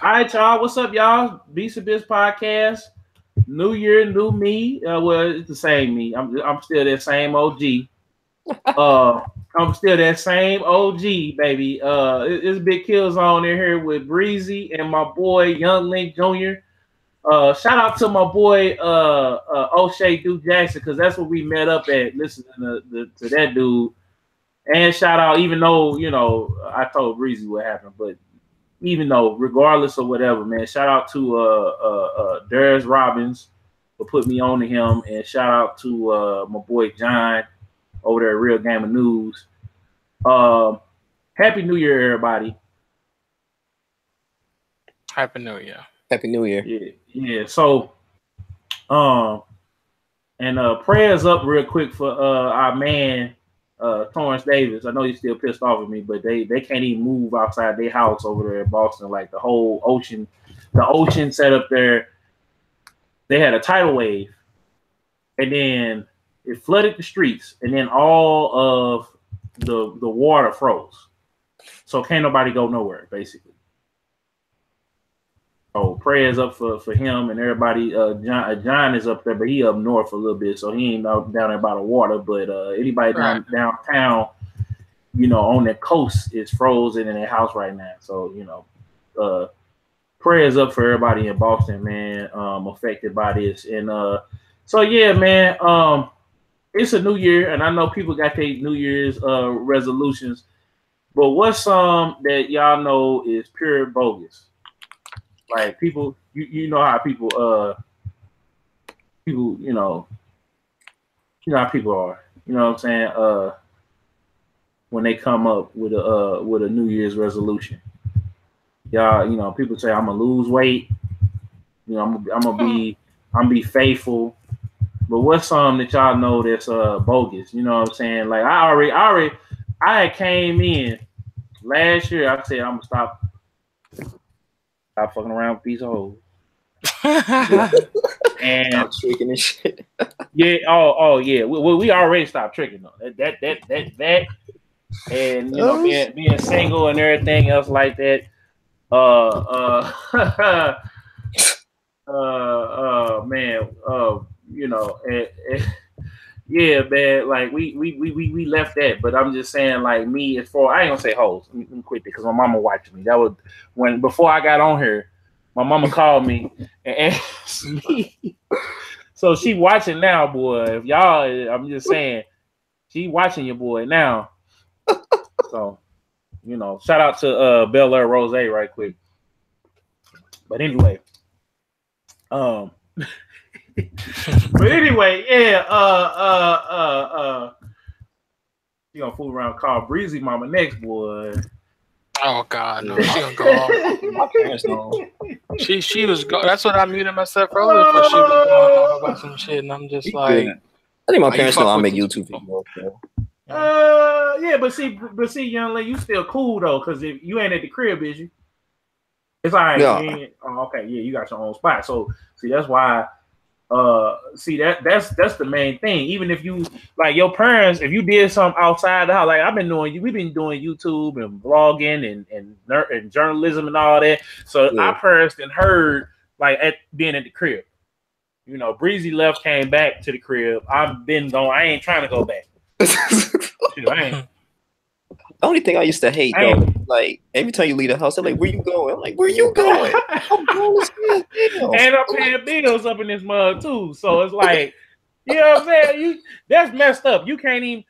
All right, y'all. What's up, y'all? Beatz N Bitz Podcast. New year, new me. Well, it's the same me. I'm still that same OG. I'm still that same OG, baby. It's Big Killzown in here with Breezy and my boy Young Link Jr. Shout out to my boy O'Shea Duke Jackson, because that's what we met up at, listening to that dude. And shout out, even though I told Breezy what happened, but even though, regardless of whatever, man, shout out to Darius Robbins for putting me on to him, and shout out to my boy John over there at Real Game of News. Happy New Year, everybody. Happy New Year. Happy New Year. Yeah. So, prayers up real quick for our man Torrance Davis. I know he's still pissed off at me, but they can't even move outside their house over there in Boston. Like the ocean set up there. They had a tidal wave, and then it flooded the streets, and then all of the water froze. So can't nobody go nowhere, basically. So prayers up for him and everybody. John is up there, but he up north a little bit, so he ain't down there by the water. But anybody downtown, on the coast is frozen in their house right now. So prayers up for everybody in Boston, man, affected by this. And so yeah, man, it's a new year, and I know people got their New Year's resolutions, but what's some that y'all know is pure bogus? Like people, you know how people you know how people are. You know what I'm saying? When they come up with a New Year's resolution, y'all, people say I'm gonna lose weight. I'm gonna be faithful. But what's something that y'all know that's bogus? You know what I'm saying? Like I came in last year. I said I'm gonna stop fucking around with these hoes. And I'm tricking and shit. Yeah. Oh yeah. We already stopped tricking though. That. And being single and everything else like that. Man. Yeah, man. Like we left that, but I'm just saying, like me, as far I ain't gonna say hoes. Let me quit it because my mama watching me. That was before I got on here. My mama called me and asked me. So she watching now, boy. If y'all, I'm just saying, she watching your boy now. So, shout out to Bel Air Rose right quick. But anyway, yeah, she gonna fool around, call Breezy mama next, boy. Oh God, no, she gonna go off. My parents know. She was that's what I muted myself earlier for. She was going off about some shit, and I'm just like, I think my parents know I make YouTube videos. Yeah, but see, young lady, you still cool though, because if you ain't at the crib, is you? It's all right. No. Okay, yeah, you got your own spot. So see, that's why. That's the main thing. Even if you like your parents, if you did something outside the house, like we've been doing YouTube and vlogging and journalism and all that. So our parents then heard like being at the crib. Breezy left, came back to the crib. I've been going. I ain't trying to go back. The only thing I used to hate though, like every time you leave the house, I'm like, "Where you going?" I'm like, "Where you going?" I'm going to school. And I'm paying bills up in this mug too, so it's like, you know what I'm saying? That's messed up. You can't even,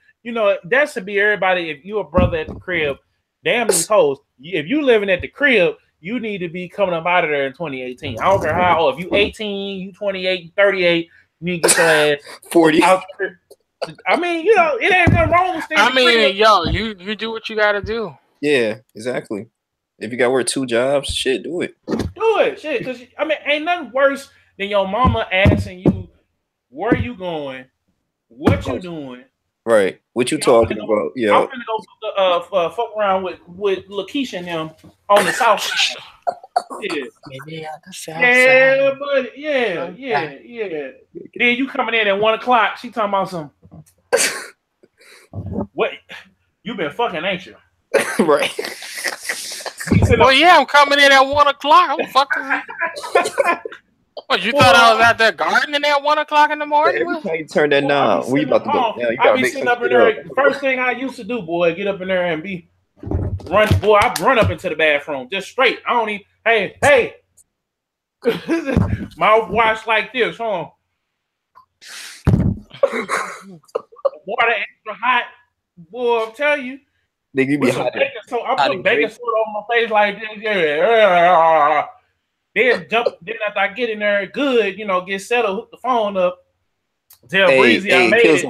that should be everybody. If you a brother at the crib, damn these hoes. If you living at the crib, you need to be coming up out of there in 2018. I don't care how old. If you 18, you 28, 38, you need to get your ass 40. out the crib. I mean, it ain't nothing wrong with staying. I mean, yo, you do what you gotta do. Yeah, exactly. If you gotta work 2 jobs, shit, do it. Do it, shit. Because ain't nothing worse than your mama asking you where you going, what you doing. Right. What you talking about? Yeah. I'm gonna go fuck around with Lakeisha and them on the south side. Yeah. Maybe on the south side. Buddy. Yeah. Then you coming in at 1:00. She talking about some. What? You been fucking, ain't you? Right. Well, yeah, I'm coming in at 1 o'clock. Who the fuck is he? What, you thought I was out there gardening at 1 o'clock in the morning? Every time you turn that knob, we about to go. I be sitting up in there. First thing I used to do, boy, get up in there and I run up into the bathroom just straight. I don't even. Hey, my watch like this. Hold on. Water extra hot, boy. I'm telling you. They give me hot. So I put baking soda on my face like this. Yeah. Then after I get in there, good, get settled, hook the phone up. Tell Breezy I made it.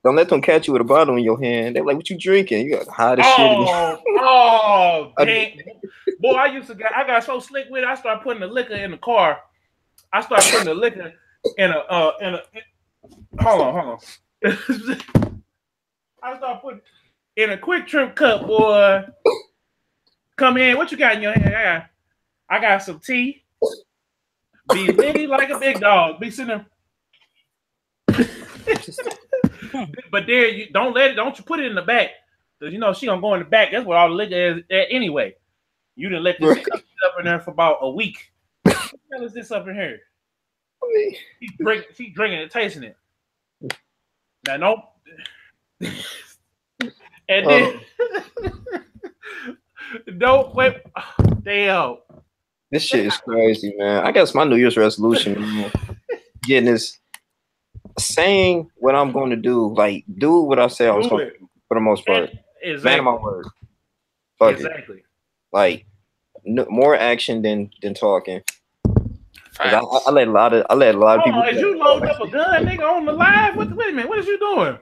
Don't let them catch you with a bottle in your hand. They're like, "What you drinking?" You got hot as shit. Dang. Boy, I got so slick with it. I started putting the liquor in the car. I started putting the liquor in a hold on. I started putting in a quick trip cup, boy. Come in. What you got in your hand? I got some tea. Be litty like a big dog. Be sitting there. But there, you don't you put it in the back. Because she gonna go in the back. That's what all the liquor is anyway. You done let this shit up in there for about a week. What the hell is this up in here? She's drinking and tasting it. Now, no. And then don't wait. Damn. This shit is crazy, man. I guess my New Year's resolution, man, getting this, saying what I'm going to do, like do what I say I was going to do for the most part. Exactly. Man of my word. Fuck exactly. It. Like more action than talking. I let a lot of people. Is you loading up a gun, nigga, on the live? Wait a minute, what is you doing?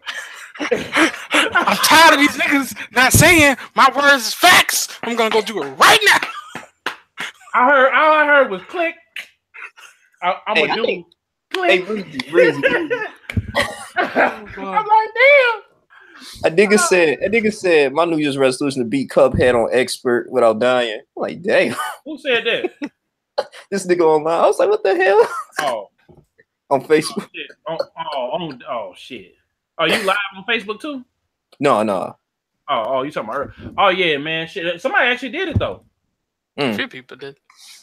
I'm tired of these niggas not saying my words is facts. I'm gonna go do it right now. All I heard was click. I'm gonna do click. Hey, Breezy. I'm like, damn. A nigga said my New Year's resolution to beat Cuphead on expert without dying. I'm like, damn. Who said that? This nigga online. I was like, what the hell? Oh. On Facebook. Oh shit. Are you live on Facebook too? No. Oh, you talking about her? Oh yeah, man. Shit. Somebody actually did it though. A few people did.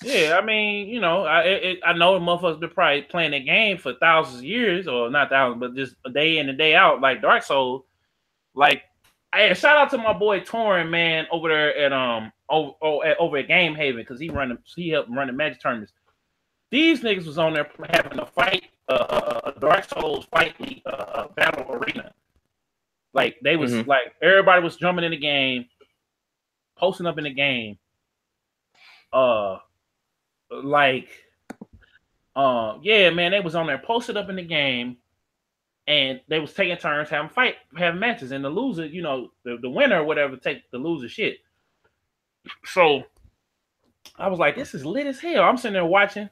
Yeah, I mean, I know motherfuckers been probably playing that game for thousands of years, or not thousands, but just a day in and day out, like Dark Souls. Like, shout out to my boy Torin, man, over there at over at Game Haven, because he helped run the Magic tournaments. These niggas was on there having a fight, a Dark Souls fight league, battle arena. Like they was like everybody was jumping in the game, posting up in the game. Yeah, man, they was on there posted up in the game, and they was taking turns having matches, and the loser, the winner or whatever, take the loser shit. So I was like, this is lit as hell. I'm sitting there watching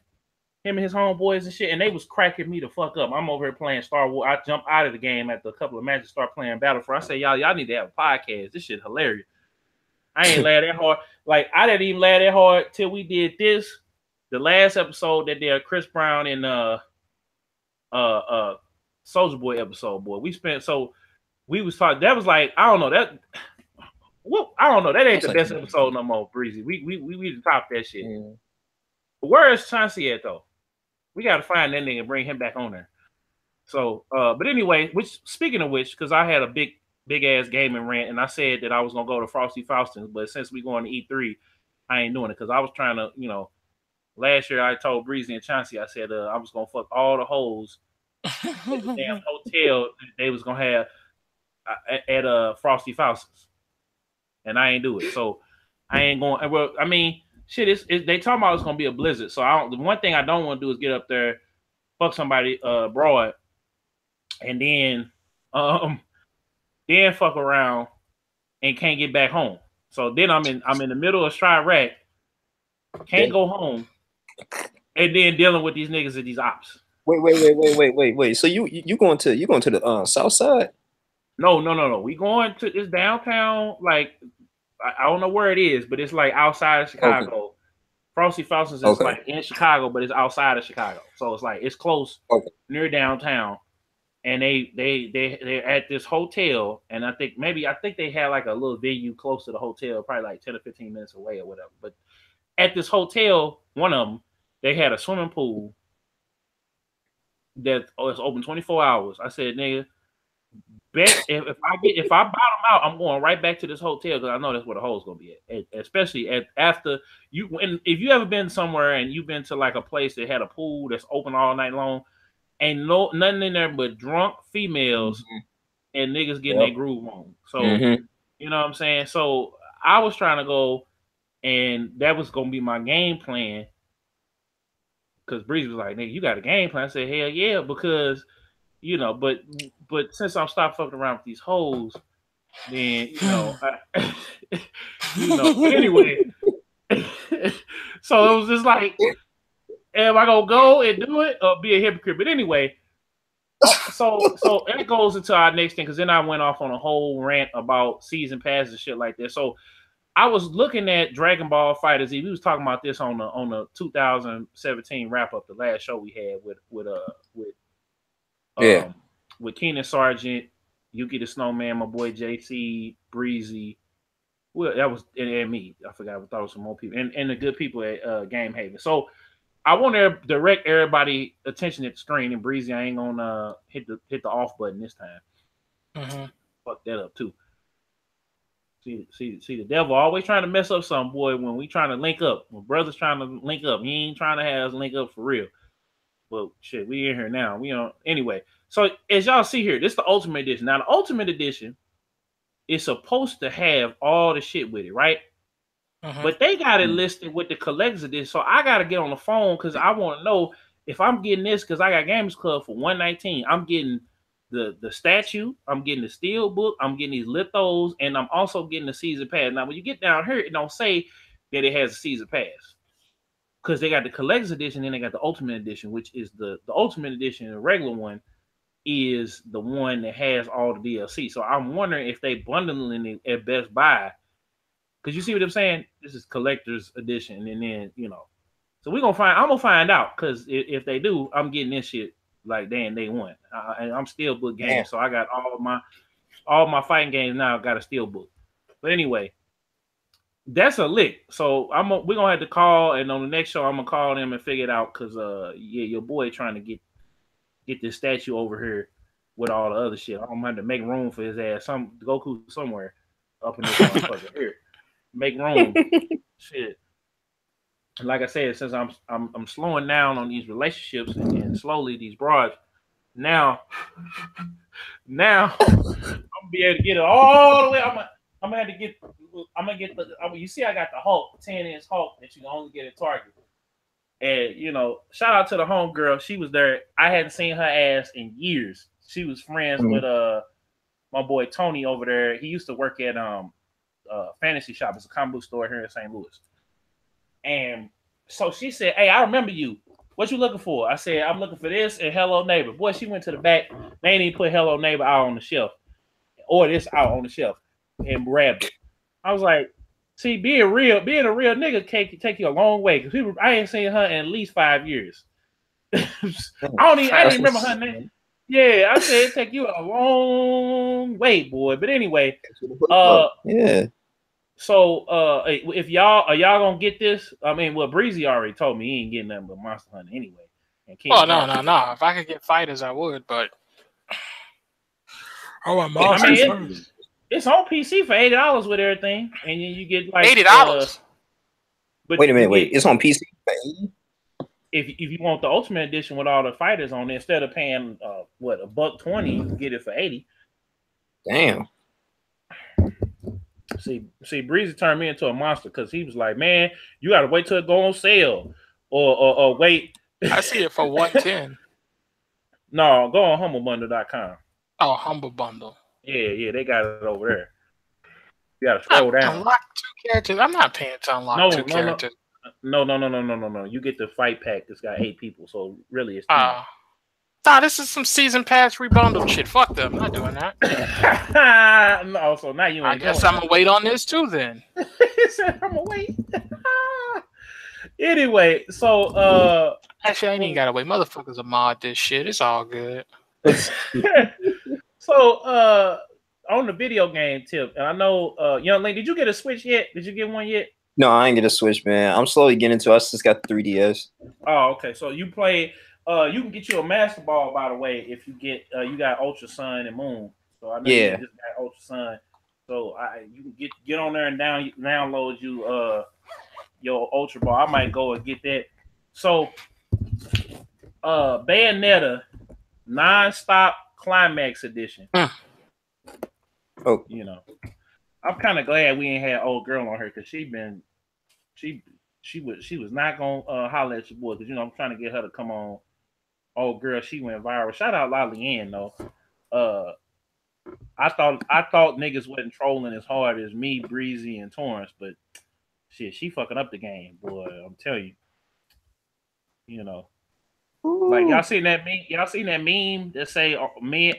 him and his homeboys and shit, and they was cracking me the fuck up. I'm over here playing Star Wars. I jumped out of the game after a couple of matches, start playing Battlefront. I say, y'all need to have a podcast. This shit hilarious. I ain't laugh that hard. Like, I didn't even laugh that hard till we did this. The last episode that did Chris Brown and Soulja Boy episode, boy. We was talking. That was like, I don't know that. Well, I don't know. That ain't the best episode no more, Breezy. We top that shit. Yeah. Where is Chauncey at though? We gotta find that nigga and bring him back on there. So, but anyway, speaking of which, because I had a big ass gaming rant, and I said that I was gonna go to Frosty Faustin's, but since we going to E3, I ain't doing it because I was trying to, last year I told Breezy and Chauncey, I said I was gonna fuck all the hoes at the damn hotel they was gonna have at Frosty Faustin's, and I ain't do it. So I ain't going. Well, I mean, shit, they talking about it's gonna be a blizzard. So the one thing I don't want to do is get up there, fuck somebody broad, and then fuck around and can't get back home. So then I'm in the middle of Chirac, can't go home, and then dealing with these niggas and these ops. Wait. So you going to the south side? No. We going to this downtown, like I don't know where it is, but it's like outside of Chicago. Okay. Frosty Faustin's is like in Chicago, but it's outside of Chicago. So it's like it's close, near downtown. and they're at this hotel, and I think they had like a little venue close to the hotel, probably like 10 or 15 minutes away or whatever. But at this hotel, one of them, they had a swimming pool that was open 24 hours. I said, nigga, bet if I bottom out, I'm going right back to this hotel because I know that's where the hole's gonna be at. Especially after you, if you ever been somewhere and you've been to like a place that had a pool that's open all night long, ain't nothing in there but drunk females and niggas getting their groove on. So you know what I'm saying. So I was trying to go, and that was gonna be my game plan. Because Breezy was like, nigga, you got a game plan. I said, hell yeah, because you know, but since I'm stopped fucking around with these hoes, then you know, But anyway, so it was just like, am I gonna go and do it or be a hypocrite? But anyway, so it goes into our next thing because then I went off on a whole rant about season passes and shit like that. So I was looking at Dragon Ball FighterZ. We was talking about this on the 2017 wrap up, the last show we had with Keenan Sargent, Yuki the Snowman, my boy JC, Breezy. Well, that was and me. I forgot. I thought it was some more people and the good people at Game Haven. So I want to direct everybody attention at the screen. And Breezy, I ain't gonna hit the off button this time. Fuck that up too. See, the devil always trying to mess up something, boy. When we trying to link up, when brothers trying to link up, he ain't trying to have us link up for real. Well, shit, we in here now. We on anyway. So as y'all see here, this is the Ultimate Edition. Now the Ultimate Edition is supposed to have all the shit with it, right? But they got it listed with the Collector's Edition. So I got to get on the phone because I want to know if I'm getting this because I got Gamers Club for $119. I'm getting the statue, I'm getting the steel book, I'm getting these lithos, and I'm also getting the season pass. Now, when you get down here, it don't say that it has a season pass because they got the Collector's Edition and they got the Ultimate Edition, which is the Ultimate Edition. The regular one is the one that has all the DLC. So I'm wondering if they bundling it at Best Buy because you see what I'm saying. This is Collector's Edition, and then so I'm gonna find out because if they do, I'm getting this shit. Like they won, and I'm still book games, so I got all my fighting games now. Got a steel book, but anyway, that's a lick. So we're gonna have to call, and on the next show, I'm gonna call them and figure it out because your boy trying to get this statue over here with all the other shit. I'm gonna have to make room for his ass. Goku somewhere up in this motherfucker here. Make room, shit. Like I said, since I'm slowing down on these relationships and slowly these broads, now I'm gonna be able to get it all the way. I'm gonna get you see I got the Hulk 10-inch Hulk that you can only get at Target. And shout out to the homegirl. She was there. I hadn't seen her ass in years. She was friends with my boy Tony over there. He used to work at Fantasy Shop. It's a comic book store here in St. Louis. And so she said, "Hey, I remember you. What you looking for?" I said, "I'm looking for this and Hello Neighbor." Boy, she went to the back. They ain't even put Hello Neighbor out on the shelf or this out on the shelf and grabbed it. I was like, see, being a real nigga can take you a long way because I ain't seen her in at least 5 years. I didn't remember her name. Yeah, I said it take you a long way, boy. But anyway, yeah. So if y'all gonna get this, I mean, well, Breezy already told me he ain't getting nothing but Monster Hunter anyway. Oh no. If I could get fighters, I would, but I want Monster Hunter. It's on PC for $80 with everything, and you get like $80. But wait a minute, it's on PC for $80? If you want the Ultimate Edition with all the fighters on it, instead of paying $120, you can get it for $80. Damn. See, Breezy turned me into a monster because he was like, "Man, you gotta wait till it go on sale, or wait." I see it for $110. No, go on humblebundle.com. Oh, Humble Bundle. Yeah, they got it over there. You gotta scroll down. Unlock 2 characters. I'm not paying to unlock 2 characters. No. You get the fight pack that's got 8 people, so really it's 2. Nah, this is some season pass rebundle shit. Fuck them. I'm not doing that. No, so now you ain't I guess I'm gonna wait on this too then. He said I'm gonna wait. Anyway, so actually I ain't even gotta wait. Motherfuckers are mod this shit. It's all good. So, on the video game tip, and I know, Young Link, did you get a Switch yet? Did you get one yet? No, I ain't get a Switch, man. I'm slowly getting into it. I just got the 3DS. Oh, okay. So you play. You can get you a Master Ball, by the way, if you get you got Ultra Sun and Moon. So I know you just got Ultra Sun. So you can get on there and download you your Ultra Ball. I might go and get that. So Bayonetta non-stop Climax edition. Oh, you know, I'm kind of glad we ain't had old girl on her because she was not gonna holler at your boy because I'm trying to get her to come on. Old girl, she went viral. Shout out Lolly Ann though. I thought niggas wasn't trolling as hard as me, Breezy, and Torrance, but shit, she fucking up the game, boy. I'm telling you. Like y'all seen that meme? Y'all seen that meme that say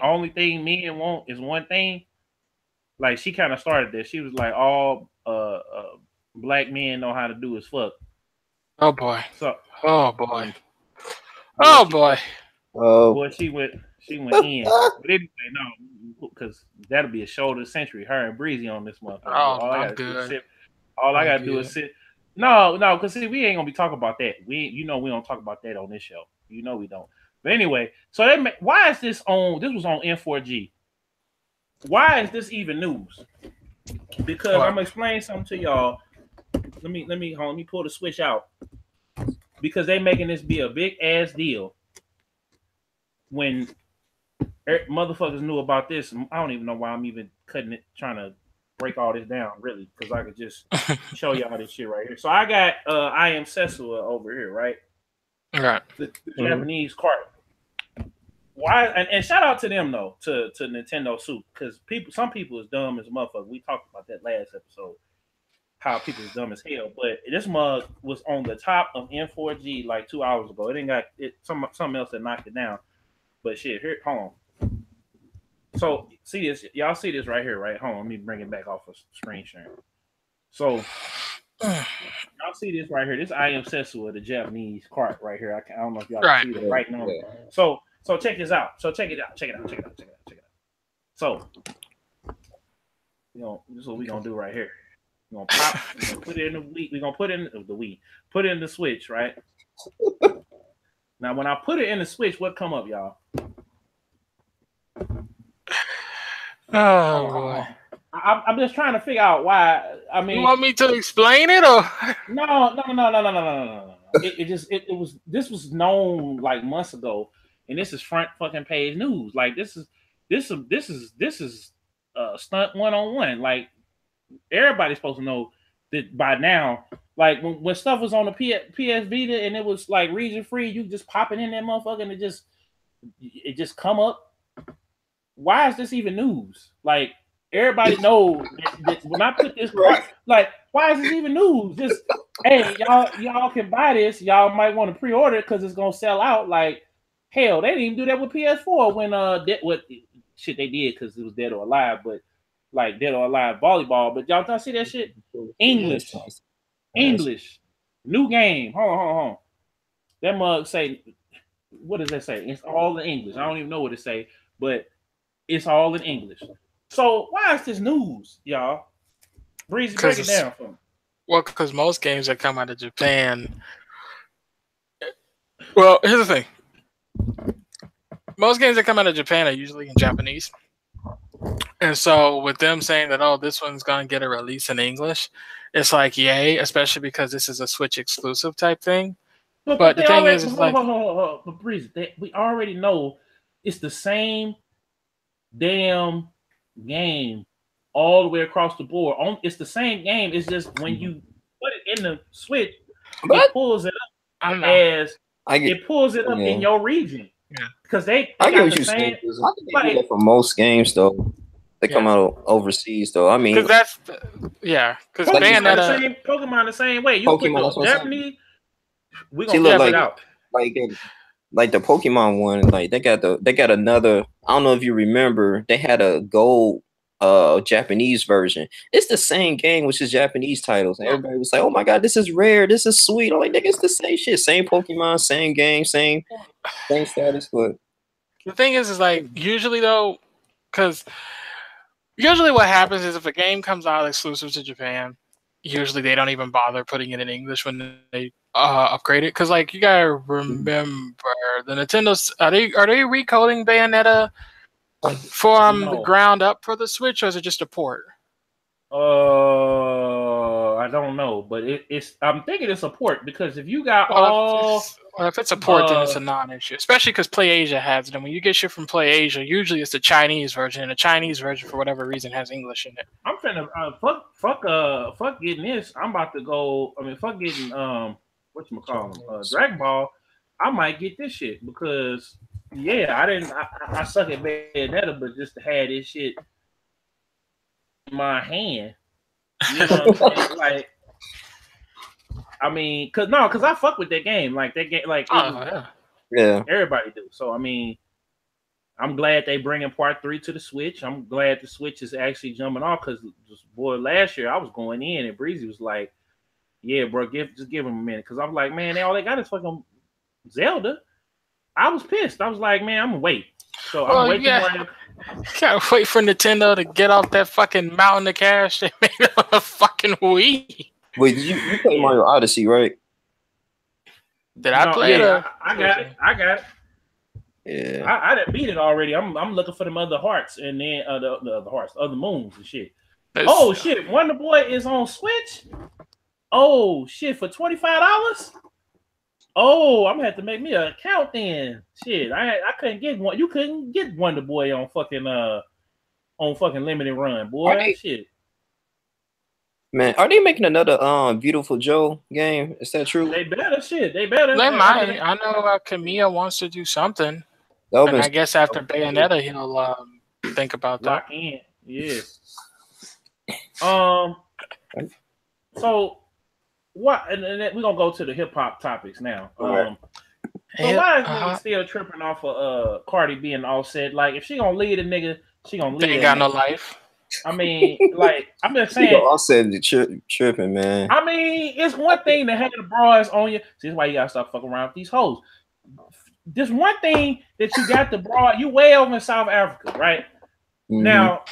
only thing men want is one thing? Like she kind of started this. She was like, all black men know how to do is fuck. Oh boy. Boy, she went in. But anyway, no, because that'll be a show of the century. Her and Breezy on this month. I'm good. All I gotta do is sit. No, because see, we ain't gonna be talking about that. We don't talk about that on this show. We don't. But anyway, so why is this on? This was on N4G. Why is this even news? Because I'm gonna explain something to y'all. Let me pull the switch out. Because they making this be a big ass deal. When motherfuckers knew about this, I don't even know why I'm even cutting it, trying to break all this down, really, because I could just show y'all this shit right here. So I got I Am Sesua over here, right? Right. The Japanese cart. Why? And shout out to them though, to Nintendo Soup, because some people is dumb as a motherfucker. We talked about that last episode, how people is dumb as hell. But this mug was on the top of N4G like 2 hours ago. It ain't got something else that knocked it down. But shit, here, hold on. So see this, y'all see this right here, right? Hold on, let me bring it back off of screen sharing. So y'all see this right here. This I Am Sesua, the Japanese cart right here. I don't know if y'all can see the right number. So check this out. So check it out. So this is what we gonna do right here. We're gonna put it in the Wii. We're gonna put it in the Wii. Put it in the Switch, right? Now, when I put it in the Switch, what come up, y'all? Oh boy! I'm just trying to figure out why. I mean, you want me to explain it or no? This was known like months ago, and this is front fucking page news. Like this is stunt 101. Like everybody's supposed to know that by now. Like when stuff was on the PS Vita and it was like region free, you just pop it in that motherfucker and it just come up. Why is this even news? Like everybody knows that when I put this, like why is this even news? Just hey, y'all can buy this. Y'all might want to pre-order it because it's gonna sell out. Like hell, they didn't even do that with PS4 when what shit they did because it was Dead or Alive, but like Dead or Alive volleyball. But y'all see that shit? English, new game. Hold on. That mug say, what does that say? It's all in English. I don't even know what it say, but it's all in English. So why is this news, y'all? Breezy, break it down for me. Well, because most games that come out of Japan. Well, here's the thing. Most games that come out of Japan are usually in Japanese. And so with them saying that, this one's going to get a release in English, it's like, yay, especially because this is a Switch exclusive type thing. But the thing is, Breezy, we already know it's the same damn game all the way across the board. It's the same game. It's just when you put it in the Switch, it pulls it up it pulls it up in your region. Yeah, because they I get what you're saying. I think they do that for most games though. They come out overseas though. I mean, because Bayonetta, Pokemon the same way. You Pokemon, put the Japanese, we gonna figure it out. Like the Pokemon one, like they got another. I don't know if you remember, they had a gold Japanese version. It's the same game, which is Japanese titles, and everybody was like, "Oh my god, this is rare, this is sweet." I'm like, nigga, it's the same shit, same Pokemon, same game, same status, but The thing is like usually though, because usually what happens is if a game comes out exclusive to Japan, usually they don't even bother putting it in English when they upgrade it. Because like you gotta remember the Nintendo's are they recoding Bayonetta from the ground up for the Switch, or is it just a port? I don't know, but it's. I'm thinking it's a port because if you got if it's a port, then it's a non-issue. Especially because PlayAsia has it, and when you get shit from PlayAsia, usually it's the Chinese version, and the Chinese version for whatever reason has English in it. I'm finna fuck getting this. I'm about to go. I mean, fuck getting whatchamacallit, Dragon Ball. I might get this shit because I suck at Bayonetta, but just to have this shit in my hand. You know what I'm saying? Like, I mean, cause I fuck with that game. Like that game, like everybody do. So I mean, I'm glad they bringing Part 3 to the Switch. I'm glad the Switch is actually jumping off. Cause boy, last year I was going in and Breezy was like, "Yeah, bro, just give him a minute." Cause I'm like, man, all they got is fucking Zelda. I was pissed. I was like, man, I'm gonna wait. So I'm waiting. Gotta wait for Nintendo to get off that fucking mountain of cash they made on a fucking Wii. Wait, did you play Mario Odyssey, right? Did I play it? I got it. Yeah. I done beat it already. I'm looking for them other hearts and then the other moons and shit. Oh shit, Wonder Boy is on Switch. Oh shit, for $25. Oh, I'm gonna have to make me an account then. Shit, I couldn't get one. You couldn't get Wonder Boy on fucking limited run, boy. Shit. Man, are they making another Beautiful Joe game? Is that true? They better. Shit, they better. They might. I know Kamiya wants to do something. And I guess after Bayonetta, he'll think about that. Lock in. Yeah. So. What? And then we're gonna go to the hip hop topics now. So why is nigga still tripping off of Cardi B and Offset? Like, if she gonna lead a nigga, she gonna lead. They ain't got no life. I mean, like, I'm just saying. Offset tripping, man. I mean, it's one thing to have the bras on you. This is why you gotta stop fucking around with these hoes. This one thing that you got the bra. You way over in South Africa, right? Mm-hmm. Now,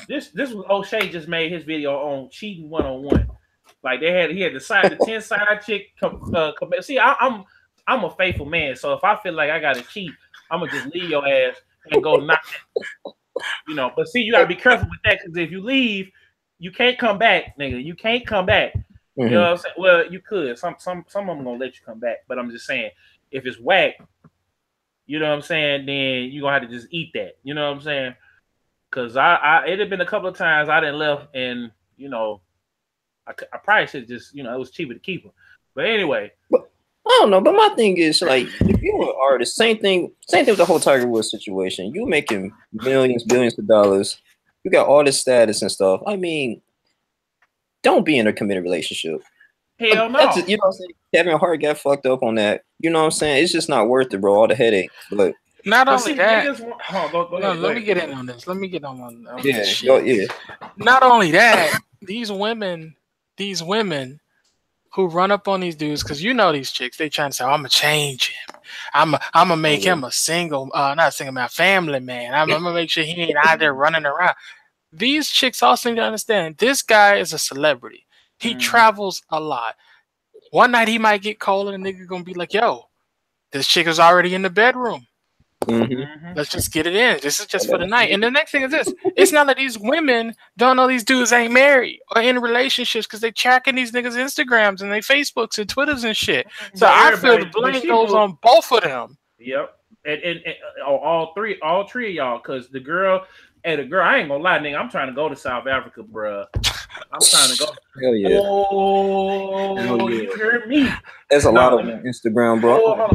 this was O'Shea just made his video on cheating 101. Like he had the 10 side chick see, I'm a faithful man, so if I feel like I gotta cheat, I'm gonna just leave your ass and go knock it. You know, but see, you gotta be careful with that because if you leave, you can't come back, nigga. You can't come back. Mm-hmm. You know what I'm saying? Well, you could. Some of them gonna let you come back, but I'm just saying, if it's whack, you know what I'm saying, then you gonna have to just eat that. You know what I'm saying? Because it had been a couple of times I didn't left, and you know. I probably should just, it was cheaper to keep them. But anyway. I don't know. But my thing is, like, if you're an artist, same thing with the whole Tiger Woods situation. You making millions, billions of dollars. You got all this status and stuff. I mean, don't be in a committed relationship. Hell no. Just, you know what I'm saying? Kevin Hart got fucked up on that. You know what I'm saying? It's just not worth it, bro. All the headache. But not only that. Let me get in on this. Let me get on this shit. Not only that, these women who run up on these dudes, because these chicks, they trying to say, I'm gonna change him. I'm gonna make him a single, not a single man, family man. I'm gonna make sure he ain't out there running around. These chicks also need to understand this guy is a celebrity. He travels a lot. One night he might get cold and a nigga gonna be like, yo, this chick is already in the bedroom. Mm-hmm. Let's just get it in. This is just for the night. And the next thing is this. It's not that these women don't know these dudes ain't married or in relationships because they tracking these niggas' Instagrams and they Facebooks and Twitters and shit. So I feel the blame goes on both of them. Yep. And all three of y'all, because the girl, I ain't gonna lie, nigga, I'm trying to go to South Africa, bruh. I'm trying to go. Hell yeah. Oh, you heard me. There's a lot of Instagram, bro.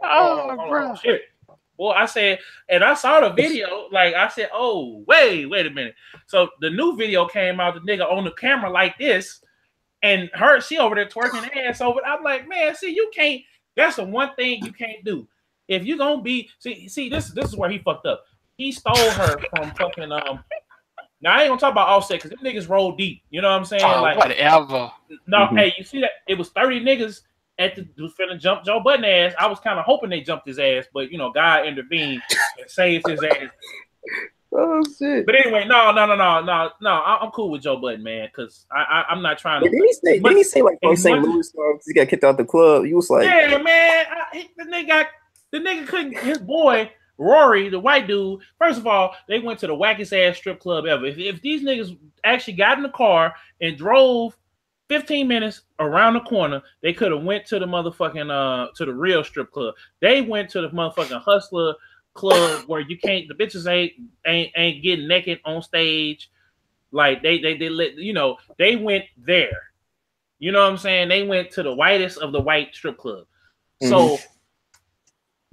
Bro. Shit. Well, I said, and I saw the video, like I said, oh, wait a minute. So the new video came out, the nigga on the camera like this, and she over there twerking ass over. I'm like, man, see, you can't, that's the one thing you can't do. If you gonna be, see, this is where he fucked up. He stole her from fucking, now I ain't gonna talk about Offset, because them niggas roll deep, you know what I'm saying? Like whatever. No, hey, you see that? It was 30 niggas, was finna jump Joe Budden ass. I was kind of hoping they jumped his ass, but God intervened and saved his ass. Oh shit! But anyway, no. I'm cool with Joe Budden, man, because I'm not trying to. Didn't he say like from St. Louis, he got kicked out the club? You was like, yeah, man. The nigga couldn't. His boy Rory, the white dude. First of all, they went to the wackest ass strip club ever. If these niggas actually got in the car and drove 15 minutes around the corner, they could have went to the motherfucking to the real strip club. They went to the motherfucking Hustler club where you can't, the bitches ain't getting naked on stage. Like they let they went there. You know what I'm saying? They went to the whitest of the white strip club. So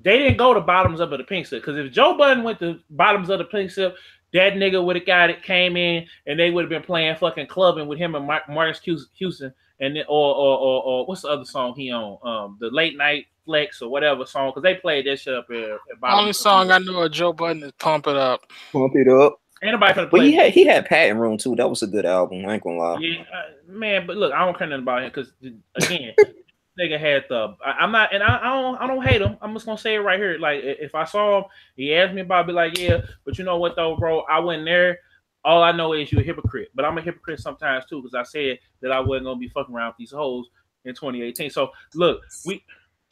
they didn't go to bottoms up of the pink slip, because if Joe Budden went to bottoms of the pink slip, that nigga would have got it, came in, and they would have been playing fucking clubbing with him and Marcus Houston, and then or what's the other song he on? The Late Night Flex or whatever song, because they played that shit up at only song I know of Joe Budden is Pump It Up. Pump It Up. Anybody finna play? But he had Patent Room too. That was a good album. I ain't gonna lie. Yeah, man. But look, I don't care nothing about him, because again, nigga had the. I'm not, and I don't hate him. I'm just gonna say it right here. Like, if I saw him, he asked me about it, be like, yeah, but you know what though, bro? I went there. All I know is you a hypocrite. But I'm a hypocrite sometimes too, because I said that I wasn't gonna be fucking around with these hoes in 2018. So look,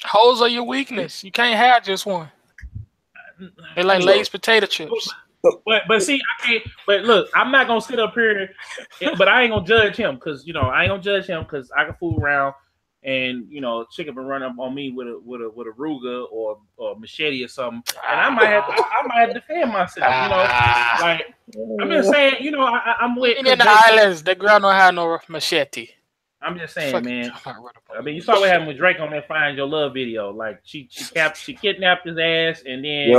hoes are your weakness. You can't have just one. They like Lay's potato chips. But see, I can't. But look, I'm not gonna sit up here. But I ain't gonna judge him, because I ain't gonna judge him, because I can fool around, and chicken been running up on me with a Ruger or machete or something, and I might have to defend myself. Like I'm just saying. I'm with. In the islands, the girl don't have no machete. I'm just saying, man. I mean, you saw what happened with Drake on that "Find Your Love" video. Like she kidnapped his ass, and then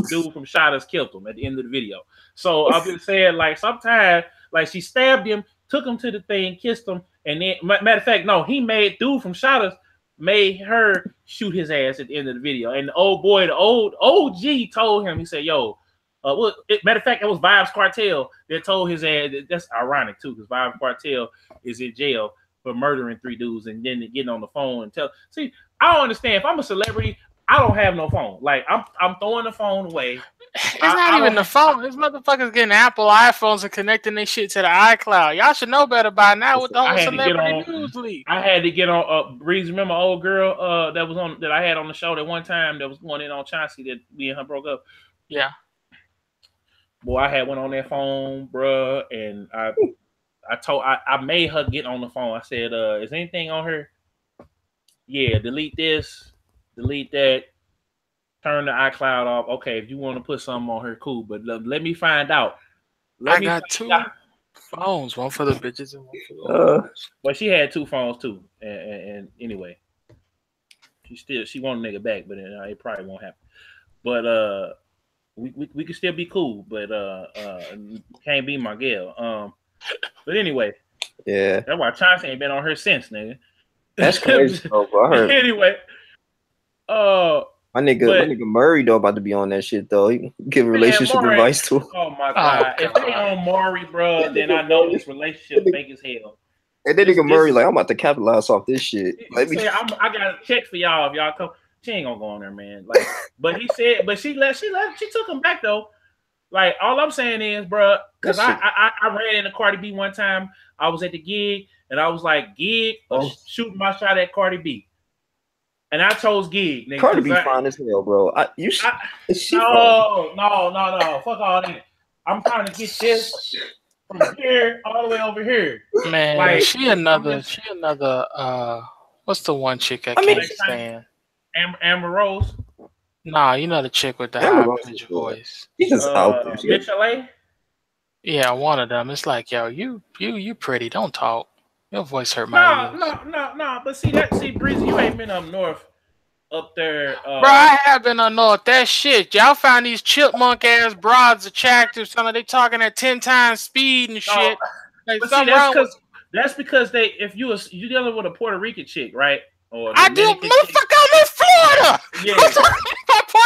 dude from Shotters killed him at the end of the video. So I'm just saying, like sometimes, like she stabbed him, took him to the thing, kissed him, and then matter of fact, no, dude from Shotters made her shoot his ass at the end of the video. And the old boy, the old OG, told him, he said, "Yo." Matter of fact, it was Vybz Kartel that told his ass. That's ironic too, because Vybz Kartel is in jail for murdering 3 dudes and then getting on the phone and tell. See, I don't understand. If I'm a celebrity, I don't have no phone. Like I'm throwing the phone away. It's not even the phone. These motherfuckers getting Apple iPhones and connecting their shit to the iCloud. Y'all should know better by now with the whole celebrity news league. I had to get on. Breeze, remember old girl that I had on the show that one time that was going in on Chauncey that me and her broke up. Yeah. Boy, I had one on that phone, bruh, and I made her get on the phone. I said, is anything on her? Yeah, delete this, delete that, turn the iCloud off. Okay, if you want to put something on her, cool. But let me find out. I got 2 phones, one for the bitches and one for the Well, she had 2 phones too. And anyway, she want a nigga back, but it probably won't happen. But we can still be cool, but can't be my girl. But anyway, yeah, that's why Chauncey ain't been on her since, nigga. That's crazy. Bro, I heard. Anyway, my nigga Murray though about to be on that shit though. He give relationship advice to him. Oh my god! If they on Maury, bro, then I know this relationship fake as hell. And then nigga Murray like, I'm about to capitalize off this shit. I got a check for y'all if y'all come. She ain't gonna go on there, man. Like, but he said, but she took him back though. Like, all I'm saying is, bro, because I ran into Cardi B one time. I was at the gig, and I was like, gig or shooting my shot at Cardi B. And I chose gig. Nigga, Cardi B fine as hell, bro. No. Fuck all that. I'm trying to get this from here all the way over here. Man, like, she another. What's the one chick I can't stand? Amber Rose. Nah, you know the chick with the high pitch voice. She's just out there. Mitchell. Yeah, one of them. It's like, yo, you pretty. Don't talk. Your voice hurt my ears. No. But see, Breezy, you ain't been up north, up there. Bro, I have been up north. That shit. Y'all find these chipmunk ass broads attractive. Some of they talking at 10 times speed and shit. Like, that's because if you dealing with a Puerto Rican chick, right? Or I do, motherfucker. I'm in Florida. Yeah.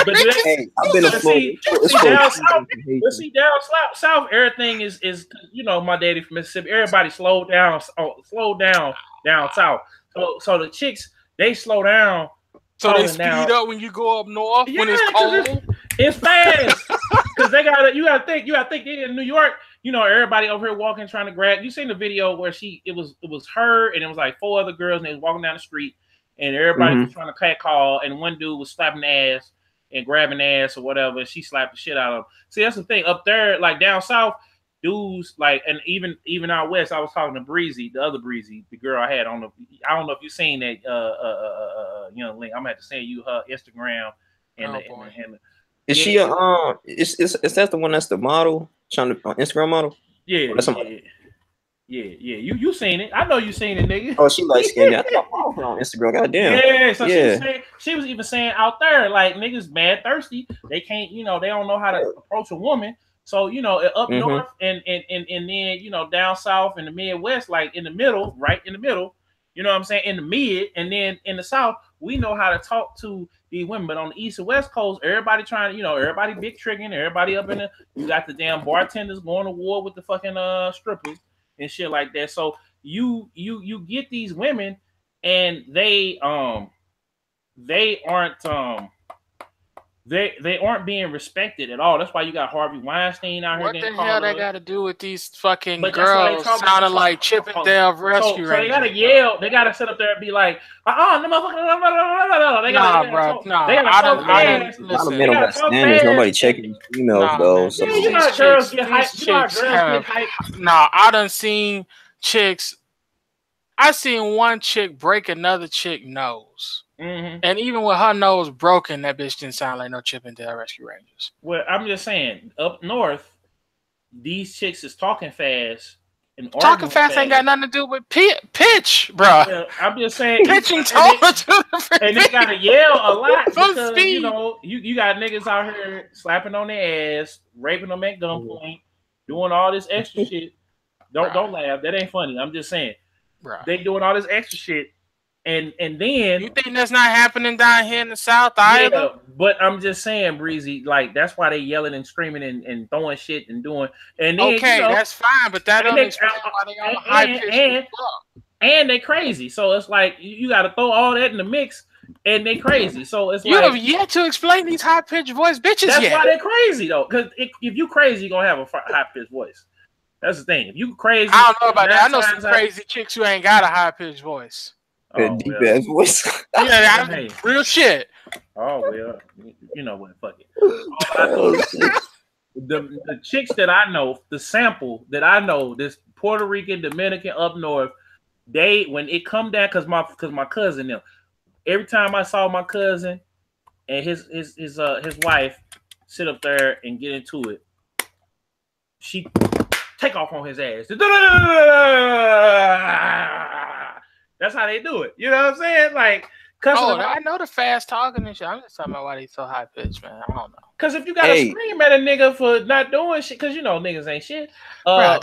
I've been to Florida. See, down south, everything is my daddy from Mississippi. Everybody slowed down down south. So the chicks, they slow down. So they speed up when you go up north when it's cold. It's fast because you gotta think they in New York. You know, everybody over here walking trying to grab. You seen the video where it was her and it was like 4 other girls and they was walking down the street and everybody was trying to catcall and one dude was slapping ass and grabbing ass or whatever. And she slapped the shit out of him. See, that's the thing up there, like down south. Dudes like, and even out west, I was talking to Breezy, the other Breezy, the girl I had on I don't know if you seen that link. I'm gonna have to send you her Instagram and is she is that the one that's the model, Instagram model? Yeah, yeah. You seen it? I know you seen it, nigga. Oh, she light skinned. I thought I was on Instagram. Goddamn. Yeah. So she was even saying out there like niggas mad thirsty. They can't, they don't know how to approach a woman. So, up north and then, down south in the Midwest, like in the middle, right in the middle, you know what I'm saying? In the mid and then in the south, we know how to talk to these women. But on the east and west coast, everybody trying to, everybody big tricking, everybody up in you got the damn bartenders going to war with the fucking strippers and shit like that. So you get these women and they aren't They aren't being respected at all. That's why you got Harvey Weinstein out here. What the hell they got to do with these fucking girls sounding like Chippendale Rescue Rangers? So they got to yell. They got to sit up there and be like, the motherfucker. They got nobody checking emails though. So you know girls get hyped. Nah, I done seen chicks. I seen one chick break another chick nose. And even with her nose broken, that bitch didn't sound like no Chippendale Rescue Rangers. Well, I'm just saying, up north, these chicks is talking fast. And talking fast ain't got nothing to do with pitch, bro. Yeah, I'm just saying, pitching tone and they gotta yell a lot because you got niggas out here slapping on their ass, raping them at gunpoint, doing all this extra shit. Don't laugh, that ain't funny. I'm just saying, they doing all this extra shit. And then you think that's not happening down here in the South either? Yeah, but I'm just saying, Breezy, like that's why they yelling and screaming and throwing shit and doing. And then, that's fine, but that don't explain why they on high pitch. And they crazy, so it's like you got to throw all that in the mix, and they crazy. So it's you have yet to explain these high pitched voice bitches. That's why they're crazy though, because if you crazy, you're gonna have a high pitched voice. That's the thing. If you crazy, I don't know about that. I know some crazy chicks who ain't got a high pitched voice. Deep ass voice. Yeah, real shit. Oh well, you know what? Fuck it. The chicks that I know, the sample that I know, this Puerto Rican, Dominican up north, when it come down, cause my cousin them. Every time I saw my cousin and his wife sit up there and get into it, she take off on his ass. That's how they do it. You know what I'm saying? Like, I know the fast talking and shit. I'm just talking about why they so high pitched, man. I don't know. Because if you gotta scream at a nigga for not doing shit, because niggas ain't shit. But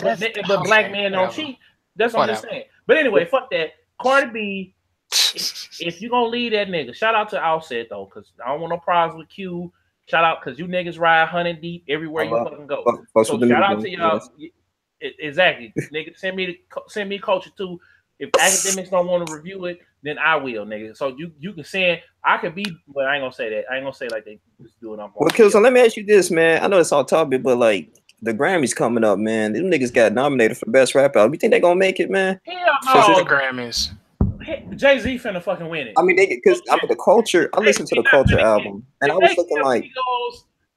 black men don't cheat. That's what I'm just saying. But anyway, fuck that. Cardi B, if you gonna leave that nigga, shout out to Offset though, because I don't want no problems with Q. Shout out because you niggas ride 100 deep everywhere you fucking go. So shout out to y'all. Exactly, nigga. Send me culture too. If Akademiks don't want to review it, then I will, nigga. So you can send. I could be, but I ain't gonna say that. I ain't gonna say like they just do it on. Well, Killzown, let me ask you this, man. I know it's all topic, but like the Grammys coming up, man. Them niggas got nominated for the best rap album. You think they gonna make it, man? Hell no. The Grammys. Jay-Z finna fucking win it. I mean, because the culture. I listened to the culture album, and I was looking like.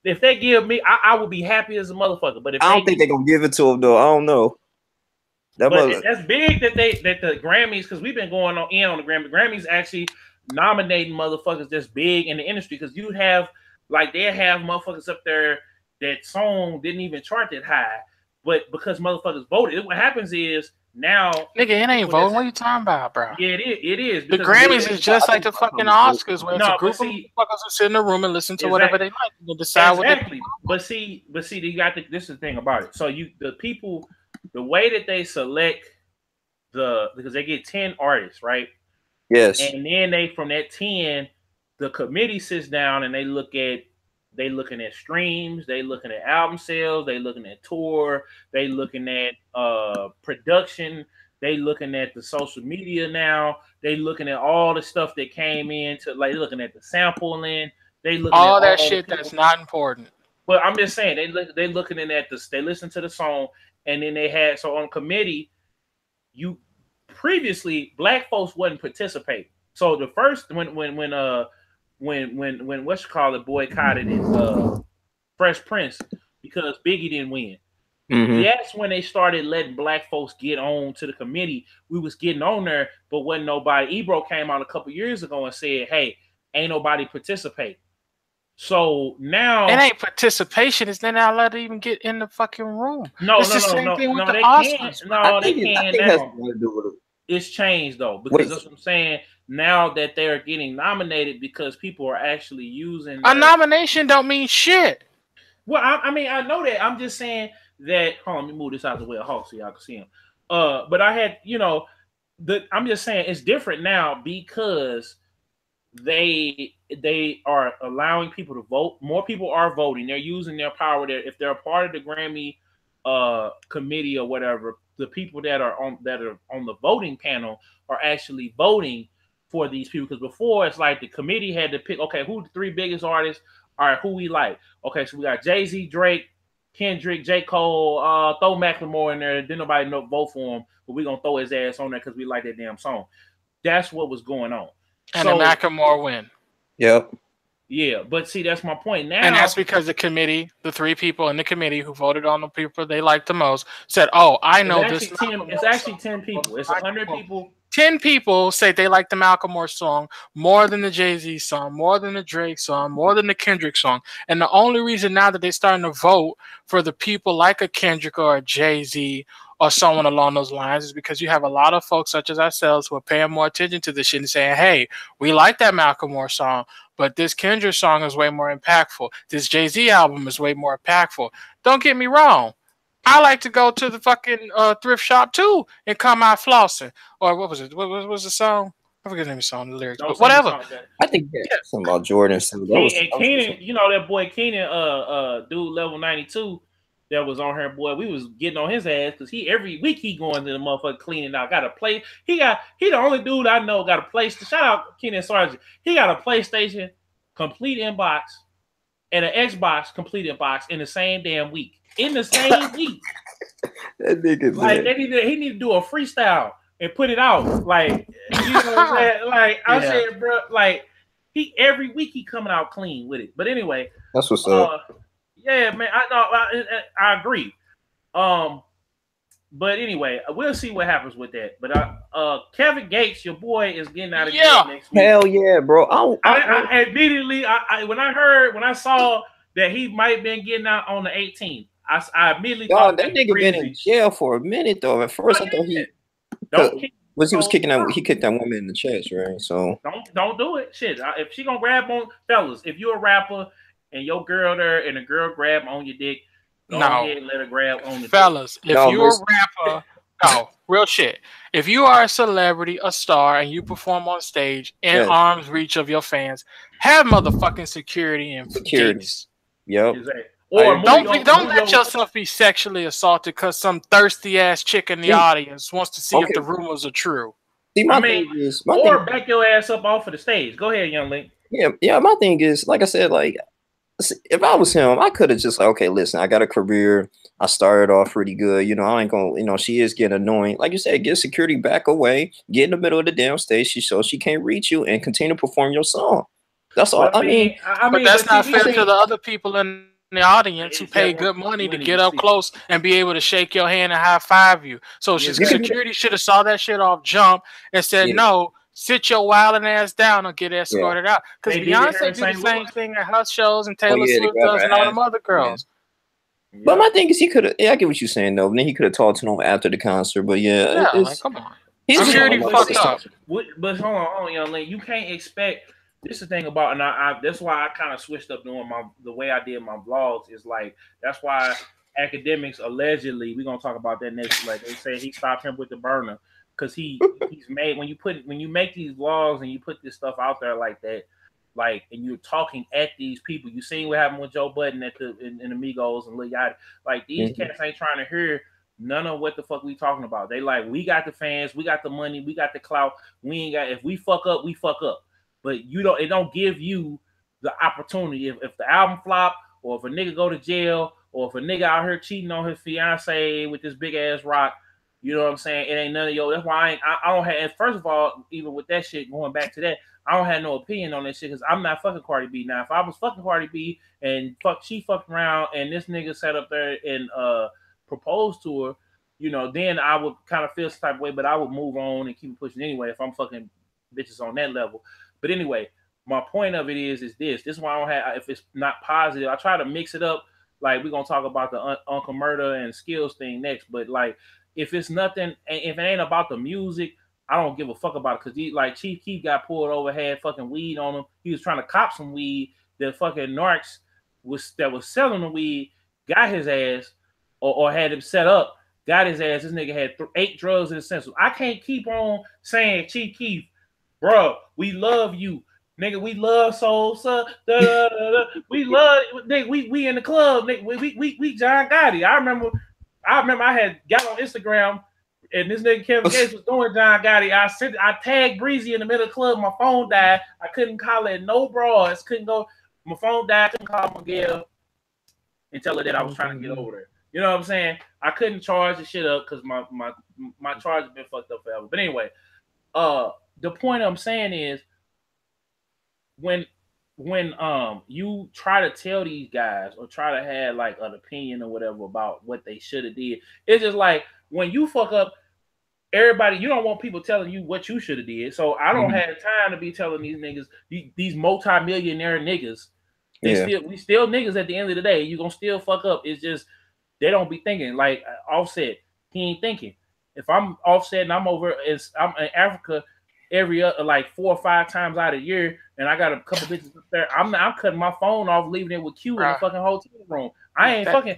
If they give me, I would be happy as a motherfucker. But if I don't think they're gonna give it to him though. I don't know. That's big that the Grammys, because we've been going on the Grammys. Grammys actually nominating motherfuckers that's big in the industry, because you have they have motherfuckers up there that song didn't even chart that high, but because motherfuckers voted, what happens is now nigga, it ain't voting. What are you talking about, bro? Yeah, it is. The Grammys is just like the fucking Oscars, where it's a group of motherfuckers who sit in a room and listen to whatever they like and decide what they. But see, you got this is the thing about it. So the people. The way that they select because they get 10 artists, right? Yes. And then from that 10, the committee sits down and they looking at streams, they looking at album sales, they looking at tour, they looking at production, They looking at the social media now. They looking at all the stuff that came in to like looking at the sampling. They looking all at that all shit that's not important. But I'm just saying they looking at this. They listen to the song, and then they had so on committee. You previously black folks wasn't participating. So the first when what you call it boycotted is Fresh Prince because Biggie didn't win. Mm-hmm. That's when they started letting black folks get on to the committee. We was getting on there, but wasn't nobody. Ebro came out a couple years ago and said, "Hey, ain't nobody participate." So now it ain't participation. It's then not allowed to even get in the fucking room. No, it's the same thing with the they Oscars. can't. No, they can't now. It's changed though because that's what I'm saying. Now that they're getting nominated because people are actually using a nomination don't mean shit. Well, I mean I know that. I'm just saying that. Hold on, let me move this out of the way of Hawk so y'all can see him. But I had I'm just saying it's different now because they are allowing people to vote. More people are voting. They're using their power. If they're a part of the Grammy committee or whatever, the people that are on the voting panel are actually voting for these people. Because before it's like the committee had to pick, okay, who the 3 biggest artists are, who we like. Okay, so we got Jay-Z, Drake, Kendrick, J. Cole, throw Macklemore in there. Didn't nobody vote for him, but we're gonna throw his ass on there because we like that damn song. That's what was going on. And the Macklemore win. Yep. Yeah, but see, that's my point now. And that's because the committee, the 3 people in the committee who voted on the people they liked the most, said, "Oh, I know this." It's actually 10 people. It's 100 people. 10 people say they like the Macklemore song more than the Jay-Z song, more than the Drake song, more than the Kendrick song. And the only reason now that they're starting to vote for the people like a Kendrick or a Jay-Z or someone along those lines is because you have a lot of folks such as ourselves who are paying more attention to this shit and saying, "Hey, we like that Macklemore song, but this Kendrick song is way more impactful. This Jay-Z album is way more impactful." Don't get me wrong. I like to go to the fucking thrift shop too and come out flossing. Or what was it? What was the song? I forget the name of the song, the lyrics, but whatever. I think something about Jordan. And Keenan, that boy Keenan, dude level 92 that was on her, boy, we was getting on his ass because every week he going to the motherfucker cleaning out. Got a play. He the only dude I know got a PlayStation. Shout out Keenan Sargent. He got a PlayStation complete inbox and an Xbox complete inbox in the same damn week. In the same week. That nigga, like he need to do a freestyle and put it out. Like, you know what I'm saying? Like I said, bro, like every week he coming out clean with it. But anyway, that's what's up. Yeah, man, I agree. But anyway, we'll see what happens with that. But Kevin Gates, your boy, is getting out of jail next week. Hell yeah, bro. I immediately when I saw that he might have been getting out on the 18th. I immediately thought that nigga been in jail for a minute though. At first, I thought he was kicking that. He kicked that woman in the chest, right? So don't do it. Shit, if she gonna grab on fellas, if you're a rapper and your girl there and a girl grab on your dick, go ahead and let her grab on the fellas. Dick. If you're a rapper, no real shit. If you are a celebrity, a star, and you perform on stage in arm's reach of your fans, have motherfucking security and gates. Yep. Exactly. Or don't let yourself be sexually assaulted because some thirsty ass chick in the audience wants to see if the rumors are true. See, back your ass up off of the stage. Go ahead, young lady. Yeah. My thing is, like I said, like if I was him, I could have just like, okay, listen, I got a career. I started off pretty good. I ain't gonna, she is getting annoying. Like you said, get security back away, get in the middle of the damn stage so she can't reach you and continue to perform your song. That's all. I mean, but that's not fair to the other people in the audience who pay good money to get up close and be able to shake your hand and high five you. So security should have saw that shit off jump and said, no, sit your wilding ass down or get escorted out. Because Beyonce do the same thing at her shows and Taylor Swift does and all them other girls. Yeah. But my thing is he could have, I get what you're saying though, but then he could have talked to them after the concert, but like, come on. Security fucked up. But hold on, young lady, you can't expect. This is the thing about, and that's why I kind of switched up doing the way I did my vlogs. Is like that's why Akademiks allegedly, we're gonna talk about that next. Like they say he stopped him with the burner because he's made when you make these vlogs and you put this stuff out there like that, like and you're talking at these people. You seen what happened with Joe Budden in Amigos and Lil Yachty. Like these cats ain't trying to hear none of what the fuck we talking about. They like, we got the fans, we got the money, we got the clout. We ain't got, if we fuck up, we fuck up. But it don't give you the opportunity. If the album flop, or if a nigga go to jail, or if a nigga out here cheating on his fiance with this big ass rock, you know what I'm saying? It ain't none of that's why I don't have. And first of all, even with that shit, going back to that, I don't have no opinion on that shit because I'm not fucking Cardi B. Now, if I was fucking Cardi B and she fucked around and this nigga sat up there and proposed to her, you know, then I would kind of feel some type of way, but I would move on and keep it pushing anyway if I'm fucking bitches on that level. But anyway, my point of it is this. This is why I don't have, if it's not positive, I try to mix it up. Like, we're going to talk about the Uncle Murder and Skills thing next, but like, if it's nothing, if it ain't about the music, I don't give a fuck about it. Because like Chief Keef got pulled over, had fucking weed on him. He was trying to cop some weed. The fucking narcs that was selling the weed got his ass, or had him set up, got his ass. This nigga had 8 drugs in his senses. I can't keep on saying, Chief Keef, bro, we love you. Nigga, we love Soul, son. We love, nigga, we in the club, nigga. We John Gotti. I remember I had got on Instagram and this nigga Kevin Gates was doing John Gotti. I tagged Breezy in the middle of the club. My phone died. I couldn't call it no bras. Couldn't go. My phone died. Couldn't call Miguel and tell her that I was trying to get over there. You know what I'm saying? I couldn't charge the shit up because my charge has been fucked up forever. But anyway, the point I'm saying is when you try to tell these guys or try to have like an opinion or whatever about what they should have did, it's just like when you fuck up, everybody, you don't want people telling you what you should have did. So I don't have time to be telling these niggas, these multi-millionaire niggas, we still niggas at the end of the day. You gonna still fuck up. It's just they don't be thinking. Like Offset, he ain't thinking. If I'm Offset and I'm in Africa every like 4 or 5 times out of the year, and I got a couple bitches up there, I'm cutting my phone off, leaving it with Q in the fucking hotel room. I ain't fucking.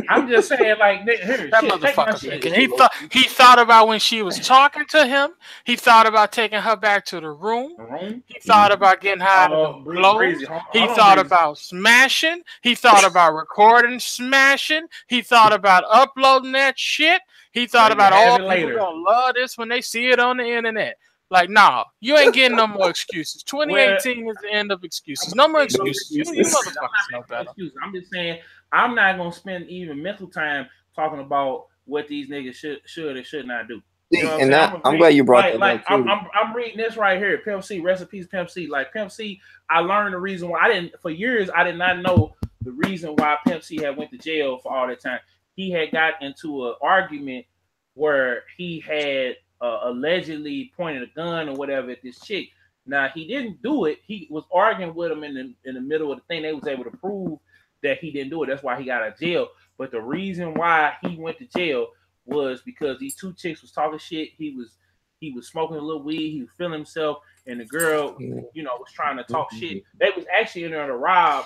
I'm just saying, like, here, that motherfucker. He thought about when she was talking to him. He thought about taking her back to the room. He thought about getting high of the clothes. He thought about smashing. He thought about recording, smashing. He thought about uploading that shit. He thought about all people gonna love this when they see it on the internet. Like, nah, you ain't getting no more excuses. 2018 is the end of excuses. No more excuses. You motherfuckers know better. I'm just saying, I'm not gonna spend even mental time talking about what these niggas should and should not do. You know and I'm glad you brought that up too. I'm reading this right here. Pimp C, rest in peace, Pimp C. Like Pimp C, I learned the reason why for years I did not know the reason why Pimp C had went to jail for all that time. He had got into an argument where he had allegedly pointed a gun or whatever at this chick. Now he didn't do it. He was arguing with him in the middle of the thing. They was able to prove that he didn't do it. That's why he got out of jail. But the reason why he went to jail was because these 2 chicks was talking shit. He was smoking a little weed. He was feeling himself, and the girl, you know, was trying to talk shit. They was actually in there to rob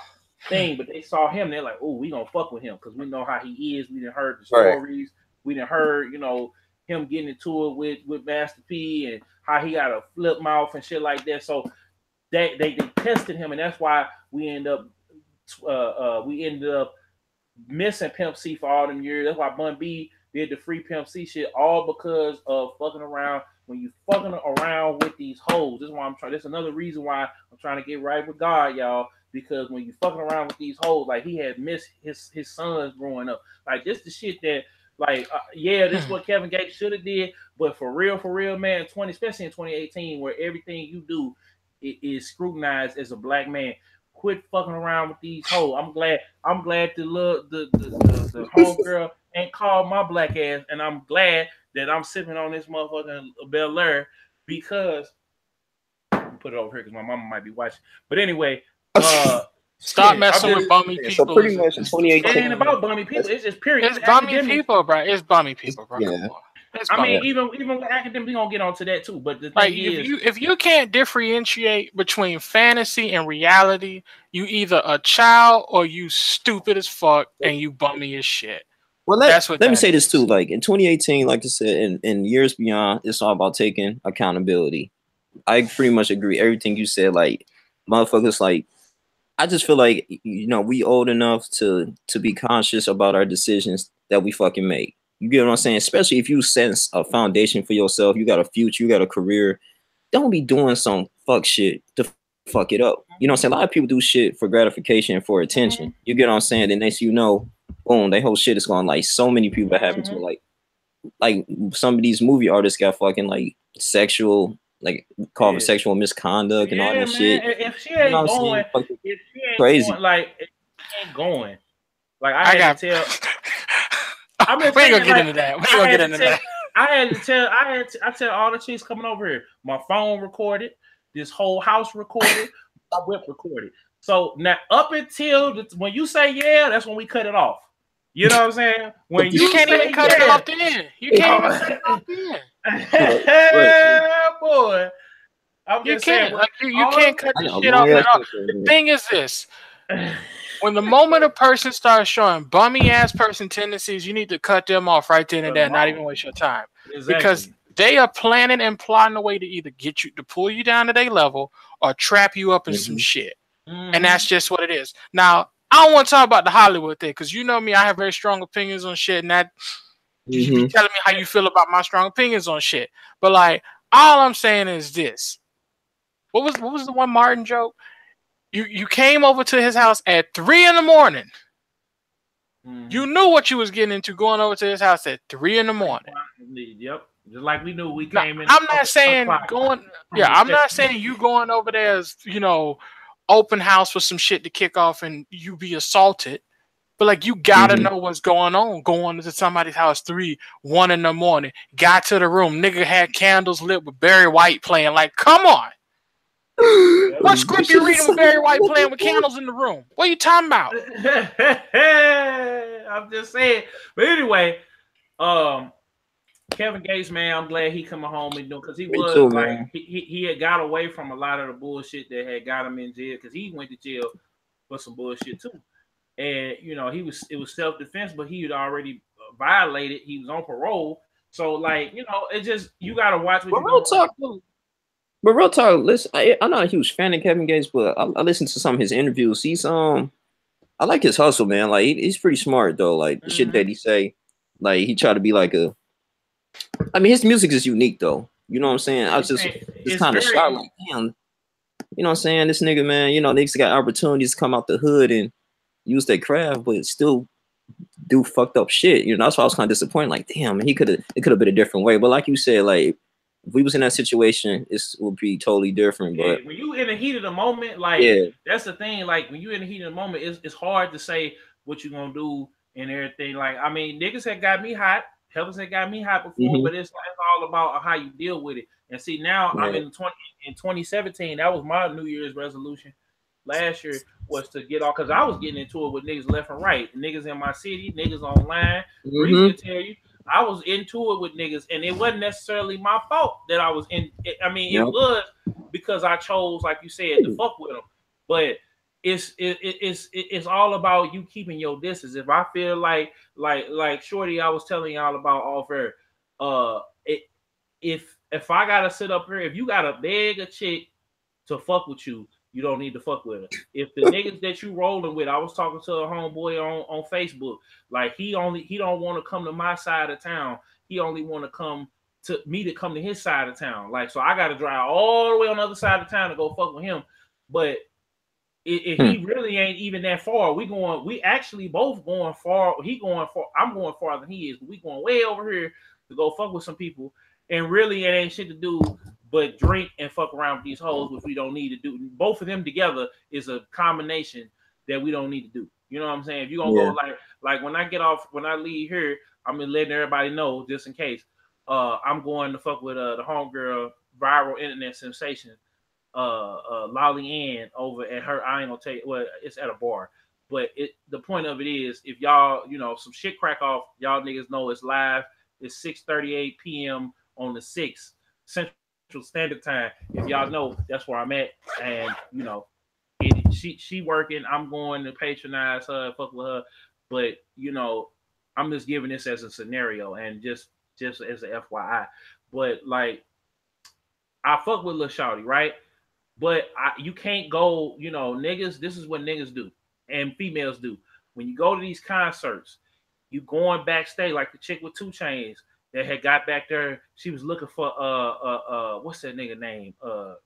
thing, but they saw him. They're like, "Oh, we gonna fuck with him because we know how he is. We didn't heard the stories. Right. We didn't heard, you know, him getting into it with Master P and how he got a flip mouth and shit like that." So they tested him, and that's why we ended up missing Pimp C for all them years. That's why Bun B did the free Pimp C shit, all because of fucking around. When you fucking around with these hoes, this is why I'm trying. That's another reason why I'm trying to get right with God, y'all. Because when you fucking around with these hoes, like he had missed his sons growing up. Like this the shit that, like, this is what Kevin Gates should have did. But for real, man, especially in 2018, where everything you do is scrutinized as a black man. Quit fucking around with these hoes. I'm glad the homegirl ain't called my black ass, and I'm glad that I'm sipping on this motherfucking Bel Air because put it over here because my mama might be watching. But anyway, stop messing with bummy people. So pretty much in 2018, it ain't about bummy people. It's just period. It's bummy people, bro. It's bummy people, bro. Yeah. I mean, even with Akademiks, we gonna get onto that too. But the thing is, if you can't differentiate between fantasy and reality, you either a child or you stupid as fuck and you bummy as shit. Well, let me say this too. Like in 2018, like I said, and years beyond, it's all about taking accountability. I pretty much agree everything you said. Like motherfuckers, like I just feel like, you know, we old enough to be conscious about our decisions that we fucking make. You get what I'm saying? Especially if you sense a foundation for yourself, you got a future, you got a career. Don't be doing some fuck shit to fuck it up. You know what I'm saying? A lot of people do shit for gratification and for attention. You get what I'm saying? Then next you know, boom, that whole shit is going like so many people that happen to it. Like some of these movie artists got fucking like sexual, like called for sexual misconduct and all that shit. If she ain't going, crazy. Like if she ain't going, like I had to tell. We ain't gonna get into that. We ain't gonna get into that. I tell all the chicks coming over here. My phone recorded. This whole house recorded. My whip recorded. So now up until when you say yeah, that's when we cut it off. You know what I'm saying? When you can't even cut it off then. You can't even cut it off then. Boy. I'm just saying. Like, you can't cut the shit off at all. The thing is this. When the moment a person starts showing bummy ass person tendencies, you need to cut them off right then and there, not even waste your time. Exactly. Because they are planning and plotting a way to either get you to pull you down to their level or trap you up in some shit. And that's just what it is. Now, I don't want to talk about the Hollywood thing because you know me, I have very strong opinions on shit, and that you be telling me how you feel about my strong opinions on shit. But like, all I'm saying is this: what was the one Martin joke? You came over to his house at 3 a.m. You knew what you was getting into going over to his house at 3 a.m. Yep, just like we knew we came in. I'm not saying going. Yeah, I'm not saying you going over there as open house for some shit to kick off and you be assaulted. But like you gotta know what's going on. Going to somebody's house 1 a.m. Got to the room, nigga had candles lit with Barry White playing. Like, come on. What script you reading with Barry White playing with candles in the room? What are you talking about? I'm just saying. But anyway, Kevin Gates, man, I'm glad he coming home and doing because he was too, like he had got away from a lot of the bullshit that had got him in jail because he went to jail for some bullshit too. And it was self-defense, but he had already violated. He was on parole, so like it just you gotta watch what real talk. But real talk, listen, I'm not a huge fan of Kevin Gates, but I listened to some of his interviews. He's I like his hustle, man. Like he's pretty smart though. Like the shit that he say, like he try to be like his music is unique though. You know what I'm saying? I was just kind of shocked, like, damn. You know what I'm saying? This nigga, man, niggas got opportunities to come out the hood and use their craft, but still do fucked up shit. That's why I was kind of disappointed. Like, damn, man, it could have been a different way. But like you said, like if we was in that situation, it would be totally different. But when you in the heat of the moment, like that's the thing. Like when you in the heat of the moment, it's hard to say what you gonna do and everything. Like I mean, niggas had got me hot. Helpers had got me hot before, but it's all about how you deal with it. And see, now I'm in 2017. That was my New Year's resolution last year was to get off because I was getting into it with niggas left and right, niggas in my city, niggas online. Reason to tell you, I was into it with niggas, and it wasn't necessarily my fault that I was in. I mean, it was because I chose, like you said, to fuck with them. But it's all about you keeping your distance. If I feel like Shorty, I was telling y'all about off air, if I gotta sit up here, if you gotta beg a chick to fuck with you, you don't need to fuck with her. If the niggas that you rolling with, I was talking to a homeboy on Facebook, like he don't want to come to my side of town. He only want to come to me to come to his side of town. Like, so I got to drive all the way on the other side of town to go fuck with him. But if he really ain't even that far, we actually both going far. He going far. I'm going farther than he is. But we going way over here to go fuck with some people. And really, it ain't shit to do but drink and fuck around with these hoes, which we don't need to do. Both of them together is a combination that we don't need to do. You know what I'm saying? If you're gonna go like when I leave here, I'm gonna letting everybody know just in case. I'm going to fuck with the homegirl, viral internet sensation, Lolly Ann over at her. I ain't gonna tell you. Well, it's at a bar, but the point of it is, if y'all, some shit crack off, y'all niggas know it's live. It's 6:38 p.m. on the 6th Central Standard Time. If y'all know, that's where I'm at, and she working. I'm going to patronize her, fuck with her, but I'm just giving this as a scenario and just as a FYI. But like, I fuck with Lil Shawty, right? But you can't go, niggas. This is what niggas do and females do. When you go to these concerts, You going backstage like the chick with 2 Chainz that had got back there. She was looking for what's that nigga name?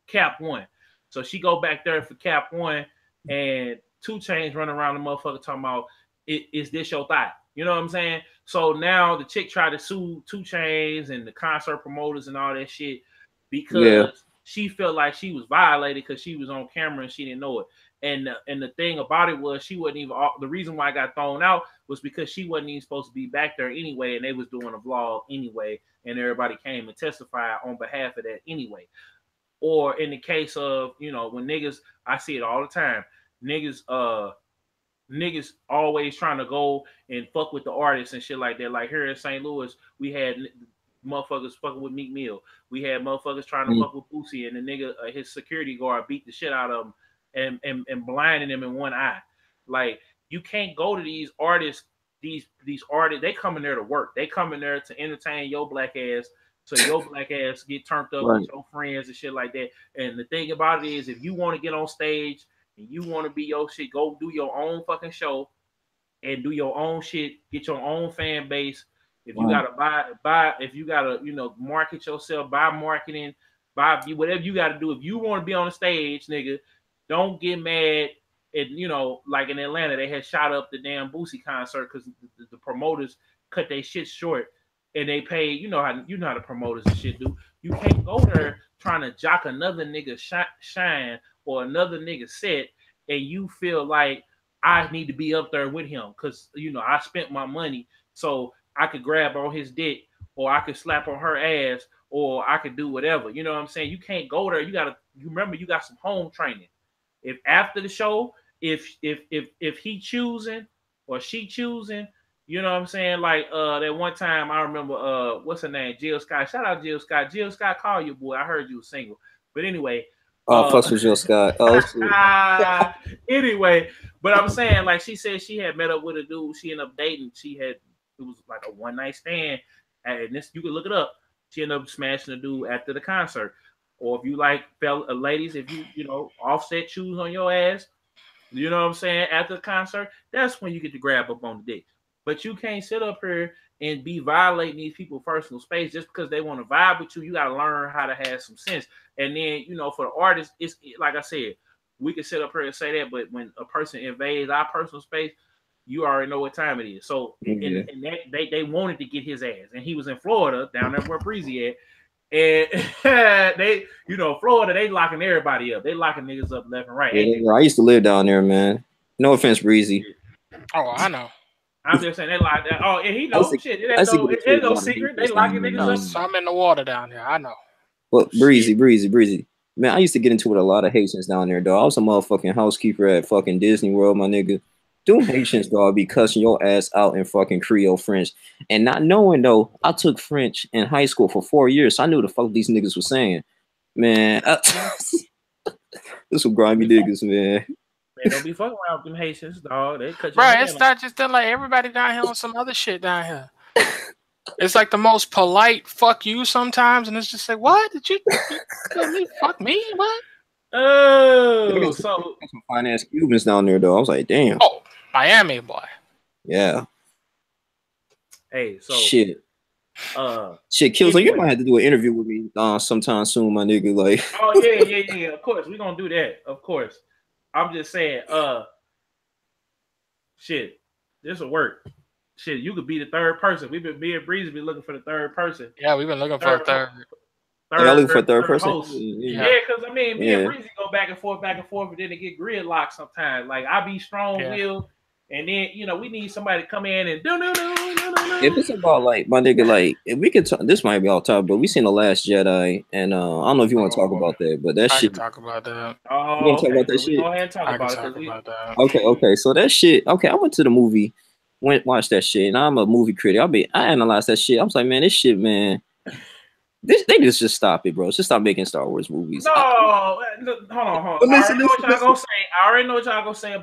Cap One. So she go back there for Cap One, and 2 Chainz running around the motherfucker talking about, is this your thigh? You know what I'm saying? So now the chick tried to sue 2 Chainz and the concert promoters and all that shit because she felt like she was violated because she was on camera and she didn't know it. And the thing about it was she wasn't even, the reason why I got thrown out was because she wasn't even supposed to be back there anyway, and they was doing a vlog anyway, and everybody came and testified on behalf of that anyway. Or in the case of, you know, when niggas, I see it all the time, niggas always trying to go and fuck with the artists and shit like that. Like here in St. Louis, we had motherfuckers fucking with Meek Mill. We had motherfuckers trying to fuck with Boosie, and the nigga, his security guard beat the shit out of him and blinding him in one eye. Like, you can't go to these artists, these artists, they come in there to work. They come in there to entertain your black ass, so your black ass get turned up with your friends and shit like that. And the thing about it is, if you want to get on stage and you want to be your shit, go do your own fucking show and do your own shit, get your own fan base. If you gotta buy, if you gotta, you know, market yourself, buy marketing, buy whatever you gotta do. If you want to be on the stage, nigga, don't get mad. And you know, like in Atlanta, they had shot up the damn Boosie concert because the promoters cut their shit short. And they pay, you know how the promoters and shit do. You can't go there trying to jock another nigga shine or another nigga set, and you feel like I need to be up there with him because, you know, I spent my money so I could grab on his dick or I could slap on her ass or I could do whatever. You know what I'm saying? You can't go there. You remember you got some home training. If after the show, if he choosing or she choosing, you know what I'm saying? Like that one time I remember what's her name? Jill Scott. Shout out Jill Scott. Jill Scott, call you, boy. I heard you were single. But anyway. Fuck with Jill Scott. Oh shit. Anyway, but I'm saying, like, she said she had met up with a dude. She ended up dating. It was like a one night stand. And this, you can look it up. She ended up smashing a dude after the concert. Or if you like ladies, if you know, Offset shoes on your ass, you know what I'm saying, after the concert, that's when you get to grab up on the dick. But you can't sit up here and be violating these people's personal space just because they want to vibe with you. You got to learn how to have some sense. And then, you know, for the artists, it's like I said, we can sit up here and say that, but when a person invades our personal space, you already know what time it is. So and they wanted to get his ass, and he was in Florida, down there where Breezy at. And they, you know, Florida, they locking everybody up. They locking niggas up left and right. Yeah, I used to live down there, man. No offense, Breezy. Oh, I know. I'm just saying they lock that. Oh, and he knows shit. It ain't no secret. They locking niggas up. So I'm in the water down here. I know. Well, breezy. Man, I used to get into it with a lot of Haitians down there, dog. I was a motherfucking housekeeper at fucking Disney World, my nigga. Them Haitians, dog, be cussing your ass out in fucking Creole French. And not knowing, though, I took French in high school for 4 years, so I knew the fuck these niggas was saying. Man, this will grimy niggas, man. Man, don't be fucking around with them Haitians, dog. They cut your right, it's not just that, like, everybody down here on some other shit down here. It's like the most polite fuck you sometimes, and it's just like, what? Did you fuck me? What? Oh, so some fine ass Cubans down there, though. I was like, damn. Oh, Miami, boy. Yeah. Hey, so shit, Killzown, you might have to do an interview with me sometime soon, my nigga. Like, oh yeah. Of course, we're gonna do that. Of course. I'm just saying, shit, this will work. Shit, you could be the third person. Me and Breezy be looking for the third person. Yeah, we've been looking for a third. Y'all looking for a third person? Yeah, because I mean, me and Breezy go back and forth, and then it get gridlocked sometimes. Like, I be strong-willed, and then, you know, we need somebody to come in and do. If it's about, like, my nigga, like, if we could talk, this might be off top, but we seen The Last Jedi, and I don't know if you want to talk about that, but that shit. Talk about that. Oh, you want to talk about that shit? Go ahead and talk about it. Okay. So that shit. Okay, I went to the movie, watched that shit, and I'm a movie critic. I analyzed that shit. I was like, man, this shit, man. They just stop it, bro. Just stop making Star Wars movies. No, hold on. I already know what y'all gonna say. I already know what y'all gonna say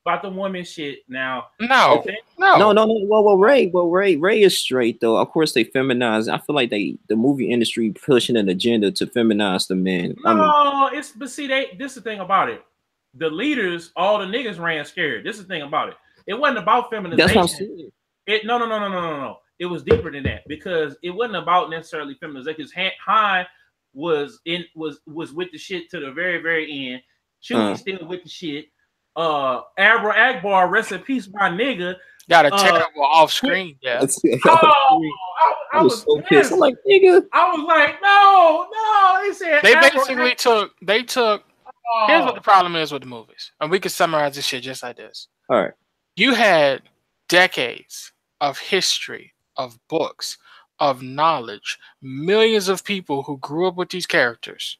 about the woman shit. Now, no. Well, Ray is straight though. Of course, they feminize. I feel like the movie industry pushing an agenda to feminize the men. No, but see, this is the thing about it. The leaders, all the niggas ran scared. This is the thing about it. It wasn't about feminization. That's what I'm saying. No. It was deeper than that because it wasn't about necessarily feminization. Because Han was with the shit to the very, very end. Chewie still with the shit. Admiral Akbar, rest in peace, my nigga. Got a terrible off screen. Yeah. I was so pissed. I'm like, nigga. I was like, no. They said they basically took. Here's what the problem is with the movies, and we can summarize this shit just like this. All right. You had decades of history, of books, of knowledge, millions of people who grew up with these characters.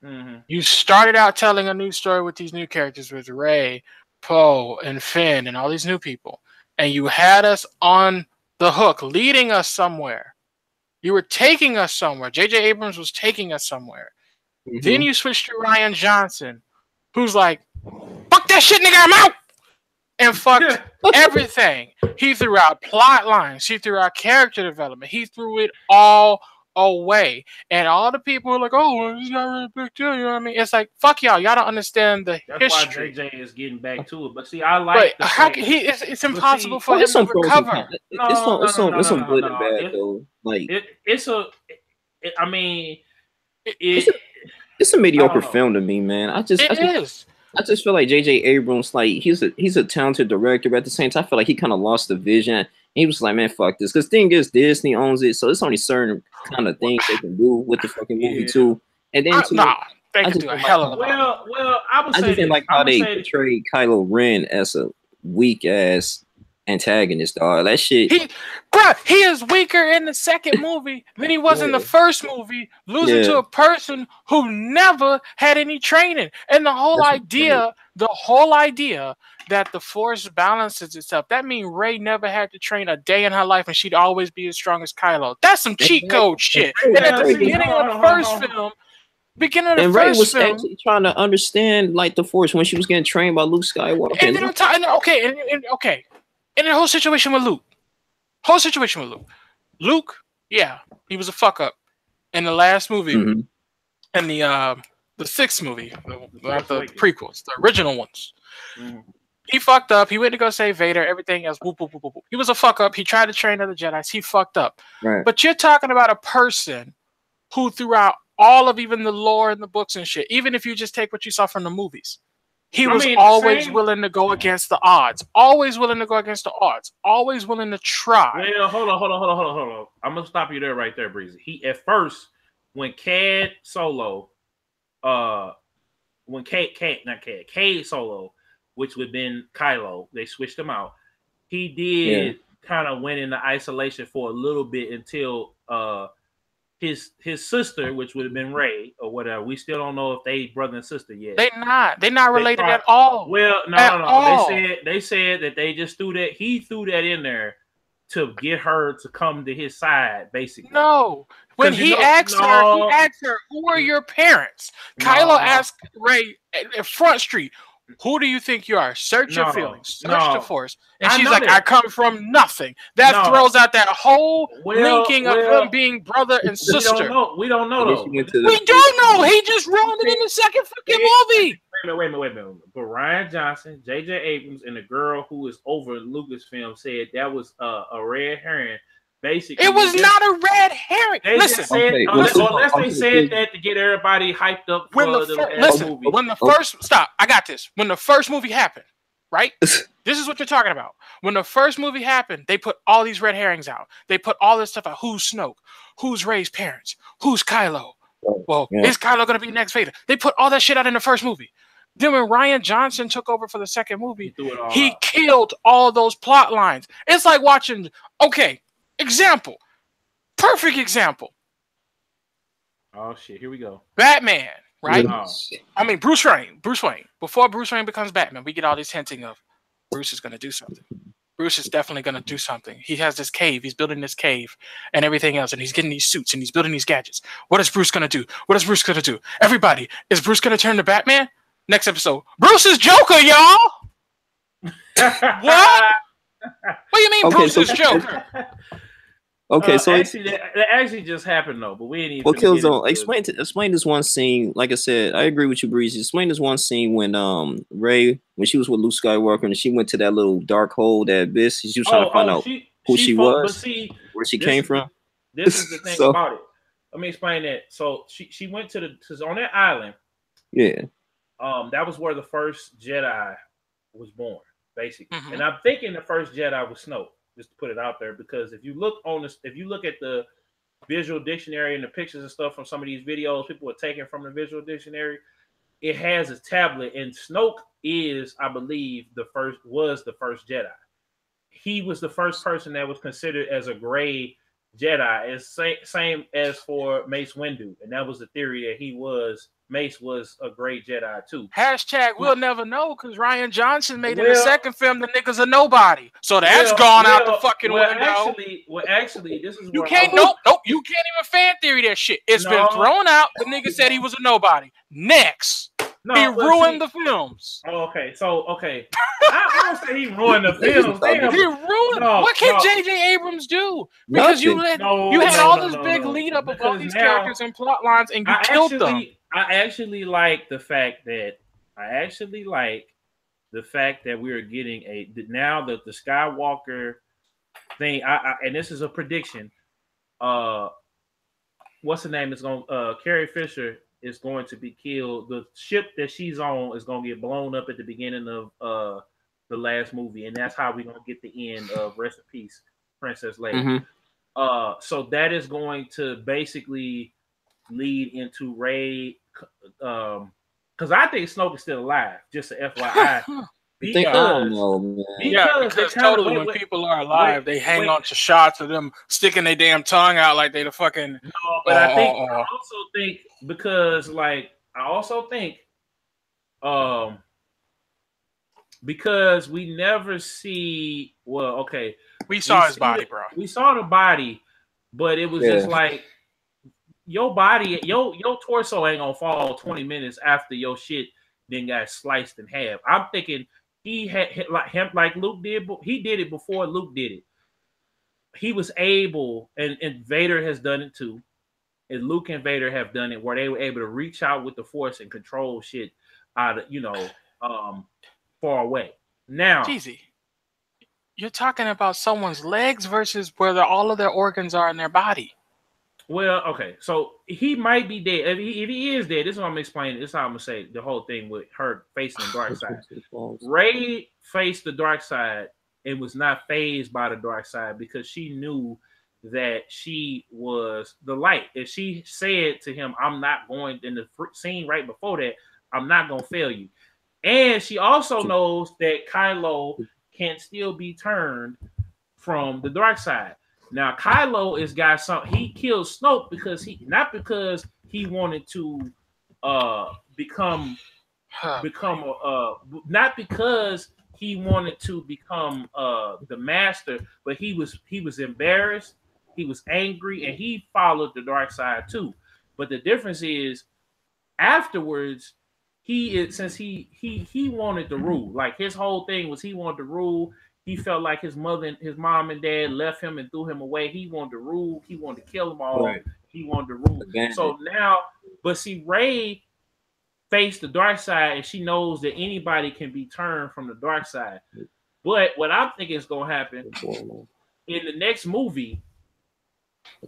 Mm-hmm. You started out telling a new story with these new characters, with Rey, Poe, and Finn, and all these new people, and you had us on the hook, leading us somewhere. You were taking us somewhere. J.J. Abrams was taking us somewhere. Mm-hmm. Then you switched to Rian Johnson, who's like, fuck that shit, nigga, I'm out! And fucked everything. He threw out plot lines. He threw out character development. He threw it all away. And all the people were like, oh, well, it's not really a big deal. You know what I mean? It's like, fuck y'all. Y'all don't understand the history. That's why JJ is getting back to it. But see, I like it's impossible for him to recover. It's some good and bad, though. Like, it's a mediocre film to me, man. I just feel like J.J. Abrams, like he's a talented director, but at the same time, I feel like he kind of lost the vision. He was like, man, fuck this. Because thing is, Disney owns it, so it's only certain kind of things they can do with the fucking movie too. And then they can do a hell of a lot. Well, I just didn't like how they portrayed Kylo Ren as a weak ass antagonist, dog. That shit. He is weaker in the second movie than he was in the first movie, losing to a person who never had any training. And the whole idea that the Force balances itself, that means Rey never had to train a day in her life and she'd always be as strong as Kylo. That's some cheat code shit. And at the beginning of the first film, Rey was actually trying to understand like the Force when she was getting trained by Luke Skywalker. And the whole situation with Luke. Luke, yeah, he was a fuck up in the last movie, in the sixth movie, not the prequels, the original ones. Mm-hmm. He fucked up. He went to go save Vader. Everything else, whoop, whoop, whoop, whoop. He was a fuck up. He tried to train other Jedis. He fucked up. Right. But you're talking about a person who throughout all of even the lore and the books and shit, even if you just take what you saw from the movies, he was always willing to go against the odds. Always willing to go against the odds. Always willing to try. Well, hold on. I'm gonna stop you there, right there, Breezy. He at first, when Cade Solo, Cade Solo, which would have been Kylo, they switched him out. He did kind of went into isolation for a little bit until his sister, which would have been Rey or whatever. We still don't know if they brother and sister yet. They're not related at all. Well, no. They said that they just threw that. He threw that in there to get her to come to his side, basically. No. When he asked her, who are your parents? Kylo asked Rey at Front Street, who do you think you are? Search your feelings. Search the Force. And she's like, I come from nothing. That throws out that whole linking of them being brother and sister. We don't know, though. We don't know. He just rolled it in the second fucking movie. Wait a minute. But Rian Johnson, J.J. Abrams, and the girl who is over Lucasfilm said that was a red herring. Basically, it was not a red herring. Listen, unless they said that to get everybody hyped up. When the first movie happened, right? This is what you're talking about. When the first movie happened, they put all these red herrings out. They put all this stuff out. Who's Snoke? Who's Rey's parents? Who's Kylo? Well, is Kylo going to be next Vader? They put all that shit out in the first movie. Then when Rian Johnson took over for the second movie, he killed all those plot lines. It's like watching. Perfect example. Oh shit, here we go. Batman, right? I mean, Bruce Wayne. Before Bruce Wayne becomes Batman, we get all this hinting of Bruce is going to do something. Bruce is definitely going to do something. He has this cave. He's building this cave and everything else, and he's getting these suits and he's building these gadgets. What is Bruce going to do? Everybody, is Bruce going to turn to Batman? Next episode, Bruce is Joker, y'all. What? What do you mean Bruce is Joker? Okay, so that actually just happened though, but we ain't even. Well, Killzone, explain this one scene. Like I said, I agree with you, Breezy. Explain this one scene when Rey, when she was with Luke Skywalker and she went to that little dark hole, that abyss. She was trying to find out who she was, but see, where she came from. This is the thing about it. Let me explain that. So she went to on that island. Yeah. That was where the first Jedi was born, basically. Mm-hmm. And I'm thinking the first Jedi was Snoke, just to put it out there, because if you look at the visual dictionary and the pictures and stuff from some of these videos people are taking from the visual dictionary, it has a tablet, and Snoke is, I believe, was the first Jedi. He was the first person that was considered as a gray Jedi, as same as for Mace Windu, and that was the theory that Mace was a gray Jedi too. #, we'll never know, because Rian Johnson made in the second film the niggas are nobody, so that's gone out the fucking window. Actually, this is you can't. Nope. You can't even fan theory that shit. It's been thrown out. The nigga said he was a nobody. Next. He ruined the films. Okay. I don't say he ruined the films. Damn. He ruined. What can J.J. Abrams do? Because you had all this big lead up of all these characters and plot lines, and you killed them. I actually like the fact that we're getting now that the Skywalker thing. And this is a prediction. What's the name? It's going. Carrie Fisher is going to be killed. The ship that she's on is going to get blown up at the beginning of the last movie, and that's how we're going to get the end of Rest in Peace, Princess Leia. Mm-hmm. So that is going to basically lead into Rey, because I think Snoke is still alive. Just a FYI. Because totally when people are alive, they hang on to shots of them sticking their damn tongue out like they the fucking. No, but I also think because because we never see. Well, okay, we saw his body, bro. We saw the body, but it was just like your body, your torso ain't gonna fall 20 minutes after your shit then got sliced in half. I'm thinking. He had like Luke did. He did it before Luke did it. He was able, and Vader has done it too. And Luke and Vader have done it where they were able to reach out with the Force and control shit out of far away. Now, Jeezy, you're talking about someone's legs versus where all of their organs are in their body. Well, okay, so he might be dead. If he is dead, this is what I'm explaining. This is how I'm gonna say the whole thing with her facing the dark side. Rey faced the dark side and was not fazed by the dark side because she knew that she was the light. If she said to him, "I'm not going," in the scene right before that, "I'm not gonna fail you," and she also knows that Kylo can still be turned from the dark side. Now, Kylo is got something. He killed Snoke because not because he wanted to not because he wanted to become the master, but he was embarrassed, he was angry, and he followed the dark side too. But the difference is, afterwards, since he wanted to rule. Like his whole thing was he wanted to rule. He felt like his mom and dad left him and threw him away. He wanted to rule. He wanted to kill them all. Right. He wanted to rule. Again. So now, but see, Rey faced the dark side, and she knows that anybody can be turned from the dark side. But what I'm thinking is going to happen in the next movie,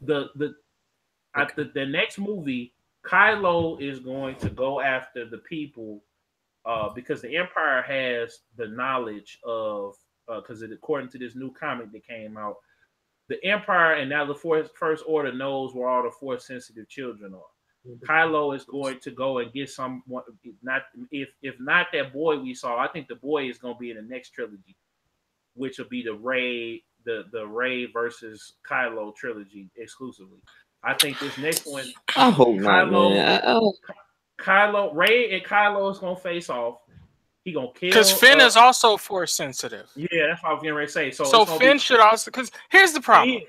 the next movie, Kylo is going to go after the people because the Empire has the knowledge of. Because according to this new comic that came out, the Empire and now the First Order knows where all the Force-sensitive children are. Kylo is going to go and get someone. If not that boy we saw, I think the boy is going to be in the next trilogy, which will be the Rey versus Kylo trilogy exclusively. I think this next one, I hope not, man. Rey and Kylo is going to face off. He gonna kill because Finn is also Force sensitive. Yeah, that's what I was getting ready to say. So Finn should also, because here's the problem.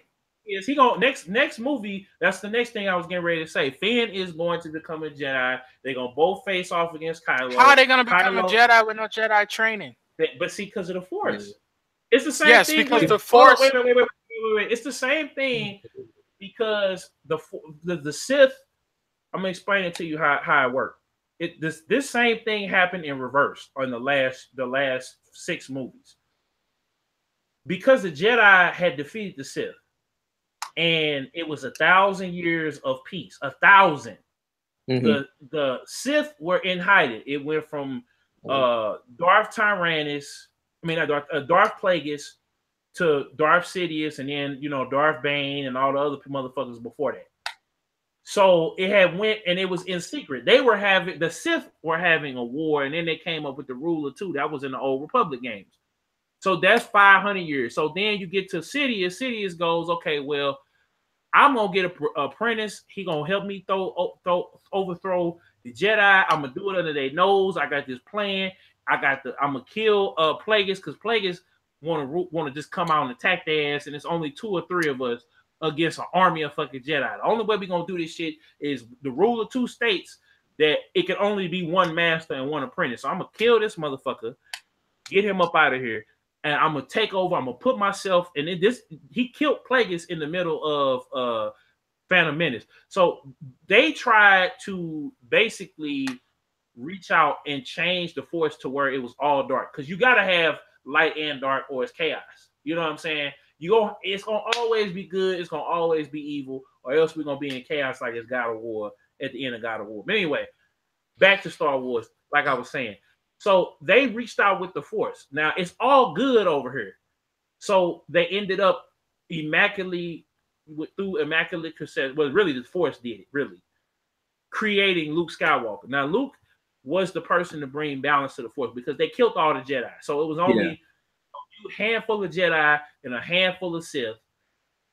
Is he gonna next movie? That's the next thing I was getting ready to say. Finn is going to become a Jedi. They're gonna both face off against Kylo. How are they gonna become a Jedi with no Jedi training? But see, because of the Force, it's the same thing. Yes, because the Force. Wait. It's the same thing because the Sith. I'm gonna explain it to you how it works. This same thing happened in reverse on the last 6 movies. because the Jedi had defeated the Sith, and it was 1,000 years of peace. 1,000. The Sith were in hiding. It went from Darth Tyrannus, Darth Plagueis to Darth Sidious, and then Darth Bane and all the other motherfuckers before that. So it had went, and it was in secret. The Sith were having a war, and then they came up with the ruler too. That was in the Old Republic games. So that's 500 years. So then you get to Sidious. Sidious goes, okay, well, I'm gonna get an apprentice. He gonna help me overthrow the Jedi. I'm gonna do it under their nose. I got this plan. I'm gonna kill Plagueis, because Plagueis want to just come out and attack their ass, and it's only 2 or 3 of us against an army of fucking Jedi. The only way we're gonna do this shit is the rule of 2 states that it can only be 1 master and 1 apprentice. So I'm gonna kill this motherfucker, get him up out of here, and I'm gonna take over. I'm gonna put myself, and he killed Plagueis in the middle of Phantom Menace. So they tried to basically reach out and change the Force to where it was all dark, because you gotta have light and dark or it's chaos. You know what I'm saying? It's gonna always be good, it's gonna always be evil, or else we're gonna be in chaos like it's God of War at the end of God of War. But anyway, back to Star Wars, like I was saying. So they reached out with the Force. Now it's all good over here. So they ended up through immaculate consent. Well, really the Force did it, really. Creating Luke Skywalker. Now Luke was the person to bring balance to the Force, because they killed all the Jedi. So it was only a handful of Jedi and a handful of Sith.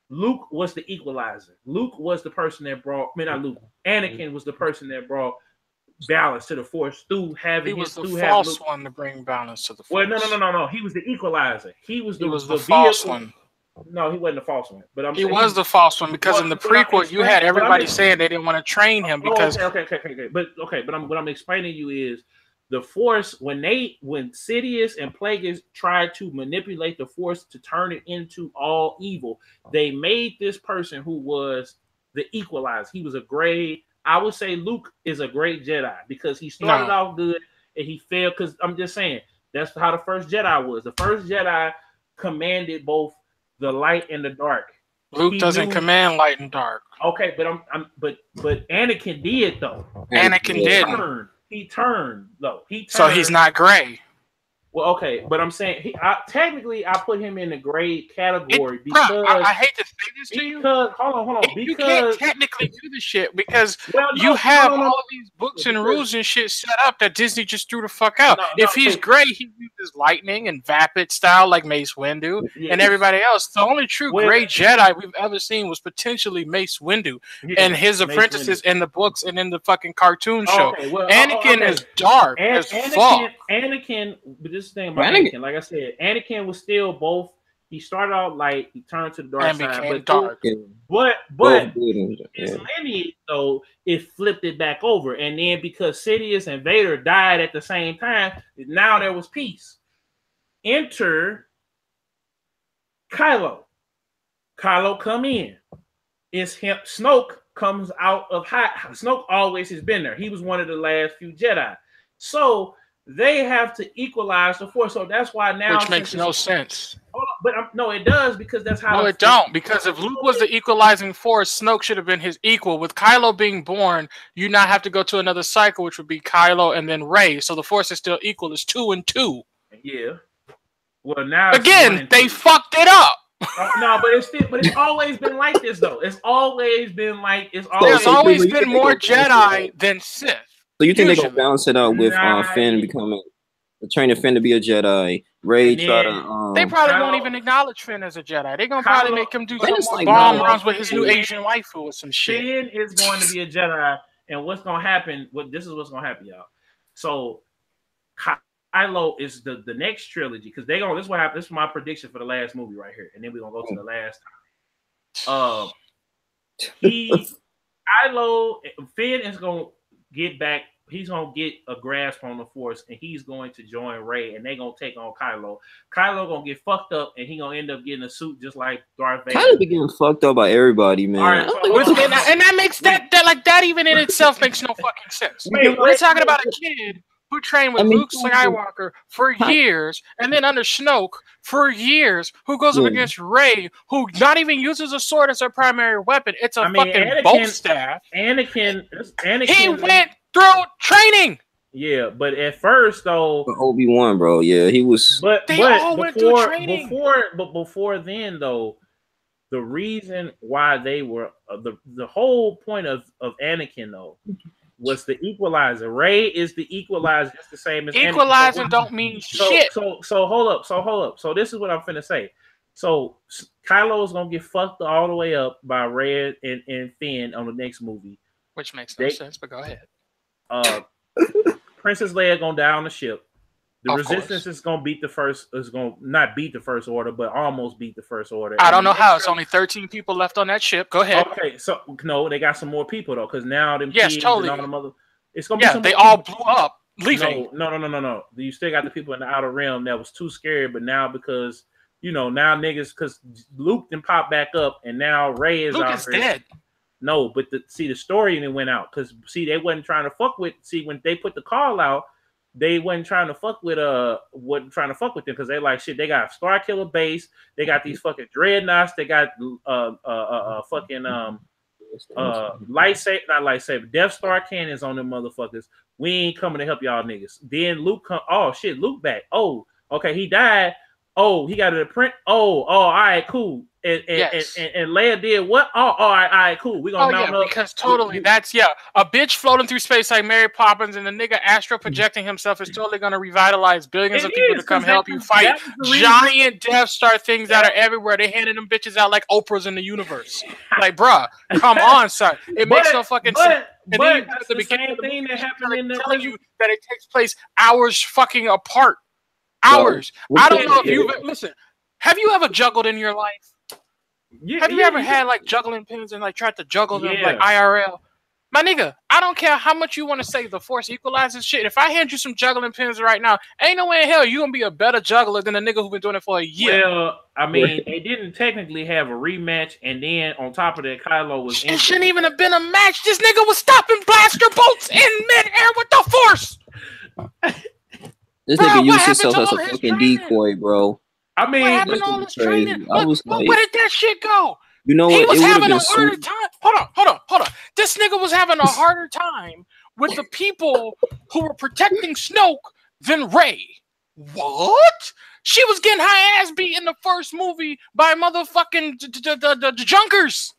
Luke was the equalizer. Luke was the person that brought, Anakin was the person that brought balance to the Force through having He was the false one to bring balance to the Force. Well, no. He was the equalizer. He was the false one. No, he wasn't the false one. But he was the false one, because in the prequel you had everybody saying they didn't want to train him because. Okay. But what I'm explaining to you is the Force, when Sidious and Plagueis tried to manipulate the Force to turn it into all evil, they made this person who was the equalizer. He was I would say Luke is a great Jedi, because he started off good and he failed. Because I'm just saying, that's how the first Jedi was. The first Jedi commanded both the light and the dark. Luke doesn't command light and dark. Okay, but Anakin did though. Anakin didn't. He turned though. So he's not gray. Well, okay, but I'm saying technically I put him in the gray category because I hate to say this to you. Hold on. Because you can't technically do the shit because you have all of these books and rules and shit set up that Disney just threw the fuck out. If he's gray, he uses lightning and vapid style like Mace Windu and everybody else. The only true gray Jedi we've ever seen was potentially Mace Windu and his apprentices in the books and in the fucking cartoon show. Anakin is dark as fuck. Anakin, but this thing about Anakin, like I said, Anakin was still both. He started out light, he turned to the dark side, but dark. But his lineage though, it flipped it back over, and then because Sidious and Vader died at the same time, now there was peace. Enter Kylo. Kylo come in. It's him. Snoke comes out of Snoke always has been there. He was one of the last few Jedi. So they have to equalize the Force, so that's why now. Which makes no sense. But no, it does, because that's how. No, it don't. Because if Luke was the equalizing Force, Snoke should have been his equal. With Kylo being born, you now have to go to another cycle, which would be Kylo and then Rey. So the Force is still equal. It's 2 and 2. Yeah. Well, now again, they fucked it up. No, but it's always been like this though. There's always been more Jedi than Sith. So you think they're gonna balance it out with Finn training Finn to be a Jedi? Rey try to. They probably won't even acknowledge Finn as a Jedi. They're gonna probably make him do some bomb runs with his new Asian waifu or some shit. Finn is going to be a Jedi, and what's gonna happen? This is what's gonna happen, y'all. So Kylo is the next trilogy, because they gonna. This is what happened. This is my prediction for the last movie right here, and then we're gonna go to the last time. Kylo Finn is gonna get back. He's gonna get a grasp on the Force, and he's going to join Rey, and they're gonna take on Kylo. Kylo gonna get fucked up, and he gonna end up getting a suit just like Darth Vader. Kylo be getting fucked up by everybody, man. Right, and that makes that even in itself makes no fucking sense. We're talking about a kid who trained with Luke Skywalker for years, and then under Snoke for years, who goes up against Rey, who not even uses a sword as her primary weapon. It's a fucking bolt staff. Anakin. He went through training. Yeah, but at first though, Obi-Wan, bro, yeah, he was. But they all went through training. Before then though, the reason why they were the whole point of Anakin though was the equalizer. Rey is the equalizer, just the same as equalizing. Don't mean shit. So hold up. So this is what I'm finna say. So Kylo's gonna get fucked all the way up by Rey and Finn on the next movie, which makes no sense. But go ahead. Princess Leia gonna die on the ship. The Resistance is gonna beat the first. Is gonna not beat the First Order, but almost beat the First Order. I don't know how. It's only 13 people left on that ship. Go ahead. Okay, so no, they got some more people though, because now them kids totally. And all the mother. It's gonna be some they more all people. blew up, leaving. No. You still got the people in the Outer Rim that was too scared, but now because now niggas, because Luke then popped back up, and now Rey is Luke is dead. No, but the story even went out because they wasn't trying to fuck with. See, when they put the call out, they wasn't trying to fuck with them because they like shit. They got Star Killer base. They got these fucking dreadnoughts. They got fucking lightsaber, Death Star cannons on them motherfuckers. We ain't coming to help y'all niggas. Then Luke come. Oh shit, Luke back. Oh, okay, he died. Oh, he got it a print. Oh, all right, cool. And Leia did what? Oh, all right, cool. We gonna mount up because totally that's a bitch floating through space like Mary Poppins, and the nigga astral projecting himself is totally gonna revitalize billions of people to come help you fight giant Death Star things that are everywhere. They handed them bitches out like Oprah's in the universe. Like, bruh, come on, son. It makes no fucking sense. And then that's the same thing that happened in the telling you that it takes place hours fucking apart. Hours. I don't know if you listen. Have you ever juggled in your life? Have you ever had like juggling pins and like tried to juggle them like IRL? My nigga, I don't care how much you want to say the Force equalizes shit. If I hand you some juggling pins right now, ain't no way in hell you gonna be a better juggler than a nigga who been doing it for a year. Well, I mean, they didn't technically have a rematch, and then on top of that, Kylo was. It shouldn't even have been a match. This nigga was stopping blaster bolts in midair with the Force. This nigga used himself as a fucking decoy, bro. I mean, what happened to all this training? I was like, where did that shit go? You know he what? was having a harder time. Hold on. This nigga was having a harder time with the people who were protecting Snoke than Rey. What? She was getting high ass beat in the first movie by motherfucking the Junkers.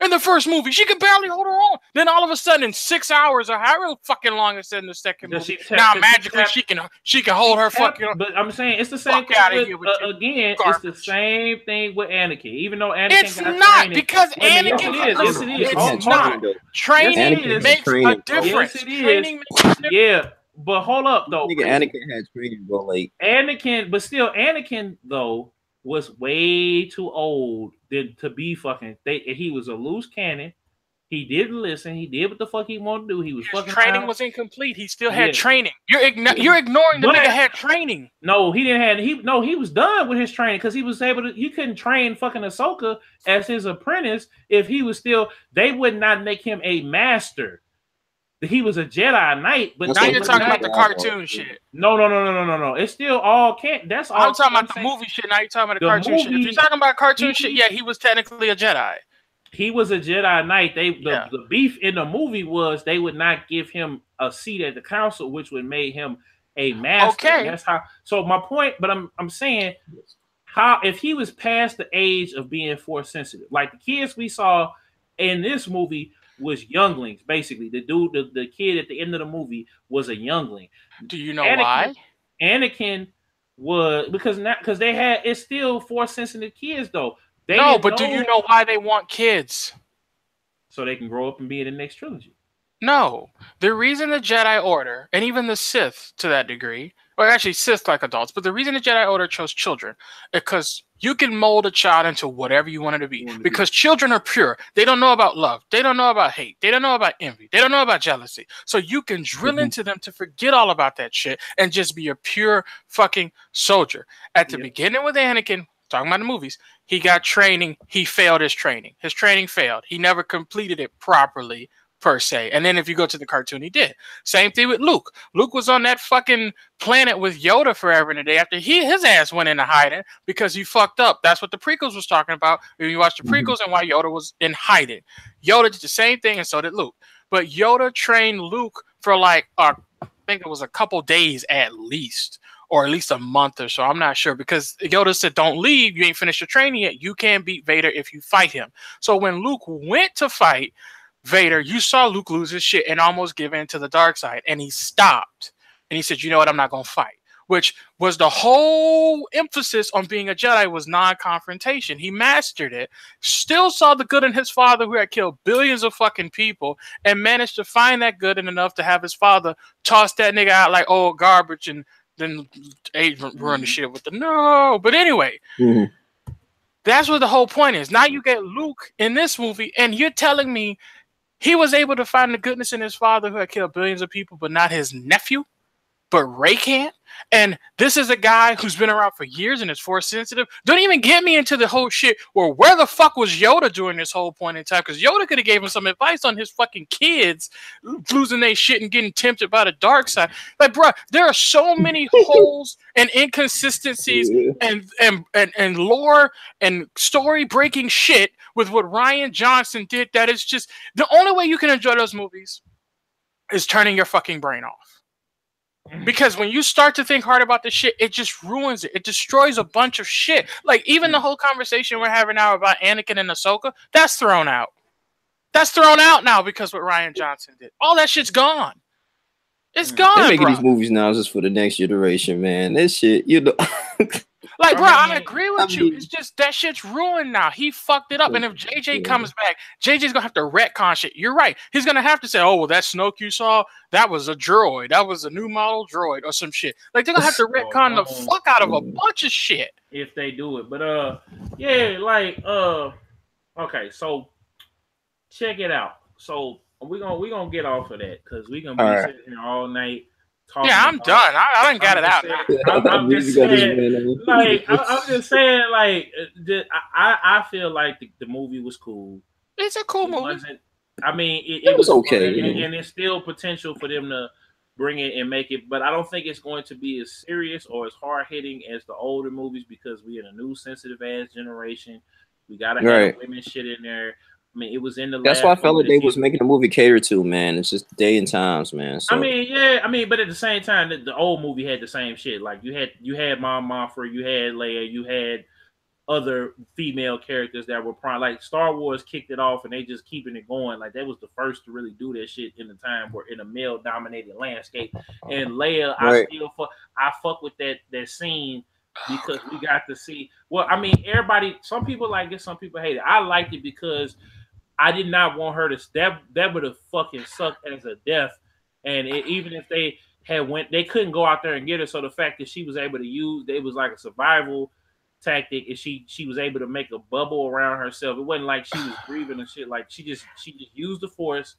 In the first movie, she could barely hold her own. Then all of a sudden, in 6 hours or however fucking long it said in the second movie, now magically she can hold her fucking. But I'm saying it's the same thing. It's the same thing with Anakin. Even though Anakin it's not because Anakin yes, it is. It's not. Training makes a difference. Yes, it is. Yeah. But hold up though. Anakin had training, bro. Like Anakin though was way too old to be fucking. He was a loose cannon. He didn't listen. He did what the fuck he wanted to do. He was fucking. Training was incomplete. He still had training. You're ignoring the nigga had training. No, he didn't have. He was done with his training because he was able to. He couldn't train fucking Ahsoka as his apprentice if he was still. They would not make him a master. He was a Jedi Knight, but now you're talking about the cartoon shit. No. It's still all can't. That's all. I'm talking about the movie shit. Now you're talking about the cartoon shit. If you're talking about cartoon shit, yeah, he was technically a Jedi. He was a Jedi Knight. The beef in the movie was they would not give him a seat at the council, which would make him a master. Okay, that's how. So my point, but I'm saying how if he was past the age of being Force sensitive, like the kids we saw in this movie. Was younglings basically. The dude, the kid at the end of the movie was a youngling. Do you know why? Anakin was because they had it's still Force sensitive kids though. Do you know why they want kids? So they can grow up and be in the next trilogy. No, the reason the Jedi Order and even the Sith to that degree, or actually Sith like adults, but the reason the Jedi Order chose children is because you can mold a child into whatever you want it to be. Because children are pure. They don't know about love. They don't know about hate. They don't know about envy. They don't know about jealousy. So you can drill into them to forget all about that shit and just be a pure fucking soldier. At the beginning with Anakin, talking about the movies, he got training. He failed his training. His training failed. He never completed it properly per se. And then if you go to the cartoon, he did. Same thing with Luke. Luke was on that fucking planet with Yoda forever and a day after his ass went into hiding because he fucked up. That's what the prequels was talking about. When you watch the prequels and why Yoda was in hiding. Yoda did the same thing and so did Luke. But Yoda trained Luke for like, I think it was a couple days at least. Or at least a month or so. I'm not sure because Yoda said, don't leave. You ain't finished your training yet. You can't beat Vader if you fight him. So when Luke went to fight Vader, you saw Luke lose his shit and almost give in to the dark side. And he stopped. And he said, you know what? I'm not going to fight. Which was the whole emphasis on being a Jedi was non-confrontation. He mastered it. Still saw the good in his father who had killed billions of fucking people and managed to find that good in enough to have his father toss that nigga out like old garbage and then Aiden run the shit with the no. But anyway, that's what the whole point is. Now you get Luke in this movie, and you're telling me he was able to find the goodness in his father who had killed billions of people, but not his nephew? But Ray can't? And this is a guy who's been around for years and is force sensitive. Don't even get me into the whole shit where the fuck was Yoda during this whole point in time? Because Yoda could have gave him some advice on his fucking kids losing their shit and getting tempted by the dark side. Like, bro, there are so many holes and inconsistencies and lore and story breaking shit with what Rian Johnson did that is just the only way you can enjoy those movies is turning your fucking brain off. Because when you start to think hard about this shit, it just ruins it. It destroys a bunch of shit. Like, even the whole conversation we're having now about Anakin and Ahsoka, that's thrown out. That's thrown out now because what Rian Johnson did. All that shit's gone. It's gone, They're making bro. these movies now just for the next generation, man. This shit, you know. Like, bro, I agree with you. It's just that shit's ruined now. He fucked it up. And if JJ comes back, JJ's gonna have to retcon shit. You're right. He's gonna have to say, oh, well, that Snoke you saw, that was a droid. That was a new model droid or some shit. Like, they're gonna have to retcon the fuck out of a bunch of shit. If they do it. But yeah, like okay, so check it out. So we're gonna get off of that because we're gonna be sitting here all night. Yeah, I'm done. I done got it out now. I'm just saying, like, I'm just saying, like, I feel like the movie was cool. It's a cool movie. I mean, it was okay, and there's still potential for them to bring it and make it, but I don't think it's going to be as serious or as hard hitting as the older movies because we're in a new sensitive ass generation. We gotta have women shit in there. I mean, it was in the. That's why I felt like they was making a movie cater to, man. It's just day and times, man. So. I mean, yeah, but at the same time, the old movie had the same shit. Like you had Mom Mothra, you had Leia, you had other female characters that were prime. Like Star Wars kicked it off, and they just keeping it going. Like that was the first to really do that shit in the time where in a male dominated landscape. And Leia, I fuck with that scene. Because we got to see. Well, I mean, everybody. Some people like it, some people hate it. I liked it because I did not want her to. That would have fucking sucked as a death. And even if they had they couldn't go out there and get her. So the fact that she was able to use, it was like a survival tactic, and she was able to make a bubble around herself. It wasn't like she was breathing and shit. Like she just used the Force,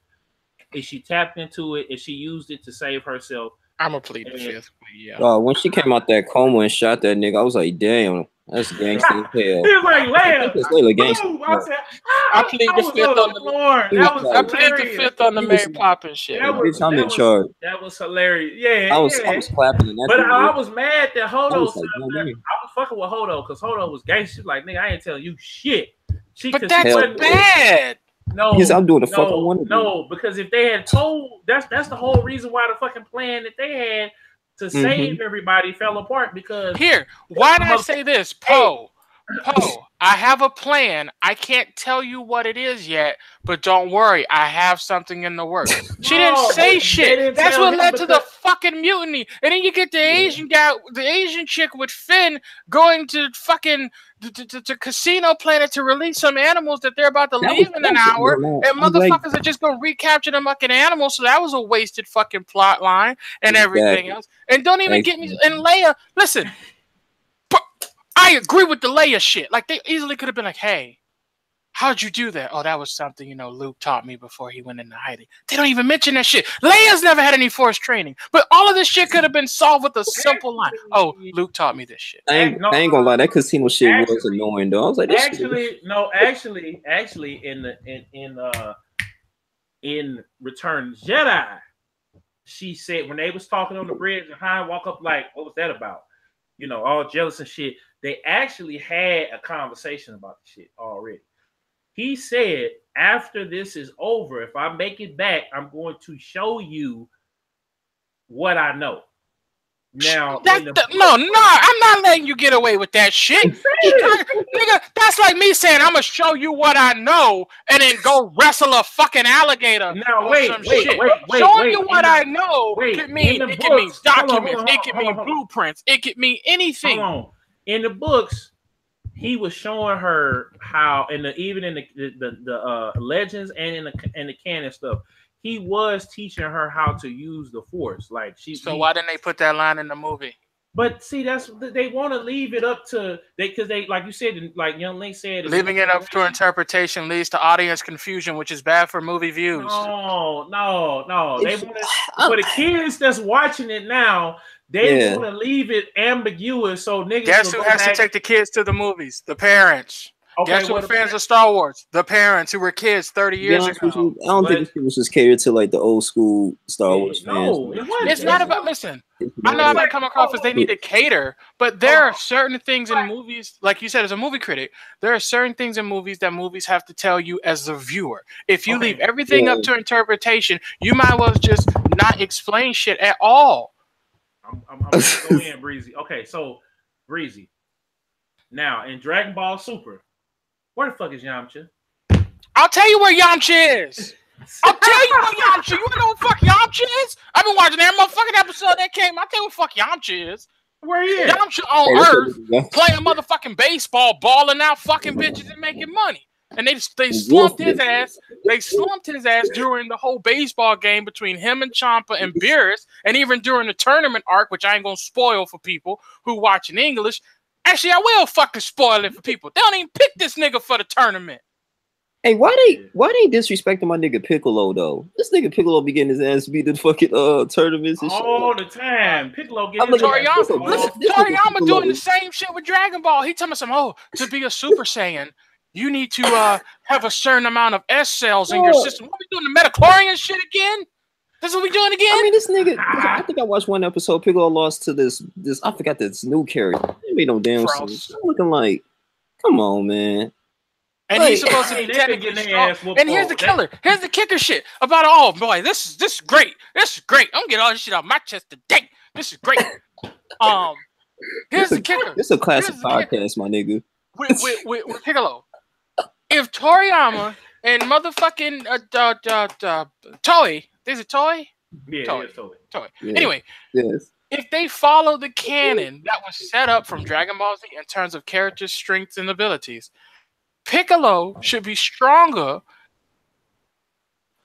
and she tapped into it, and she used it to save herself. I'm a plead the fifth. Yeah. When she came out that coma and shot that nigga, I was like, damn, that's gangster as hell. He was like, Leia. I plead the fifth on the floor. I plead the fifth on the Mary Poppins shit. I'm in charge. That was hilarious. Yeah, I was clapping. But I was mad that Hodo. I was fucking with Hodo because Hodo was gangster. Like, nigga, I ain't telling you shit. But that's bad. No, I'm doing the fuck I want to do. No, because if they had told, that's the whole reason why the fucking plan that they had to save everybody fell apart. Because why did I say this, Poe? I have a plan. I can't tell you what it is yet, but don't worry, I have something in the works. She didn't say shit. That's what led to the fucking mutiny. And then you get the Asian guy, the Asian chick with Finn going to fucking to Casino Planet to release some animals that they're about to leave in an hour, and motherfuckers are just gonna recapture the fucking animals. So that was a wasted fucking plot line and everything else. And don't even get me. And Leia, listen. I agree with the Leia shit. Like, they easily could have been like, hey, how'd you do that? Oh, that was something, Luke taught me before he went into hiding. They don't even mention that shit. Leia's never had any Force training. But all of this shit could have been solved with a simple line. Oh, Luke taught me this shit. I ain't gonna lie. That casino shit was annoying, though. I was like, actually, in Return of the Jedi, she said when they was talking on the bridge and Han walk up like, what was that about? You know, all jealous and shit. They actually had a conversation about the shit already. He said, after this is over, if I make it back, I'm going to show you what I know. Now, I'm not letting you get away with that shit. Nigga, that's like me saying I'm gonna show you what I know and then go wrestle a fucking alligator. Now wait. Showing you what I know could mean it can mean documents, it can mean blueprints, it could mean anything. Hold on. In the books, he was showing her how, even in the legends and in the canon stuff, he was teaching her how to use the Force. Like why didn't they put that line in the movie? But see, they want to leave it up to because they like you said, like Young Link said, leaving it up to interpretation leads to audience confusion, which is bad for movie views. No. They want to for the kids that's watching it now. They want to leave it ambiguous so niggas. Guess who has to take the kids to the movies? The parents. Okay, guess who are fans of Star Wars? The parents who were kids 30 years ago. I don't think this was just catered to like the old school Star Wars fans. No, it's not about. Listen, I know I might come across as they need to cater, but there are certain things in movies, like you said, as a movie critic, there are certain things in movies that movies have to tell you as the viewer. If you leave everything up to interpretation, you might well just not explain shit at all. I'm gonna go in, Breezy. Okay, so Breezy. Now in Dragon Ball Super. Where the fuck is Yamcha? I'll tell you where Yamcha is. I'll tell you where Yamcha. You wanna know what fuck Yamcha is? I've been watching that motherfucking episode that came. I'll tell you what fuck Yamcha is. Where he is? Yamcha on Earth playing motherfucking baseball, balling out fucking bitches and making money. And they slumped his ass. They slumped his ass during the whole baseball game between him and Champa and Beerus, and even during the tournament arc, which I ain't gonna spoil for people who watch in English. Actually, I will fucking spoil it for people. They don't even pick this nigga for the tournament. Hey, why they disrespecting my nigga Piccolo though? This nigga Piccolo be getting his ass beat in fucking tournaments and shit. All the time. Piccolo getting Toriyama. Listen, Toriyama doing the same shit with Dragon Ball. He telling me to be a Super Saiyan, you need to have a certain amount of S cells in your system. What are we doing, the metachlorian shit again? That's what we doing again? I mean, this nigga, I think I watched one episode. Piccolo lost to this I forgot this new character. It made no damn sense. I'm looking like, come on, man. And he's supposed to be technically strong. And here's the killer. Here's the kicker shit about boy, this is great. This is great. I'm gonna get all this shit off my chest today. This is great. Here's the kicker. This is a classic podcast, my nigga. With Piccolo. If Toriyama and motherfucking Toei, is it Toei? Yeah, Toei. Yeah. Anyway, if they follow the canon that was set up from Dragon Ball Z in terms of character strengths and abilities, Piccolo should be stronger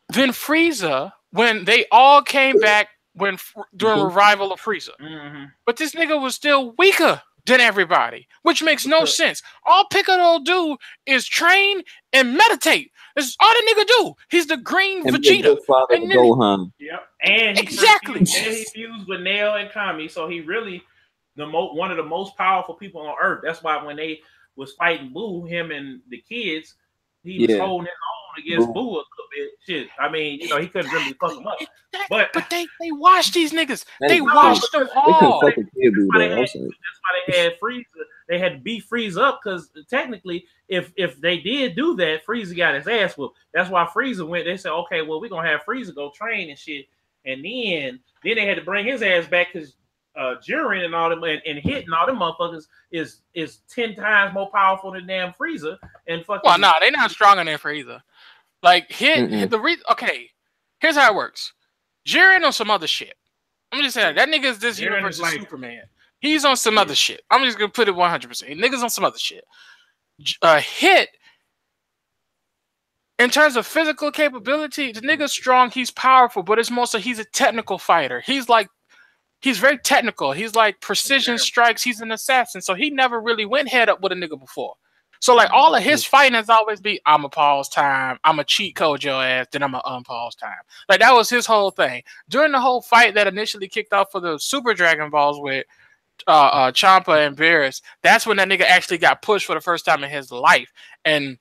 than Frieza when they all came back during revival of Frieza. Mm-hmm. But this nigga was still weaker than everybody, which makes no sense. All Piccolo do is train and meditate. That's all the nigga do. He's the green Vegeta. And Gohan. Yep. And exactly. He fused with Nail and Kami, so he really one of the most powerful people on Earth. That's why when they was fighting Boo, him and the kids, he was holding his own against Boo a little bit. Shit. I mean, he couldn't really fuck him up. But they watched these niggas. They watched them all. That's why they had Frieza. They had to beat Frieza up because technically, if they did do that, Frieza got his ass whooped. That's why Frieza went. They said, okay, well, we're gonna have Frieza go train and shit. And then they had to bring his ass back because Jiren and all them and hitting all them motherfuckers is 10 times more powerful than damn Frieza. And fucking they're not stronger than Frieza. Like the reason. Okay, here's how it works. Jiren on some other shit. I'm just saying that nigga is this universe's Superman. He's on some other shit. I'm just gonna put it 100%. Niggas on some other shit. Hit. In terms of physical capability, the nigga's strong. He's powerful, but it's mostly he's a technical fighter. He's very technical. He's like precision strikes. He's an assassin, so he never really went head up with a nigga before. So like all of his fighting has always been, I'm a pause time, I'm a cheat code your ass, then I'm a unpause time. Like that was his whole thing. During the whole fight that initially kicked off for the Super Dragon Balls with Champa and Beerus, that's when that nigga actually got pushed for the first time in his life. And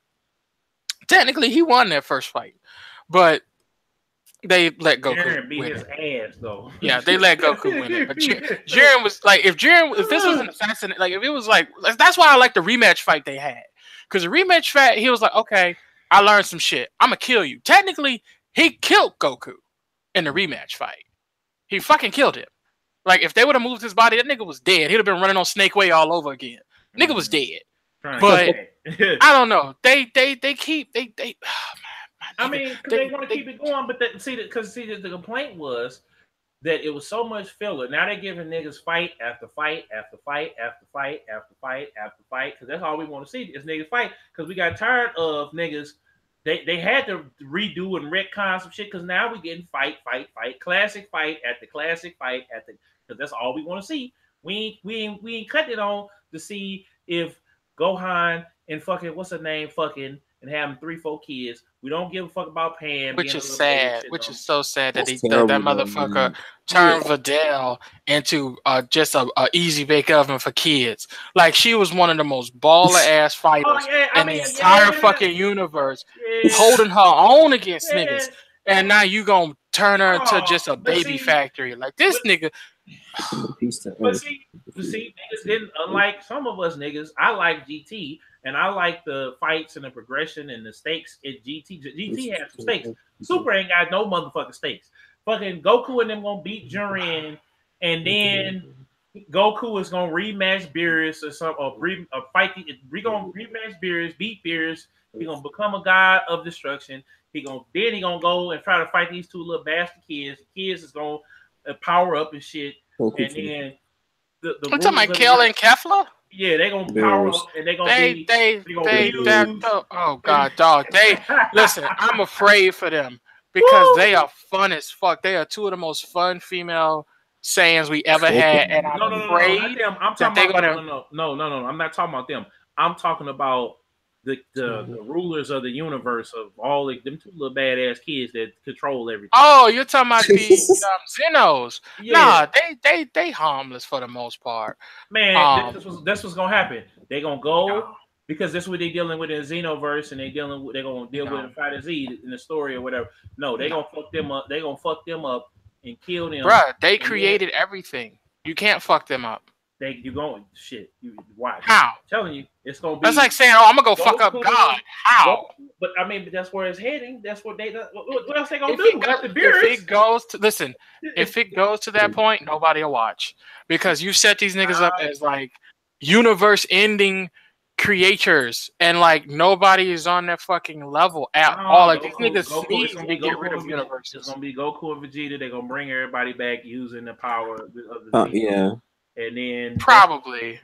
technically he won that first fight. But They let Goku Jiren beat win his it. ass though. Yeah, they let Goku win it. But Jiren was like, if this was an assassin, like if it was like, that's why I like the rematch fight they had. Because the rematch fight, he was like, okay, I learned some shit. I'm gonna kill you. Technically, he killed Goku in the rematch fight. He fucking killed him. Like if they would have moved his body, that nigga was dead. He'd have been running on Snake Way all over again. Nigga was dead. But I don't know. They keep. I mean, they want to keep it going, but the complaint was that it was so much filler. Now they're giving niggas fight after fight after fight after fight after fight after fight, because that's all we want to see is niggas fight. Because we got tired of niggas. They had to redo and retcon some shit, because now we're getting fight, classic fight at the classic fight at the, because that's all we want to see. We ain't cutting it on to see if Gohan and fucking what's her name fucking and having 3-4 kids. We don't give a fuck about Pan. Which is sad. Which is so sad that that motherfucker turned Videl into just a easy bake oven for kids. Like she was one of the most baller ass fighters in the entire fucking universe, holding her own against niggas. And now you gonna turn her into just a baby factory. Like this nigga. But see, niggas didn't, unlike some of us niggas. I like GT, and I like the fights and the progression and the stakes in GT. GT has some stakes. Super ain't got no motherfucking stakes. Fucking Goku and them gonna beat Jiren, and then Goku is gonna rematch Beerus or something, or fight. We gonna rematch Beerus, beat Beerus. He gonna become a god of destruction. He gonna go and try to fight these two little bastard kids. The kids is gonna power up and shit, and then the I'm talking about Kel and Kefla. Yeah, they gonna power up and they gonna oh god, dog. Listen. I'm afraid for them because they are fun as fuck. They are two of the most fun female Saiyans we ever had, and I'm afraid that they're gonna. No. I'm not talking about them. I'm talking about the rulers of the universe of all them two little badass kids that control everything. Oh, you're talking about the Xenos? Yeah. Nah, they harmless for the most part. Man, that's what's gonna happen. They gonna go because that's what they dealing with in Xenoverse, and they're gonna deal with in Fighter Z in the story or whatever. No, they gonna fuck them up. They gonna fuck them up and kill them. Bruh, they created everything. You can't fuck them up. You going shit? Why? How? I'm telling you, it's gonna be. That's like saying, "Oh, I'm gonna go fuck up God." How? But I mean, that's where it's heading. That's what they. What else they gonna do? If it goes to if it goes to that point, nobody will watch because you set these niggas up as like universe-ending creators, and like nobody is on that fucking level at all. Like these niggas need to get rid of universes. It's gonna be Goku and Vegeta. They're gonna bring everybody back using the power of the yeah. And then probably,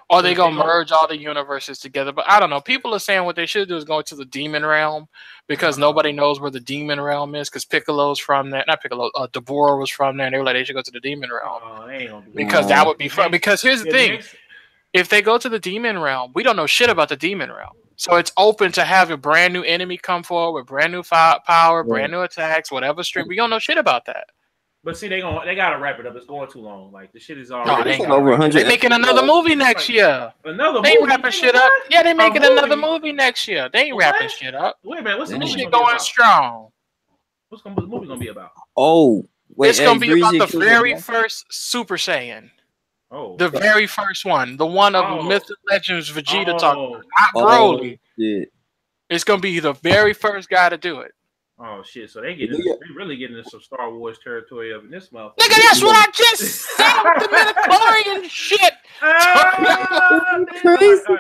or they gonna merge all the universes together. But I don't know. People are saying what they should do is go to the demon realm because nobody knows where the demon realm is. Because Piccolo's from there, not Piccolo. Deborah was from there. And they were like, they should go to the demon realm because that would be fun. Because here's the thing: if they go to the demon realm, we don't know shit about the demon realm. So it's open to have a brand new enemy come forward with brand new power, brand new attacks, whatever stream. We don't know shit about that. But see, they gotta wrap it up. It's going too long. Like the shit is already over 100. They making another movie next year. They ain't wrapping shit up. Yeah, they making another movie next year. They ain't wrapping shit up. Wait a minute, what's the movie going strong? What's the movie gonna be about? Oh, wait, it's gonna be about the very first Super Saiyan. Oh, the very first one, the one of Myth and Legends Vegeta talking about, not Broly. It's gonna be the very first guy to do it. Oh shit! So they really getting into some Star Wars territory up in this motherfucker. Nigga, that's what I just said. The midichlorian shit. Crazy. All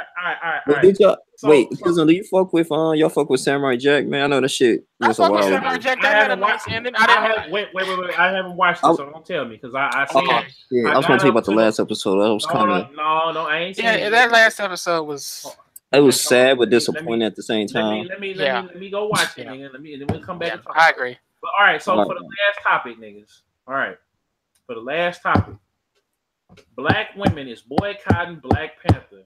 right. Did y'all wait? Cousin, do you fuck with y'all fuck with Samurai Jack? Man, I know that shit. I fuck with Samurai Jack. That had a nice ending. Wait. I haven't watched it, so don't tell me because I seen it. Yeah, I was gonna tell you about the last episode. That was kind of no. I ain't seen it. Yeah, that last episode was. It was sad but disappointing at the same time. Let me go watch it, nigga. And then we'll come back and talk. I agree. But all right, so for the last topic, niggas. All right. For the last topic. Black women is boycotting Black Panther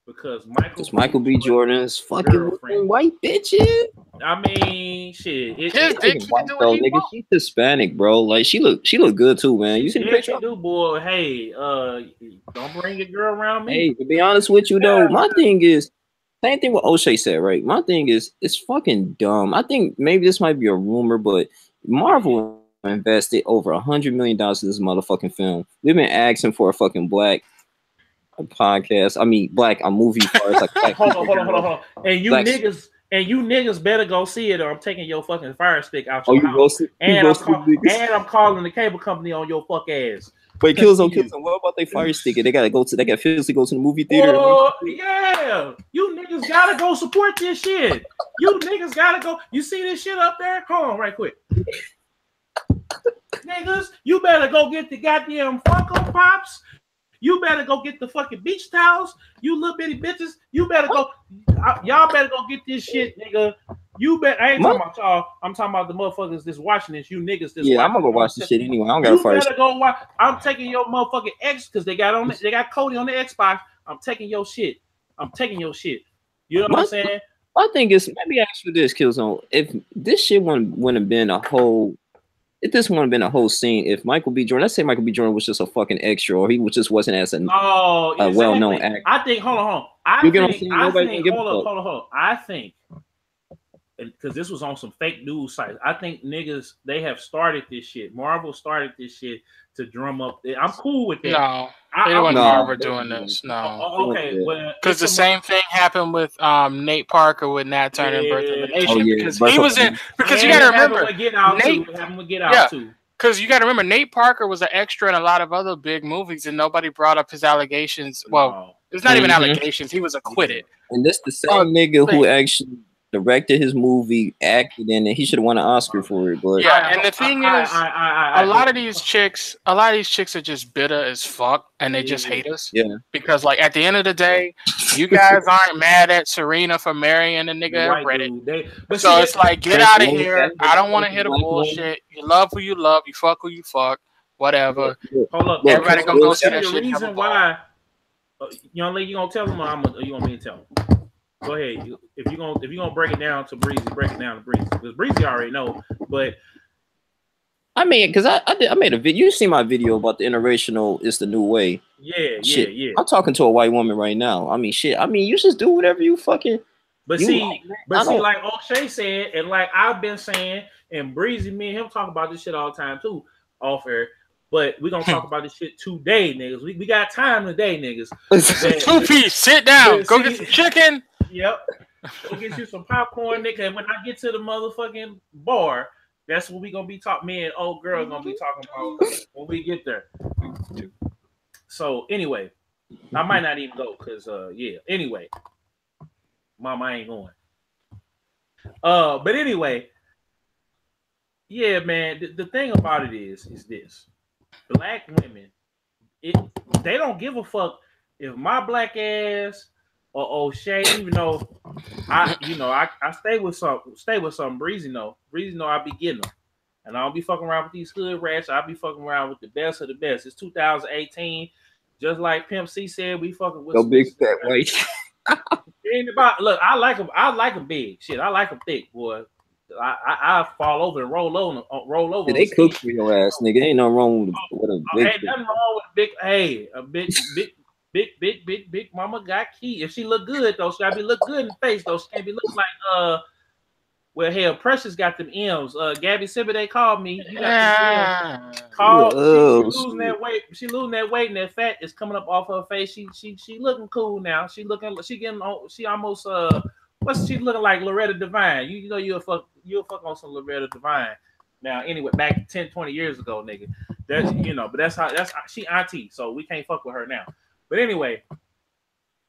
because Michael B. Jordan's fucking white bitches. I mean, shit. She's Hispanic, bro. Like she look good too, man. You see the picture? She do, boy. Hey, don't bring your girl around me. Hey, to be honest with you though, my thing is Same thing what O'Shea said, right? My thing is, it's fucking dumb. I think maybe this might be a rumor, but Marvel invested over $100 million in this motherfucking film. We've been asking for a fucking black podcast. I mean, black movie first. Like, hold on. And you niggas better go see it, or I'm taking your fucking fire stick out your house. And I'm calling the cable company on your fuck ass. Wait, Killzown. What about they fire stick? They gotta physically go to the movie theater. Yeah, you niggas gotta go support this shit. You niggas gotta go. You see this shit up there? Hold on, right quick. Niggas, you better go get the goddamn Funko Pops. You better go get the fucking beach towels. You little bitty bitches. You better go. Y'all better go get this shit, nigga. You bet. I ain't talking about y'all. I'm talking about the motherfuckers that's watching this. You niggas that's I'm gonna go watch this shit anyway. I don't got to first. You better go watch. I'm taking your motherfucking X because they got Cody on the Xbox. I'm taking your shit. You know what I'm saying? My thing is, let me ask you this, Killzone. If this shit wouldn't have been a whole. If this wouldn't have been a whole scene, if Michael B. Jordan, let's say Michael B. Jordan was just a fucking extra, or he just wasn't as a well-known actor. I think, hold on. I think, because this was on some fake news sites, I think niggas, they have started this shit. Marvel started this shit to drum up. I'm cool with that. No, they don't want Marvel doing this. No. Okay. Well, because the same thing happened with Nate Parker with Nat Turner and Birth of a Nation. Because he was in. Because you got to remember, because you got to remember, Nate Parker was an extra in a lot of other big movies, and nobody brought up his allegations. Well, it's not even allegations. He was acquitted. And this the same nigga who actually directed his movie, acted in it. He should have won an Oscar for it. But yeah, and the thing is, a lot of these chicks are just bitter as fuck, and they just hate us. Yeah, because like at the end of the day, you guys aren't mad at Serena for marrying a nigga at Reddit. So it's like, get out of here. I don't want to hear the bullshit. You love who you love. You fuck who you fuck. Whatever. Hold up. Everybody gonna go see that shit. The reason why, young lady, you gonna tell them, or you want me to tell them? Go ahead. If you're gonna break it down to Breezy, break it down to Breezy. Because Breezy already know. But I mean, because I made a video. You see my video about the interracial is the new way. Yeah. I'm talking to a white woman right now. I mean, shit. I mean, you just do whatever you fucking. But see, like O'Shea said, and like I've been saying, and Breezy, me and him talk about this shit all the time too, off air. But we're gonna talk about this shit today, niggas. We got time today, niggas. 2-piece, sit down. Go get some chicken. Yep. Go get you some popcorn, nigga. And when I get to the motherfucking bar, that's what we gonna be talking. Me and old girl gonna be talking about when we get there. So anyway, I might not even go because Anyway, Mama, I ain't going. But anyway, yeah, man. The thing about it is this: black women, they don't give a fuck if my black ass or O'Shea, even though I stay with some Breezy know I be getting them, and I don't be fucking around with these hood rats. I be fucking around with the best of the best. It's 2018, just like Pimp C said. We fucking with no big fat white. Look, I like them big. Shit, I like them thick, boy. I fall over and roll over. Yeah, they cook for your ass, nigga. Ain't nothing wrong with a big. Ain't nothing wrong with big. Hey, a big mama got key. If she look good though, she gotta be look good in the face though. She can't be looking like well, hell, Precious got them M's. Gabby Sibber, they called me. You got them M's. She losing that weight. She losing that weight, and that fat is coming up off her face. She looking cool now. She almost what's she looking like? Loretta Devine. You know you'll fuck on some Loretta Devine. Now, anyway, back 10, 20 years ago, nigga. But that's how she auntie, so we can't fuck with her now. But anyway,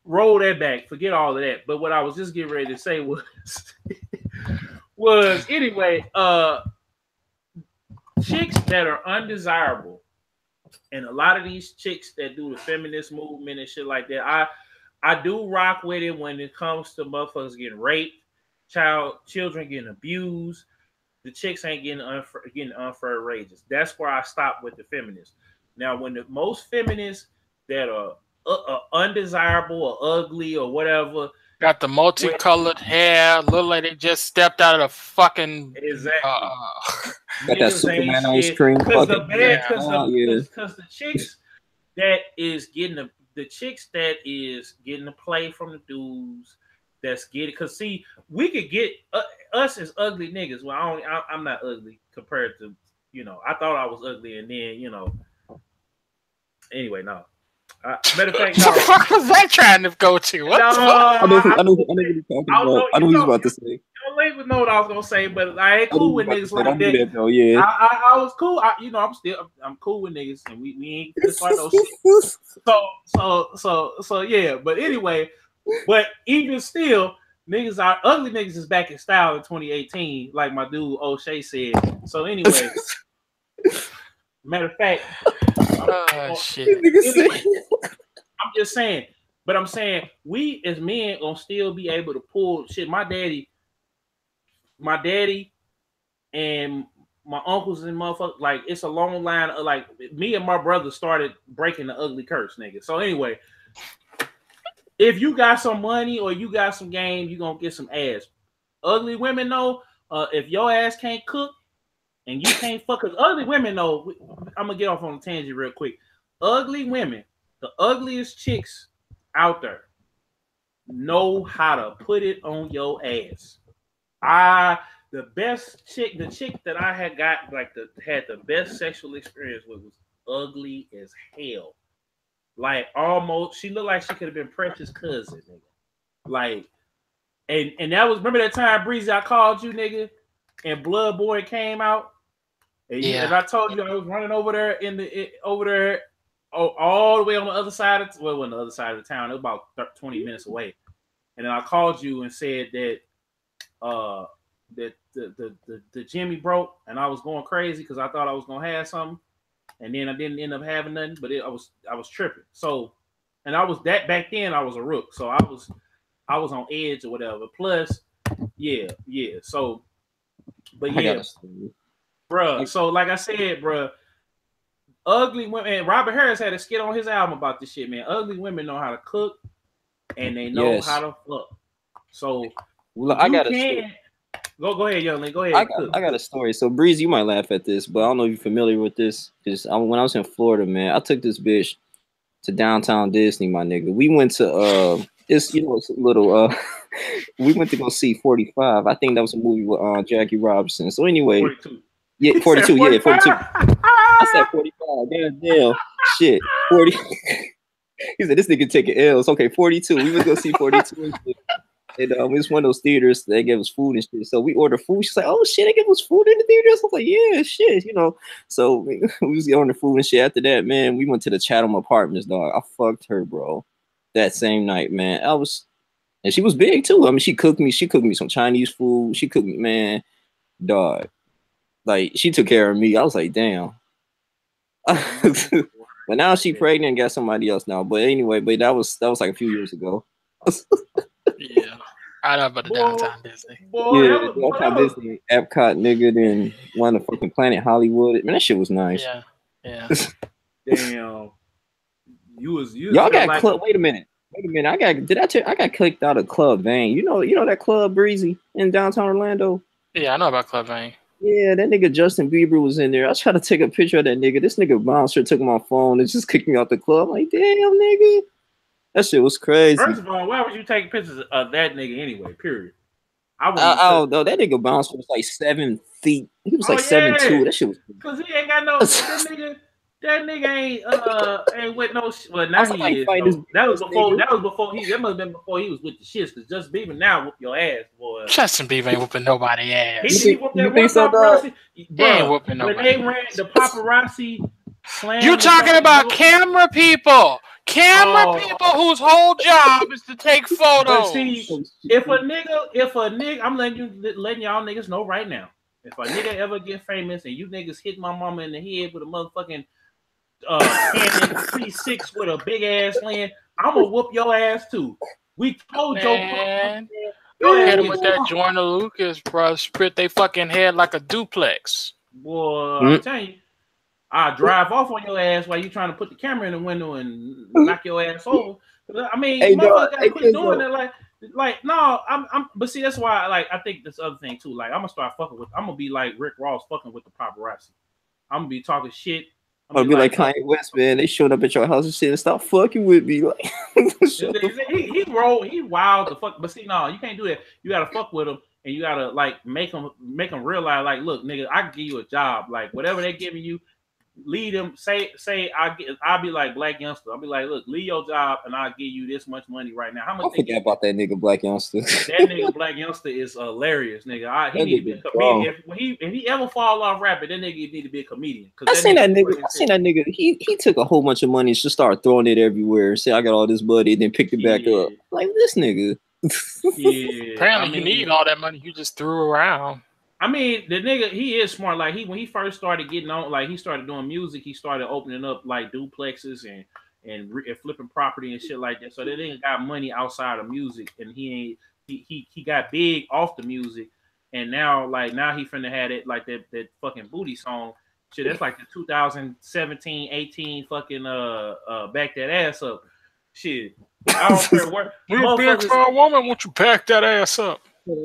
roll that back. Forget all of that. But what I was just getting ready to say was anyway, chicks that are undesirable, and a lot of these chicks that do the feminist movement and shit like that, I do rock with it when it comes to motherfuckers getting raped, children getting abused. The chicks ain't getting unfair wages. That's where I stop with the feminists. Now, when the most feminists that are undesirable or ugly or whatever, got the multicolored hair, look like they just stepped out of the fucking got that Superman ice cream. Because the chicks that is getting the play from the dudes that's get it. Cause see, we could get us as ugly niggas. Well, I'm not ugly compared to, you know, I thought I was ugly, and then, you know. Anyway, no. Matter of fact, no. What the fuck was that trying to go to? What the fuck? I know what you're talking about. I know what he's about to say. Don't even know what I was gonna say, but I ain't cool with niggas like that. Though, yeah. I was cool. I'm cool with niggas, and we ain't just like no shit. So yeah. But anyway, but even still, ugly niggas is back in style in 2018, like my dude O'Shea said. So anyway, matter of fact, shit. Anyway, I'm just saying, but I'm saying we as men gonna still be able to pull shit. My daddy, and my uncles and motherfuckers, like it's a long line of like me and my brother started breaking the ugly curse, nigga. So anyway, if you got some money or you got some game, you gonna get some ass. Ugly women know, if your ass can't cook and you can't fuck, cause ugly women know. I'm gonna get off on a tangent real quick. Ugly women, the ugliest chicks out there, know how to put it on your ass. The chick that I had got had the best sexual experience with was ugly as hell. Like almost, she looked like she could have been Precious' cousin, nigga. Like, and that was, remember that time, Breezy, I called you, nigga, and Blood Boy came out, and, and I told you I was running over there all the way on the other side of on the other side of the town. It was about 20 minutes away, and then I called you and said that that the Jimmy broke, and I was going crazy because I thought I was gonna have something, and then I didn't end up having nothing. But I was tripping. So, and I was that back then. I was a rook, so I was on edge or whatever. Plus, yeah. So, but yeah, bruh. So like I said, bruh, ugly women. And Robert Harris had a skit on his album about this shit, man. Ugly women know how to cook, and they know how to fuck. So, well, I got a Go ahead, young lady. Go ahead. I got a story. So, Breeze, you might laugh at this, but I don't know if you're familiar with this. Because when I was in Florida, man, I took this bitch to downtown Disney, my nigga. We went to it's a little we went to go see 45. I think that was a movie with Jackie Robinson. So anyway, 42. Yeah, 42. Yeah, 42. I said 45. Damn, shit, 40. He said this nigga taking L's. Okay, 42. We was gonna see 42 and shit. And it's one of those theaters they gave us food and shit. So we ordered food. She's like, "Oh shit, they give us food in the theaters." I was like, "Yeah, shit," So we was ordering food and shit. After that, man, we went to the Chatham Apartments, dog. I fucked her, bro. That same night, man. And she was big too. I mean, she cooked me some Chinese food. She cooked me, man, dog. Like she took care of me. I was like, damn. But now she pregnant and got somebody else now. But anyway, that was like a few years ago. Yeah, I know about the downtown Disney. Downtown Disney, Epcot, nigga, then one of the fucking Planet Hollywood. Man, that shit was nice. Yeah. Damn. Y'all got like club. Wait a minute. I got kicked out of Club Vane. You know that Club Breezy in downtown Orlando? Yeah, I know about Club Vane. Yeah, that nigga Justin Bieber was in there. I was trying to take a picture of that nigga. This nigga bouncer took my phone and just kicked me out the club. I'm like, damn, nigga. That shit was crazy. First of all, why would you take pictures of that nigga anyway? Period. I don't know. That nigga bouncer was like 7 feet. He was like 7'2". That shit was because he ain't got no that nigga ain't with no well now he like is. That was before he must have been before he was with the shits, because Justin Bieber now whoop your ass, boy. Justin Bieber ain't whooping nobody ass. He whooped that one paparazzi. He ain't whooping nobody. When they ran the paparazzi slam. You talking about camera people. People whose whole job is to take photos. But see, if a nigga, I'm letting y'all niggas know right now. If a nigga ever get famous and you niggas hit my mama in the head with a motherfucking Canon 3.6 with a big ass lens, I'm gonna whoop your ass too. We told Joe. Hit him with that Jordan Lucas, bro. Split they fucking head like a duplex. Boy, I'm telling you. I drive off on your ass while you trying to put the camera in the window and knock your ass over. I mean, motherfucker gotta quit doing that. Like, no, but see, that's why, like, I think this other thing too. Like, I'm gonna be like Rick Ross fucking with the paparazzi. I'm gonna be talking shit. I'll be like Kanye West, man. They showed up at your house and shit and stop fucking with me. Like, he wild the fuck. But see, no, you can't do that. You gotta fuck with him, and you gotta like make them realize, like, look, nigga, I can give you a job. Like whatever they giving you, lead them. Say I'll be like Black Youngster. I'll be like, look, leave your job, and I'll give you this much money right now. How much? I forget about that nigga Black Youngster. That nigga Black Youngster is hilarious, nigga. He need to be a comedian. If he ever fall off rapping, that nigga need to be a comedian. I seen that nigga. He took a whole bunch of money and just started throwing it everywhere. Say I got all this money, and then picked it back up. Like this nigga. Yeah. Apparently, you need all that money you just threw around. I mean, the nigga, he is smart. Like when he first started getting on, like he started doing music, he started opening up like duplexes and flipping property and shit like that. So that nigga got money outside of music, and he got big off the music, and now he finna have it like that fucking booty song. Shit, that's like the 2017-18 fucking back that ass up. Shit, I don't care what. You big strong woman, won't you back that ass up? No.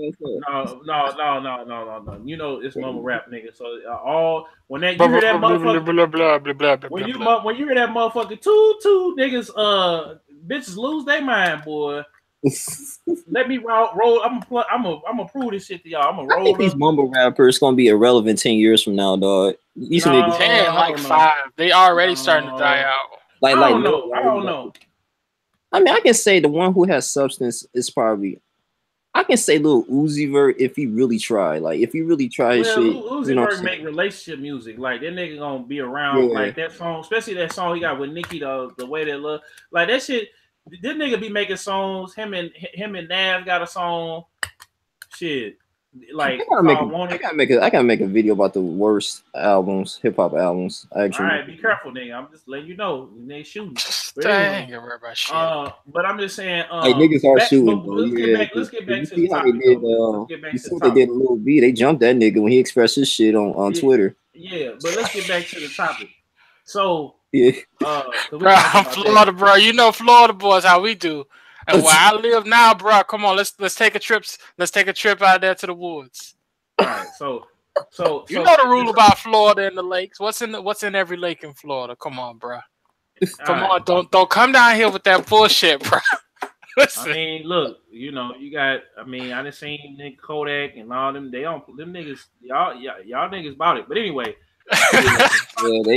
You know it's mumble rap, nigga. So when you hear that motherfucker, when you hear that motherfucker, two niggas, bitches lose their mind, boy. Let me roll. I'm gonna prove this shit to y'all. I'm gonna roll. I think these mumble rappers gonna be irrelevant 10 years from now, dog. These niggas 10, like 5. They already starting to die out. I don't know. I mean, I can say the one who has substance is probably. I can say Lil Uzi Vert if he really tried. Like if he really tried shit. Uzi Vert make relationship music. Like that nigga gonna be around. Like that song, especially that song he got with Nicki, the way they look. Like that shit. This nigga be making songs. Him and Nav got a song. Shit. Like I gotta make a video about the worst albums, hip hop albums. Actually, all right, be careful, nigga. I'm just letting you know they shooting. But anyway, worry about shit. But I'm just saying, hey, niggas are shooting. Let's get back to the topic. You see what they did a Lil B? They jumped that nigga when he expressed his shit on Twitter. Yeah, but let's get back to the topic. So, bro, I'm Florida, bro. You know Florida boys how we do. And where I live now, bro, come on, let's take a trip. Let's take a trip out there to the woods. All right, so you know the rule about Florida and the lakes. What's in every lake in Florida? Come on, bro. Come on, don't come down here with that bullshit, bro. Listen. I mean, look, you know, you got. I mean, I done seen Nick Kodak and all them. They don't them niggas. Y'all niggas about it. But anyway, it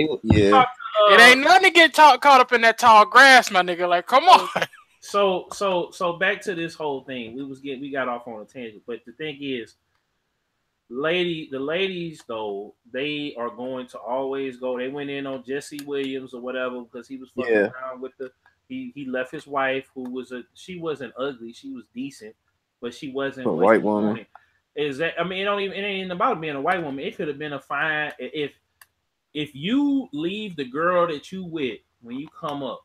ain't nothing to get caught up in that tall grass, my nigga. Like, come on. So back to this whole thing. We got off on a tangent, but the thing is, the ladies though, they are going to always go. They went in on Jesse Williams or whatever because he was fucking around with he left his wife she wasn't ugly, she was decent, but she wasn't a white woman. Is that I mean it ain't about being a white woman. It could have been a fine if you leave the girl that you with when you come up.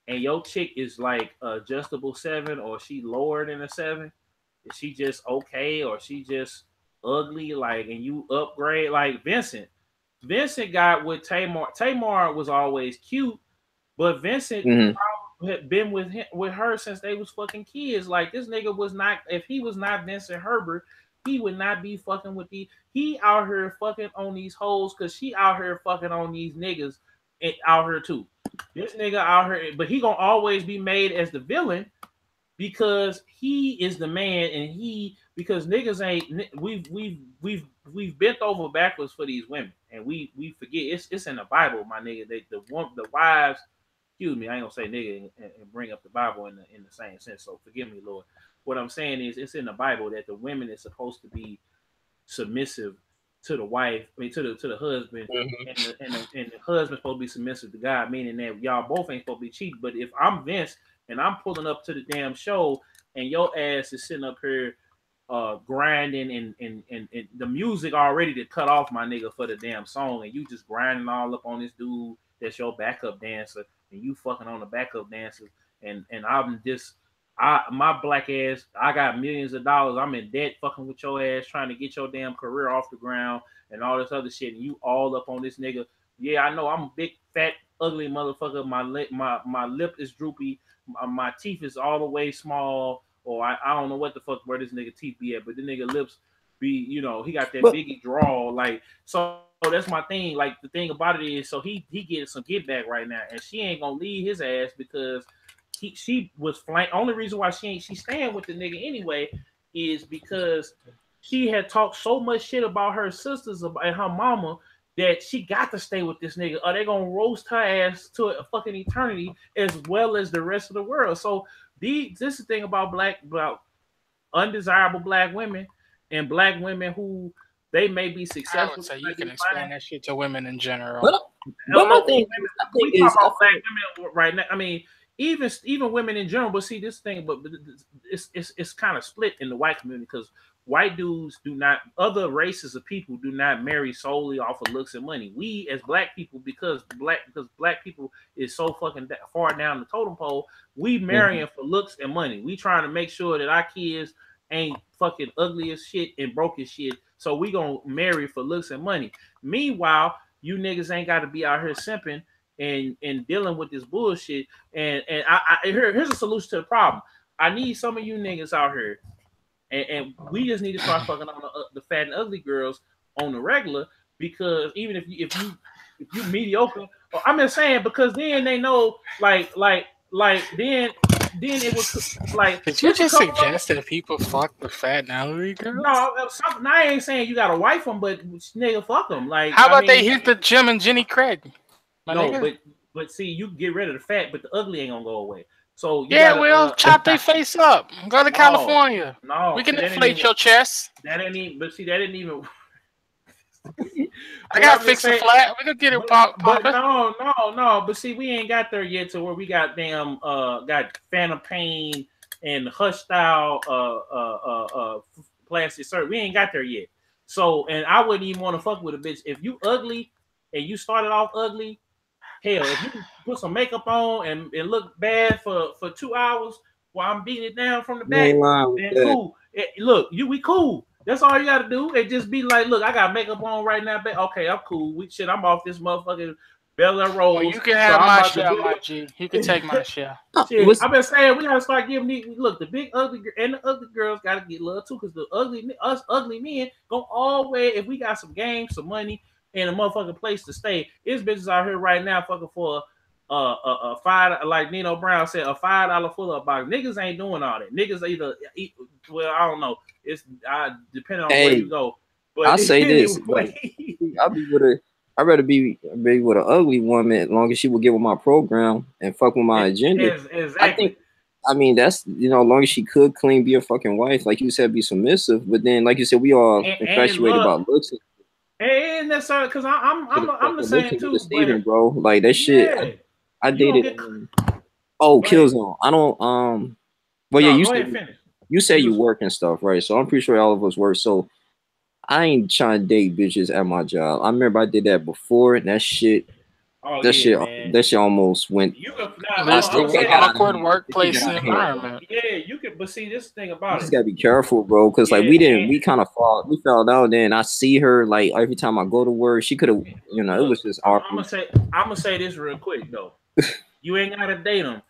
And your chick is like adjustable 7, or she lower than a 7. Is she just okay, or she just ugly? Like, and you upgrade like Vincent. Vincent got with Tamar. Tamar was always cute, but Vincent had been with her since they was fucking kids. Like this nigga was not. If he was not Vincent Herbert, he would not be fucking with He out here fucking on these hoes because she out here fucking on these niggas out here too. This nigga out here, but he gonna always be made as the villain because he is the man, and because niggas ain't we've bent over backwards for these women, and we forget it's in the Bible, my nigga. The wives, excuse me, I ain't gonna say nigga and bring up the Bible in the same sense. So forgive me, Lord. What I'm saying is it's in the Bible that the women is supposed to be submissive to the wife, I mean to the husband, and the husband's supposed to be submissive to God, meaning that y'all both ain't supposed to be cheating. But if I'm Vince and I'm pulling up to the damn show and your ass is sitting up here grinding and the music already to cut off, my nigga, for the damn song, and you just grinding all up on this dude that's your backup dancer, and you fucking on the backup dancer, and I'm just my black ass, I got millions of dollars. I'm in debt fucking with your ass, trying to get your damn career off the ground and all this other shit. And you all up on this nigga. Yeah, I know I'm a big, fat, ugly motherfucker. My lip is droopy. My teeth is all the way small. Or I don't know what the fuck where this nigga teeth be at, but the nigga lips be, you know, he got that biggie draw. Like, so that's my thing. Like the thing about it is, so he getting some get back right now, and she ain't gonna leave his ass because she was flank. Only reason why she staying with the nigga anyway is because she had talked so much shit about her sisters and her mama that she got to stay with this nigga, or they gonna roast her ass to a fucking eternity as well as the rest of the world. So this is the thing about undesirable black women and black women who they may be successful. I would say you can explain that shit to women in general. But my thing, we talk about black women right now. I mean, even women in general. But see, this thing, but it's kind of split in the white community because white dudes do not, other races of people do not marry solely off of looks and money. We as black people, because black people is so fucking far down the totem pole, we marrying for looks and money. We trying to make sure that our kids ain't fucking ugly as shit and broke as shit. So we gonna marry for looks and money. Meanwhile, you niggas ain't got to be out here simping and dealing with this bullshit. And here's a solution to the problem. I need some of you niggas out here. And we just need to start fucking on the fat and ugly girls on the regular, because even if you mediocre, I'm just saying, because then they know then it was like. Did you just suggest that people fuck the fat and ugly girls? No, I ain't saying you gotta wife them, but nigga, fuck them. Like, how about they hit the gym and Jenny Craig? But see, you can get rid of the fat, but the ugly ain't gonna go away. So we'll chop their face up. Go to California. No, we can inflate your chest. That didn't even. I gotta fix it flat. We can get it popping. But no. But see, we ain't got there yet to where we got got Phantom Pain and Hush style plastic surgery. We ain't got there yet. So, and I wouldn't even want to fuck with a bitch if you ugly and you started off ugly. Hell, if you put some makeup on and look bad for 2 hours while I'm beating it down from the back, then cool. We cool. That's all you gotta do. And just be like, look, I got makeup on right now. Okay, I'm cool. I'm off this motherfucking Bel-Air Rose. Well, you can have my share, my G. You can take my share. I've been saying we gotta start giving these. Look, the big ugly and the ugly girls gotta get love too, because us ugly men go all the way. If we got some game, some money, and a motherfucking place to stay, there's bitches out here right now fucking for a $5, like Nino Brown said, a $5 full up box. Niggas ain't doing all that. Niggas either I don't know. It's depending on where you go. But I'll say this: I'd rather be with an ugly woman as long as she will get with my program and fuck with my agenda. Exactly. I mean, that's, as long as she could clean, be a fucking wife, like you said, be submissive. But then, like you said, we all infatuated about looks. And that's because I'm the same too, deceiving, bro. Like that shit. Yeah. I dated. Killzown. I don't. Well, yeah, you say you work and stuff, right? So I'm pretty sure all of us work. So I ain't trying to date bitches at my job. I remember I did that before, and that shit. That shit almost went. That's the awkward workplace environment. Yeah, you could, but see, this thing about you just gotta be careful, bro, because like we fell down there, and I see her like every time I go to work. She could have, it was just awkward. I'm gonna say this real quick though. You ain't gotta date them,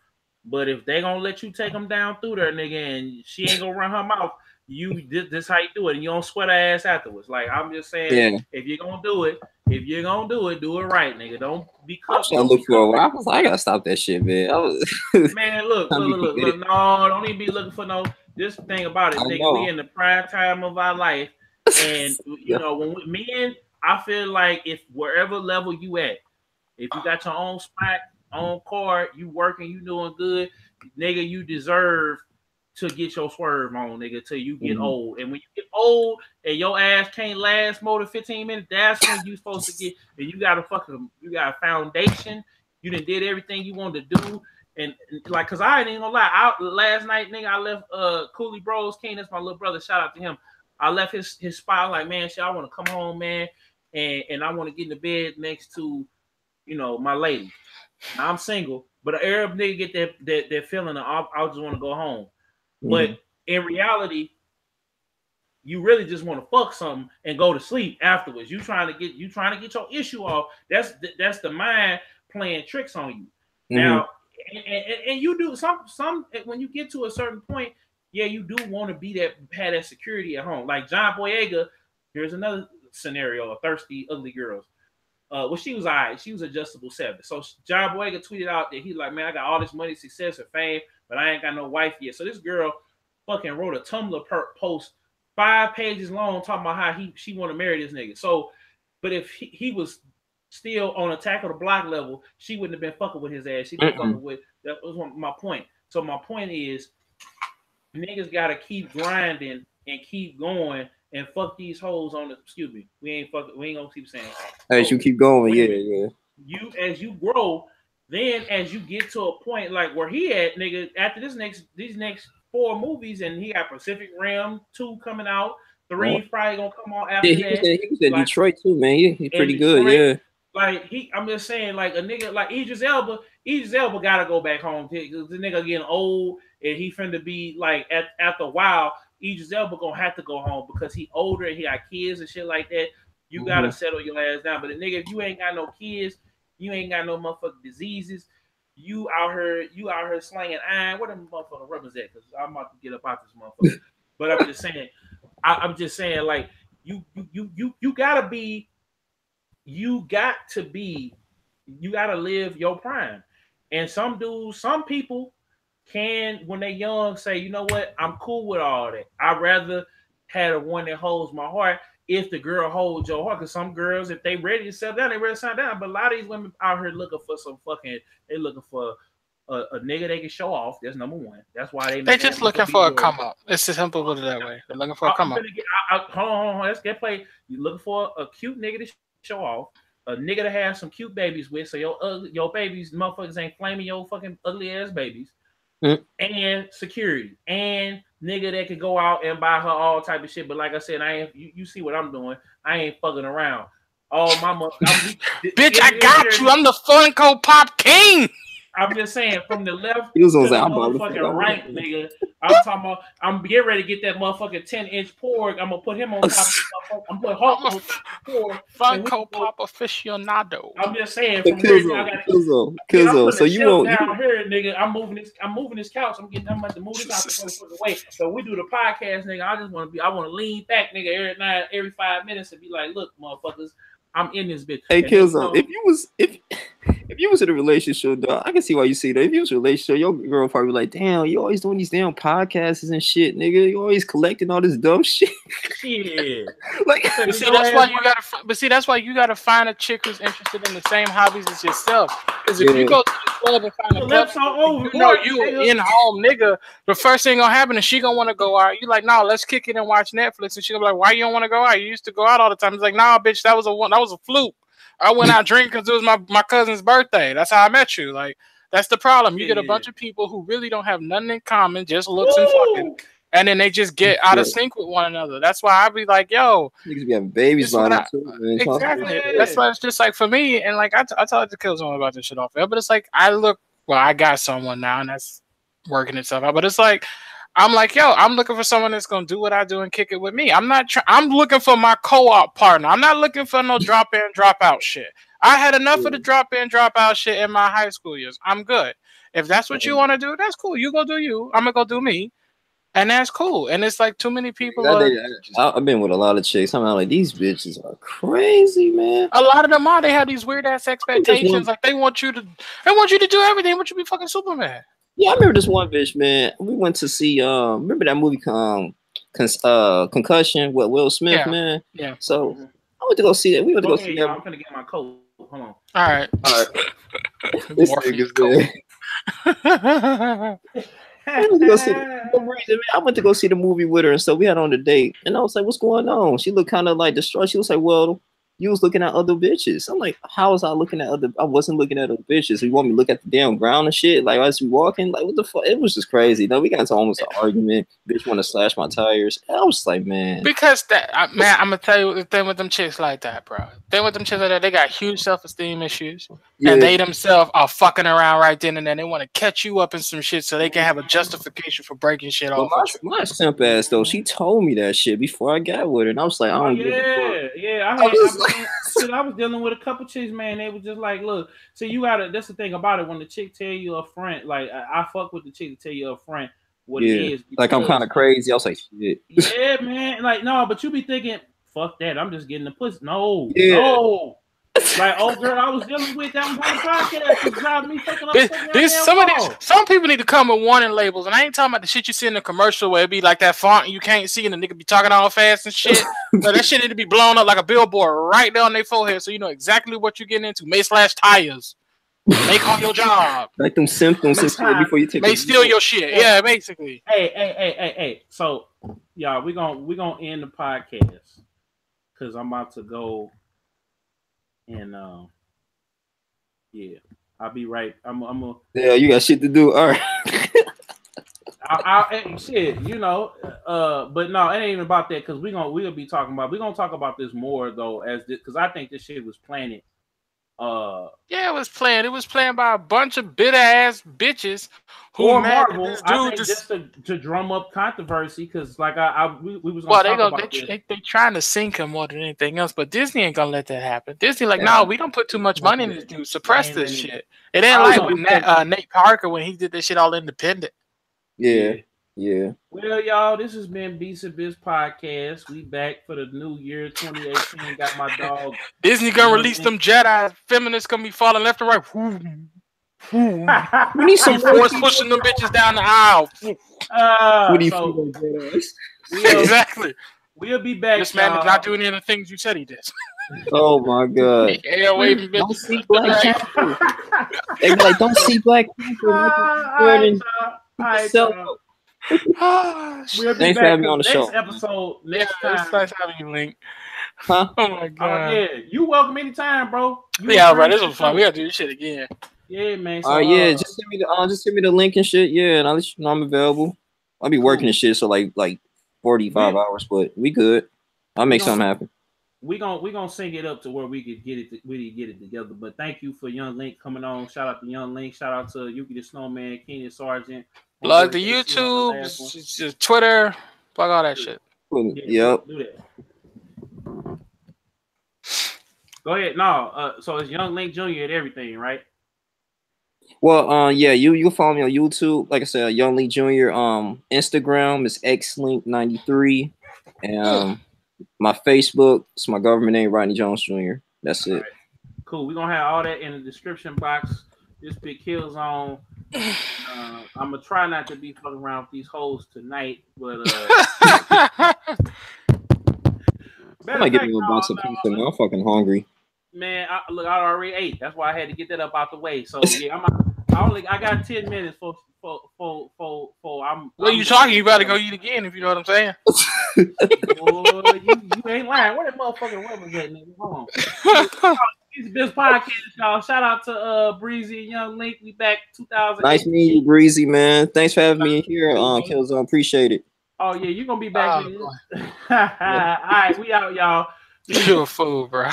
but if they gonna let you take them down through there, nigga, and she ain't gonna run her mouth, this how you do it, and you don't sweat her ass afterwards. Like, I'm just saying, if you're gonna do it, do it right, nigga. Don't be cut. I look for a while. I was like, I gotta stop that shit, man. Man, look. No, don't even be looking for no. This thing about it, nigga. We in the prime time of our life, and when men, I feel like if wherever level you at, if you got your own spot, own car, you working, you doing good, nigga, you deserve to get your swerve on, nigga, till you get old. And when you get old and your ass can't last more than 15 minutes, that's when you supposed to get, and you got a foundation. You done did everything you wanted to do. And like, cause I ain't even gonna lie, last night, nigga, I left Cooley Bros King, that's my little brother, shout out to him. I left his spot, like, man, shit, I want to come home, man, and I want to get in the bed next to, my lady. Now, I'm single, but an Arab nigga get that feeling of I just want to go home. But in reality, you really just want to fuck something and go to sleep afterwards. You trying to get your issue off. That's the mind playing tricks on you. Now, and you do some when you get to a certain point, yeah, you do want to have that security at home. Like John Boyega, here's another scenario of thirsty, ugly girls. Well, she was alright. She was adjustable 7. So John Boyega tweeted out that he's like, man, I got all this money, success, and fame, but I ain't got no wife yet. So this girl fucking wrote a Tumblr post 5 pages long talking about how she want to marry this nigga. So, but if he was still on Attack of the Block level, she wouldn't have been fucking with his ass. She been fucking with. That was my point. So my point is, niggas gotta keep grinding and keep going and fuck these hoes on the. Excuse me, we ain't gonna keep saying. As you keep going, yeah. You as you grow, then as you get to a point like where he at, nigga, after these next 4 movies, and he got Pacific Rim 2 coming out, 3 probably gonna come on after that. He was in Detroit too, man. He's pretty good, yeah. Like I'm just saying, like a nigga like Idris Elba gotta go back home. The nigga getting old, and he finna be like after a while, Idris Elba gonna have to go home because he older and he got kids and shit like that. You gotta settle your ass down. But the nigga, if you ain't got no kids, you ain't got no motherfucking diseases, you out here slanging iron. Where them motherfucking rubbers at? Because I'm about to get up out this motherfucker. But I'm just saying, like you gotta live your prime. And some people can, when they young, say, you know what, I'm cool with all that. I'd rather have a one that holds my heart if the girl holds your heart. Because some girls, if they ready to settle down, they ready to settle down. But a lot of these women out here looking for they looking for a nigga they can show off. That's number one. That's why they just looking for a come up. It's as simple as that way. They're looking for a come up. Hold on. Let's get played. You looking for a cute nigga to show off, a nigga to have some cute babies with, so your babies, motherfuckers ain't flaming your fucking ugly ass babies, and security, and nigga that could go out and buy her all type of shit. But like I said, I ain't. You see what I'm doing? I ain't fucking around. All my bitch, I got you. I'm the Funko Pop King. I'm just saying, from the left he was to the I'm motherfucking right, nigga. I'm talking about. I'm getting ready to get that motherfucking 10-inch porg. I'm gonna put him on top. I'm put Hulk on top. Funko Pop aficionado. I'm just saying, from Killzown. So you won't down here, nigga. I'm moving this couch. I'm about to move this out the fucking way. So we do the podcast, nigga. I want to lean back, nigga, every 5 minutes and be like, look, motherfuckers, I'm in this bitch. Hey, Killzown, if you was in a relationship, dog, I can see why you see that. If you was in a relationship, your girl probably like, damn, you always doing these damn podcasts and shit, nigga. You always collecting all this dumb shit. Yeah. Like, that's why you gotta find a chick who's interested in the same hobbies as yourself. Because if you go to the club and find a couple, you in home nigga, the first thing gonna happen is she gonna want to go out. You like, no, let's kick it and watch Netflix. And she gonna be like, why you don't want to go out? You used to go out all the time. It's like, nah, bitch, that was a fluke. I went out drinking because it was my cousin's birthday. That's how I met you. Like, that's the problem. You get a bunch of people who really don't have nothing in common, just looks and fucking, and then they just get out of sync with one another. That's why I be like, yo, niggas be having babies by them too, man. Exactly. That's why it's just like for me, and like I talked to Killzown about this shit off air, but it's like I got someone now, and that's working itself out. But it's like, I'm like, yo, I'm looking for someone that's gonna do what I do and kick it with me. I'm looking for my co-op partner. I'm not looking for no drop in, drop out shit. I had enough of the drop in, drop out shit in my high school years. I'm good. If that's what you want to do, that's cool. You go do you. I'm gonna go do me, and that's cool. And it's like too many people. I've been with a lot of chicks. I'm like, these bitches are crazy, man. A lot of them are. They have these weird ass expectations. Like they want you to do everything. They want you to be fucking Superman. Yeah, I remember this one bitch, man. We went to see remember that movie Concussion with Will Smith, man? Yeah. So I went to go see that. We went to go see that. I'm gonna get my coat. Hold on. All right. This nigga's good. I went to go see the movie with her, and so we had on the date. And I was like, what's going on? She looked kind of like distraught. She was like, well, you was looking at other bitches. I'm like, how was I looking at I wasn't looking at other bitches. So you want me to look at the damn ground and shit? Like, as we walking? Like, what the fuck? It was just crazy. No, we got into almost an argument. Bitch want to slash my tires. And I was just like, man. Because I'm going to tell you the thing with them chicks like that, bro. They got huge self-esteem issues. Yeah. And they themselves are fucking around right then and then. They want to catch you up in some shit so they can have a justification for breaking shit off. My simp ass, though, she told me that shit before I got with her. And I was like, I don't give a fuck. Yeah. I was dealing with a couple chicks, man. They were just like, look, so you gotta, that's the thing about it. When the chick tell you up front, like, I fuck with the chick to tell you up front what it is. Like, I'm kind of crazy. I was like, shit. Yeah, man. Like, no, but you be thinking fuck that. I'm just getting the pussy. No, Yeah. no. Like old girl I was dealing with that was on the podcast was driving me fucking up. Some people need to come with warning labels, and I ain't talking about the shit you see in the commercial where it be like that font you can't see and the nigga be talking all fast and shit. But that shit need to be blown up like a billboard right there on their forehead so you know exactly what you're getting into. May slash tires. May call your job. Like them symptoms before you take. May steal your shit. Yeah, basically. Hey. So, y'all, we gonna end the podcast because I'm about to go. And yeah, I'll be right. Yeah, you got shit to do. All right. Shit, you know. But no, it ain't even about that because we're gonna be talking about. We're gonna talk about this more though, because I think this shit was planted. Yeah, it was planned. It was planned by a bunch of bitter ass bitches who mad Marvel, this I dude think just to drum up controversy because like we was well, gonna they trying to sink him more than anything else, but Disney ain't gonna let that happen. Disney like, no, we don't put too much money in this dude. Suppress this shit. It ain't like with Nate Parker when he did this shit all independent. Yeah. Well, y'all, this has been Beatz N Bitz Podcast. We back for the new year 2018. Got my dog. Disney gonna release them Jedi. Feminists gonna be falling left and right. We need some force pushing them bitches down the aisle. Exactly. We'll be back. This man is not doing any of the things you said he did. Oh my god! Don't see Black Panther. They be like, don't see Black Panther. We'll Thanks for having me on the show. Episode next time. It's nice having you, Link. Huh? Oh my god. Yeah, you welcome anytime, bro. Bro, this was fun. We gotta do this shit again. Yeah, man. So, yeah, just send me the link and shit. Yeah, and I'll let you know I'm available. I'll be working and shit, so like 45 hours, but we good. I'll make something happen. We gonna sync it up to where we could get it together. But thank you for Young Link coming on. Shout out to Young Link. Shout out to Yuki the Snowman, Keenan Sargent. Plug the YouTube, Twitter, plug all that shit. Yep. Do that. Go ahead. No, so it's Young Link Jr. at everything, right? Well, yeah, you can follow me on YouTube. Like I said, Young Link Jr. Instagram is xlink93, and my Facebook is my government name, Rodney Jones Jr. That's it. Right. Cool. We're gonna have all that in the description box. This big Killzown. I'm gonna try not to be fucking around with these hoes tonight, but I might get me a box of pizza. Man, I'm fucking hungry. Man, I already ate. That's why I had to get that up out the way. So yeah, I got 10 minutes for I'm. What are you talking? You better go eat again if you know what I'm saying. Boy, you ain't lying. Where that motherfucking woman at, nigga? Hold on. It's Bitz Podcast, y'all. Shout out to Breezy and Young Link. We back 2000. Nice meeting you, Breezy, man. Thanks for having me here, Killzown. Appreciate it. Oh yeah, you gonna be back. All right, we out, y'all. You're a fool, bro.